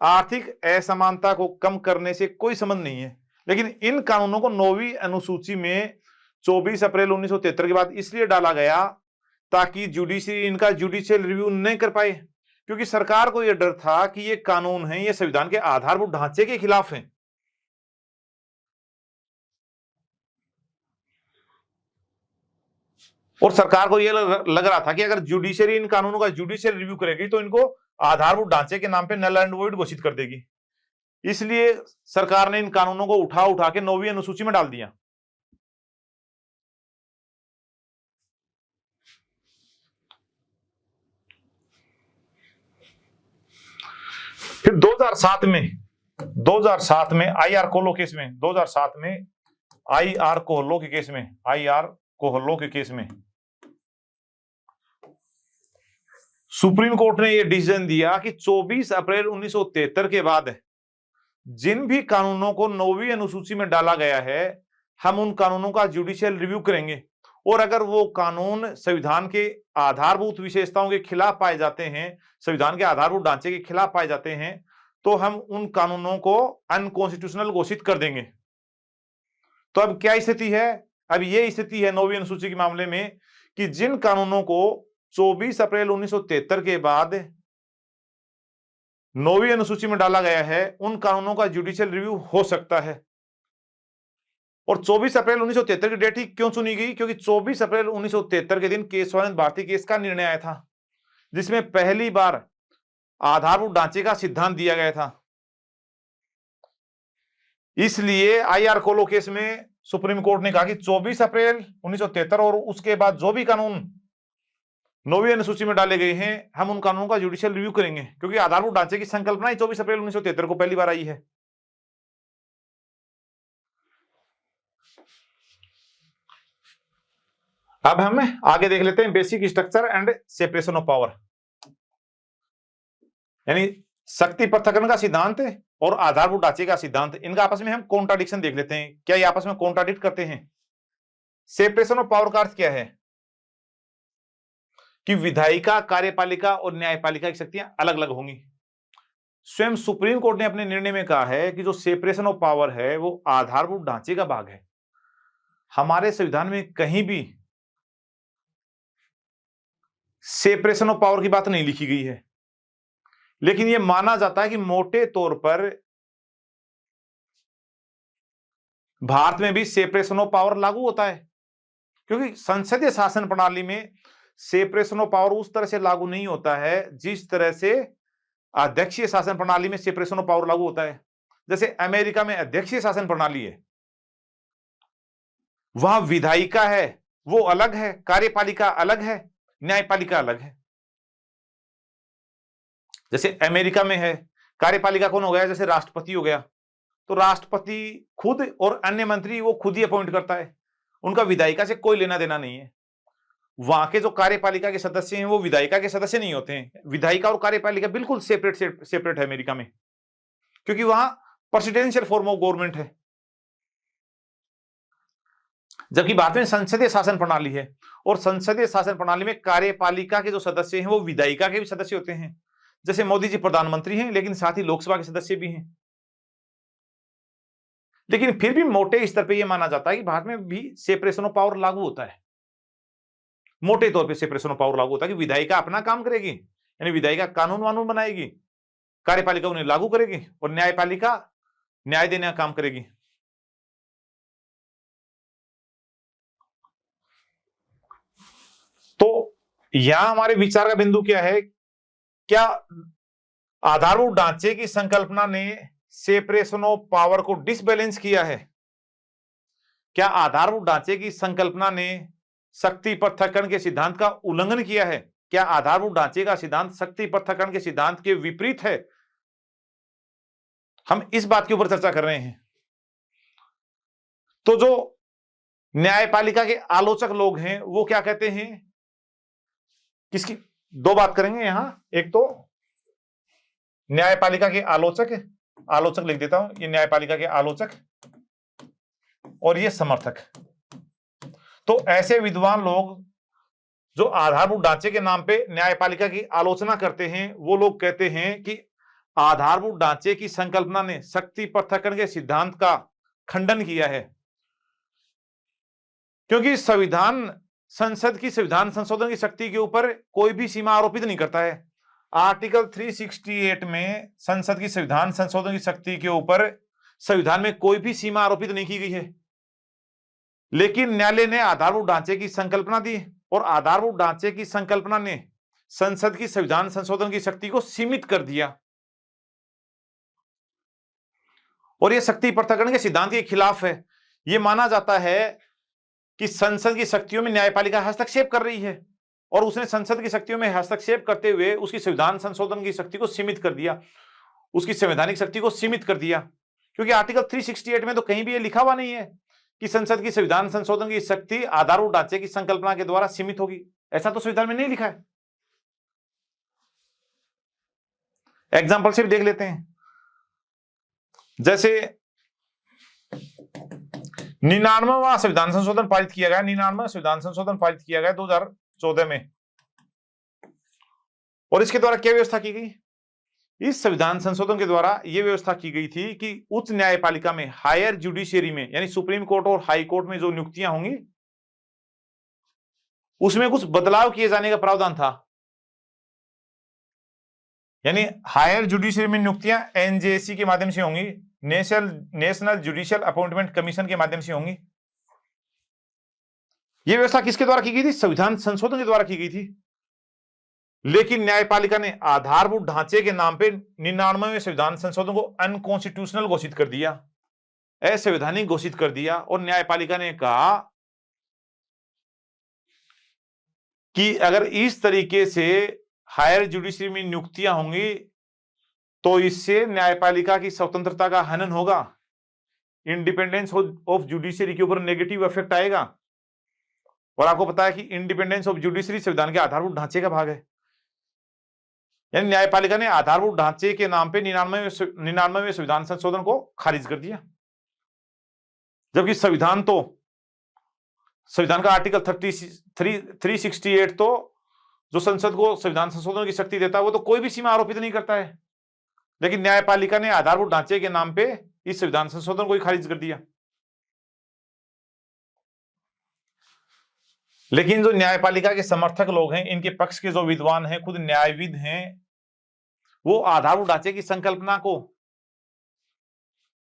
आर्थिक असमानता को कम करने से कोई संबंध नहीं है, लेकिन इन कानूनों को 9वीं अनुसूची में 24 अप्रैल 1973 के बाद इसलिए डाला गया ताकि इनका जुडिशियल रिव्यू नहीं कर पाए, क्योंकि सरकार को यह डर था कि ये कानून है, ये संविधान के आधारभूत ढांचे के खिलाफ हैं। और सरकार को यह लग रहा था कि अगर जुडिशरी इन कानूनों का जुडिशियल रिव्यू करेगी तो इनको आधारभूत ढांचे के नाम पे नल एंड वॉइड घोषित कर देगी। इसलिए सरकार ने इन कानूनों को उठा के 9वीं अनुसूची में डाल दिया। फिर 2007 में आईआर कोल्लो के केस में सुप्रीम कोर्ट ने यह डिसीजन दिया कि 24 अप्रैल 1973 के बाद जिन भी कानूनों को 9वीं अनुसूची में डाला गया है, हम उन कानूनों का जुडिशियल रिव्यू करेंगे, और अगर वो कानून संविधान के आधारभूत विशेषताओं के खिलाफ पाए जाते हैं, संविधान के आधारभूत ढांचे के खिलाफ पाए जाते हैं, तो हम उन कानूनों को अनकॉन्स्टिट्यूशनल घोषित कर देंगे। तो अब क्या स्थिति है? अब ये स्थिति है 9वीं अनुसूची के मामले में कि जिन कानूनों को 24 अप्रैल 1973 के बाद 9वीं अनुसूची में डाला गया है, उन कानूनों का जुडिशियल रिव्यू हो सकता है। और 24 अप्रैल 1973 की डेट ही क्यों चुनी गई? क्योंकि 24 अप्रैल 1973 के दिन केशवानंद भारती केस का निर्णय आया था, जिसमें पहली बार आधारभूत ढांचे का सिद्धांत दिया गया था। इसलिए आईआर कोल्लो केस में सुप्रीम कोर्ट ने कहा कि 24 अप्रैल 1973 और उसके बाद जो भी कानून 9वीं अनुसूची में डाले गए हैं, हम उन कानूनों का जुडिशियल रिव्यू करेंगे, क्योंकि आधारभूत ढांचे की संकल्पना ही 24 अप्रैल 1973 को पहली बार आई है। अब हम आगे देख लेते हैं basic structure and separation of power, यानी शक्ति पृथक्करण का सिद्धांत और आधारभूत ढांचे का सिद्धांत। इनका आपस में हम कॉन्ट्राडिक्शन देख लेते हैं, क्या ये आपस में कॉन्ट्राडिक्ट करते हैं। सेपरेशन ऑफ पावर का अर्थ क्या है? कि विधायिका, कार्यपालिका और न्यायपालिका की शक्तियां अलग अलग होंगी। स्वयं सुप्रीम कोर्ट ने अपने निर्णय में कहा है कि जो सेपरेशन ऑफ पावर है वो आधारभूत ढांचे का भाग है। हमारे संविधान में कहीं भी सेपरेशन ऑफ पावर की बात नहीं लिखी गई है, लेकिन यह माना जाता है कि मोटे तौर पर भारत में भी सेपरेशन ऑफ पावर लागू होता है, क्योंकि संसदीय शासन प्रणाली में सेपरेशन ऑफ पावर उस तरह से लागू नहीं होता है जिस तरह से अध्यक्षीय शासन प्रणाली में सेपरेशन ऑफ पावर लागू होता है। जैसे अमेरिका में अध्यक्षीय शासन प्रणाली है, वहां विधायिका है वो अलग है, कार्यपालिका अलग है, न्यायपालिका अलग है। जैसे अमेरिका में है, कार्यपालिका कौन हो गया, जैसे राष्ट्रपति हो गया, तो राष्ट्रपति खुद और अन्य मंत्री वो खुद ही अपॉइंट करता है, उनका विधायिका से कोई लेना देना नहीं है। वहां के जो कार्यपालिका के सदस्य हैं वो विधायिका के सदस्य नहीं होते हैं, विधायिका और कार्यपालिका बिल्कुल सेपरेट है अमेरिका में, क्योंकि वहां प्रेसिडेंशियल फॉर्म ऑफ गवर्नमेंट है। जबकि भारत में संसदीय शासन प्रणाली है, और संसदीय शासन प्रणाली में कार्यपालिका के जो सदस्य हैं वो विधायिका के भी सदस्य होते हैं। जैसे मोदी जी प्रधानमंत्री हैं, लेकिन साथ ही लोकसभा के सदस्य भी हैं। लेकिन फिर भी मोटे स्तर पे ये माना जाता है कि भारत में भी सेपरेशन ऑफ पावर लागू होता है, मोटे तौर पे सेपरेशन ऑफ पावर लागू होता है कि विधायिका अपना काम करेगी, यानी विधायिका कानून वानून बनाएगी, कार्यपालिका उन्हें लागू करेगी, और न्यायपालिका न्याय देने का काम करेगी। तो यहां हमारे विचार का बिंदु क्या है, क्या आधारभूत ढांचे की संकल्पना ने सेपरेशन ऑफ पावर को डिसबैलेंस किया है? क्या आधारभूत ढांचे की संकल्पना ने शक्ति पृथक्करण के सिद्धांत का उल्लंघन किया है? क्या आधारभूत ढांचे का सिद्धांत शक्ति पृथक्करण के सिद्धांत के विपरीत है? हम इस बात के ऊपर चर्चा कर रहे हैं। तो जो न्यायपालिका के आलोचक लोग हैं वो क्या कहते हैं, किसकी दो बात करेंगे यहां, एक तो न्यायपालिका के आलोचक लिख देता हूं, ये न्यायपालिका के आलोचक और ये समर्थक। तो ऐसे विद्वान लोग जो आधारभूत ढांचे के नाम पे न्यायपालिका की आलोचना करते हैं, वो लोग कहते हैं कि आधारभूत ढांचे की संकल्पना ने शक्ति पृथक्करण के सिद्धांत का खंडन किया है, क्योंकि संसद की संविधान संशोधन की शक्ति के ऊपर कोई भी सीमा आरोपित नहीं करता है। आर्टिकल 368 में संसद की संविधान संशोधन की शक्ति के ऊपर संविधान में कोई भी सीमा आरोपित नहीं की गई है। लेकिन न्यायालय ने आधारभूत ढांचे की संकल्पना दी, और आधारभूत ढांचे की संकल्पना ने संसद की संविधान संशोधन की शक्ति को सीमित कर दिया, और यह शक्ति पृथक्करण के सिद्धांत के खिलाफ है। यह माना जाता है कि संसद की शक्तियों में न्यायपालिका हस्तक्षेप कर रही है, और उसने संसद की शक्तियों में हस्तक्षेप करते हुए उसकी संविधान संशोधन की शक्ति को सीमित कर दिया, उसकी संवैधानिक शक्ति को सीमित कर दिया। क्योंकि आर्टिकल 368 में तो कहीं भी ये लिखा हुआ नहीं है कि संसद की संविधान संशोधन की शक्ति आधारभूत ढांचे की संकल्पना के द्वारा सीमित होगी, ऐसा तो संविधान में नहीं लिखा है। एग्जाम्पल से भी देख लेते हैं। जैसे 99वां संविधान संशोधन पारित किया गया, 99वां संविधान संशोधन पारित किया गया 2014 में, और इसके द्वारा क्या व्यवस्था की गई? इस संविधान संशोधन के द्वारा यह व्यवस्था की गई थी कि उच्च न्यायपालिका में, हायर जुडिशियरी में, यानी सुप्रीम कोर्ट और हाई कोर्ट में जो नियुक्तियां होंगी उसमें कुछ बदलाव किए जाने का प्रावधान था। यानी हायर जुडिशियरी में नियुक्तियां एनजेसी के माध्यम से होंगी, नेशनल जुडिशियल अपॉइंटमेंट कमीशन के माध्यम से होंगी। यह व्यवस्था किसके द्वारा की गई थी? संविधान संशोधन के द्वारा की गई थी। लेकिन न्यायपालिका ने आधारभूत ढांचे के नाम पे 99वें संविधान संशोधन को अनकॉन्स्टिट्यूशनल घोषित कर दिया, असंवैधानिक घोषित कर दिया, और न्यायपालिका ने कहा कि अगर इस तरीके से हायर जुडिशरी में नियुक्तियां होंगी तो इससे न्यायपालिका की स्वतंत्रता का हनन होगा, इंडिपेंडेंस ऑफ जुडिशरी के ऊपर नेगेटिव इफेक्ट आएगा। और आपको पता है कि इंडिपेंडेंस ऑफ जुडिशरी संविधान के आधारभूत ढांचे का भाग है। यानी न्यायपालिका ने आधारभूत ढांचे के नाम पे 99वें संविधान संशोधन को खारिज कर दिया, जबकि संविधान का आर्टिकल 368 तो जो संसद को संविधान संशोधन की शक्ति देता है वो तो कोई भी सीमा आरोपित नहीं करता है, लेकिन न्यायपालिका ने आधारभूत ढांचे के नाम पे इस संविधान संशोधन को ही खारिज कर दिया। लेकिन जो न्यायपालिका के समर्थक लोग हैं, इनके पक्ष के जो विद्वान हैं, खुद न्यायविद हैं, वो आधारभूत ढांचे की संकल्पना को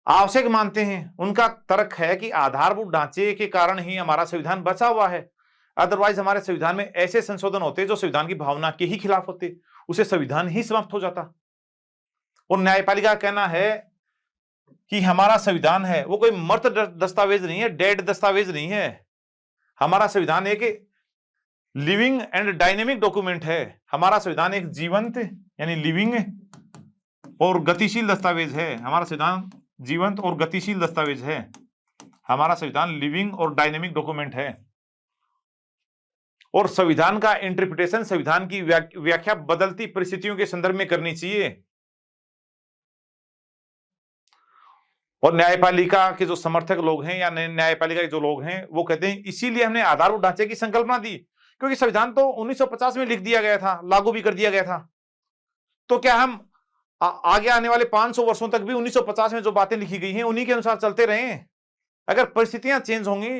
आवश्यक मानते हैं। उनका तर्क है कि आधारभूत ढांचे के कारण ही हमारा संविधान बचा हुआ है, अदरवाइज हमारे संविधान में ऐसे संशोधन होते जो संविधान की भावना के ही खिलाफ होते, उसे संविधान ही समाप्त हो जाता। और न्यायपालिका का कहना है कि हमारा संविधान है वो कोई मर्त दस्तावेज नहीं है, डेड दस्तावेज नहीं है। हमारा संविधान एक लिविंग एंड डायनेमिक डॉक्यूमेंट है। हमारा संविधान एक जीवंत यानी लिविंग और गतिशील दस्तावेज है। हमारा संविधान जीवंत और गतिशील दस्तावेज है। हमारा संविधान लिविंग और डायनेमिक डॉक्यूमेंट है। और संविधान का इंटरप्रिटेशन, संविधान की व्याख्या बदलती परिस्थितियों के संदर्भ में करनी चाहिए। और न्यायपालिका के जो समर्थक लोग हैं या न्यायपालिका के जो लोग हैं वो कहते हैं इसीलिए हमने आधारभूत ढांचे की संकल्पना दी, क्योंकि संविधान तो 1950 में लिख दिया गया था, लागू भी कर दिया गया था। तो क्या हम आगे आने वाले 500 वर्षों तक भी 1950 में जो बातें लिखी गई हैं उन्हीं के अनुसार चलते रहें? अगर परिस्थितियां चेंज होंगी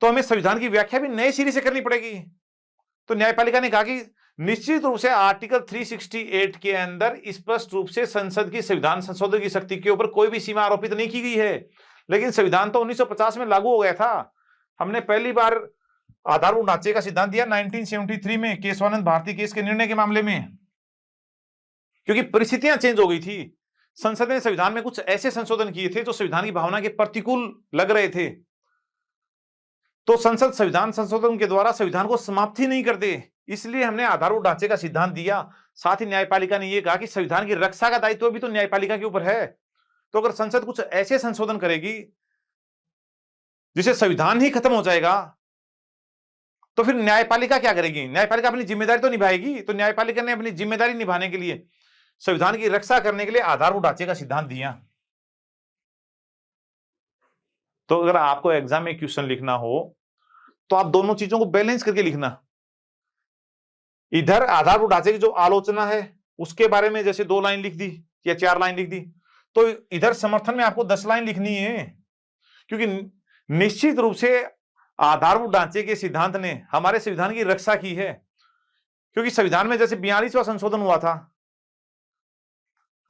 तो हमें संविधान की व्याख्या भी नए सिरे से करनी पड़ेगी। तो न्यायपालिका ने कहा कि निश्चित रूप से आर्टिकल 368 के अंदर स्पष्ट रूप से संसद की संविधान संशोधन की शक्ति के ऊपर कोई भी सीमा आरोपित नहीं की गई है, लेकिन संविधान तो 1950 में लागू हो गया था। हमने पहली बार आधारभूत ढांचे का सिद्धांत दिया 1973 में केशवानंद भारती केस के निर्णय के मामले में, क्योंकि परिस्थितियां चेंज हो गई थी। संसद ने संविधान में कुछ ऐसे संशोधन किए थे जो संविधान की भावना के प्रतिकूल लग रहे थे। तो संसद संविधान संशोधन के द्वारा संविधान को समाप्त ही नहीं करते, इसलिए हमने आधारभूत ढांचे का सिद्धांत दिया। साथ ही न्यायपालिका ने यह कहा कि संविधान की रक्षा का दायित्व भी तो न्यायपालिका के ऊपर है। तो अगर संसद कुछ ऐसे संशोधन करेगी जिसे संविधान ही खत्म हो जाएगा तो फिर न्यायपालिका क्या करेगी? न्यायपालिका अपनी जिम्मेदारी तो निभाएगी। तो न्यायपालिका ने अपनी जिम्मेदारी निभाने के लिए, संविधान की रक्षा करने के लिए आधारभूत ढांचे का सिद्धांत दिया। तो अगर आपको एग्जाम में क्वेश्चन लिखना हो तो आप दोनों चीजों को बैलेंस करके लिखना। इधर आधारभूत ढांचे की जो आलोचना है उसके बारे में जैसे 2 लाइन लिख दी या 4 लाइन लिख दी, तो इधर समर्थन में आपको 10 लाइन लिखनी है, क्योंकि निश्चित रूप से आधारभूत ढांचे के सिद्धांत ने हमारे संविधान की रक्षा की है। क्योंकि संविधान में जैसे 42वां संशोधन हुआ था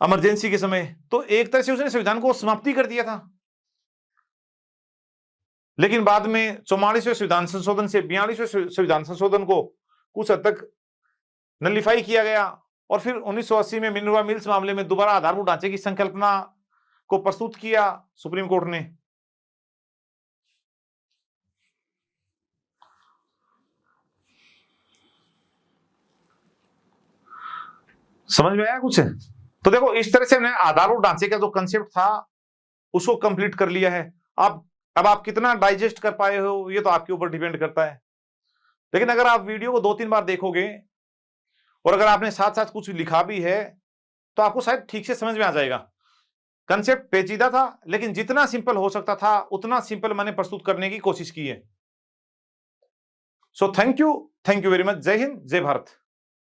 इमरजेंसी के समय, तो एक तरह से उसने संविधान को समाप्ति कर दिया था, लेकिन बाद में 44वें संविधान संशोधन से 42वें संविधान संशोधन को कुछ हद तक नलिफाई किया गया। और फिर 1980 में मिनर्वा मिल्स मामले में दोबारा आधारभूत ढांचे की संकल्पना को प्रस्तुत किया सुप्रीम कोर्ट ने। समझ में आया कुछ? तो देखो इस तरह से हमने आधारभूत ढांचे का जो कंसेप्ट था उसको कंप्लीट कर लिया है। अब आप कितना डाइजेस्ट कर पाए हो ये तो आपके ऊपर डिपेंड करता है, लेकिन अगर आप वीडियो को 2-3 बार देखोगे और अगर आपने साथ साथ कुछ लिखा भी है तो आपको शायद ठीक से समझ में आ जाएगा। कंसेप्ट पेचीदा था, लेकिन जितना सिंपल हो सकता था उतना सिंपल मैंने प्रस्तुत करने की कोशिश की है। So thank you very much. जय हिंद, जय भारत।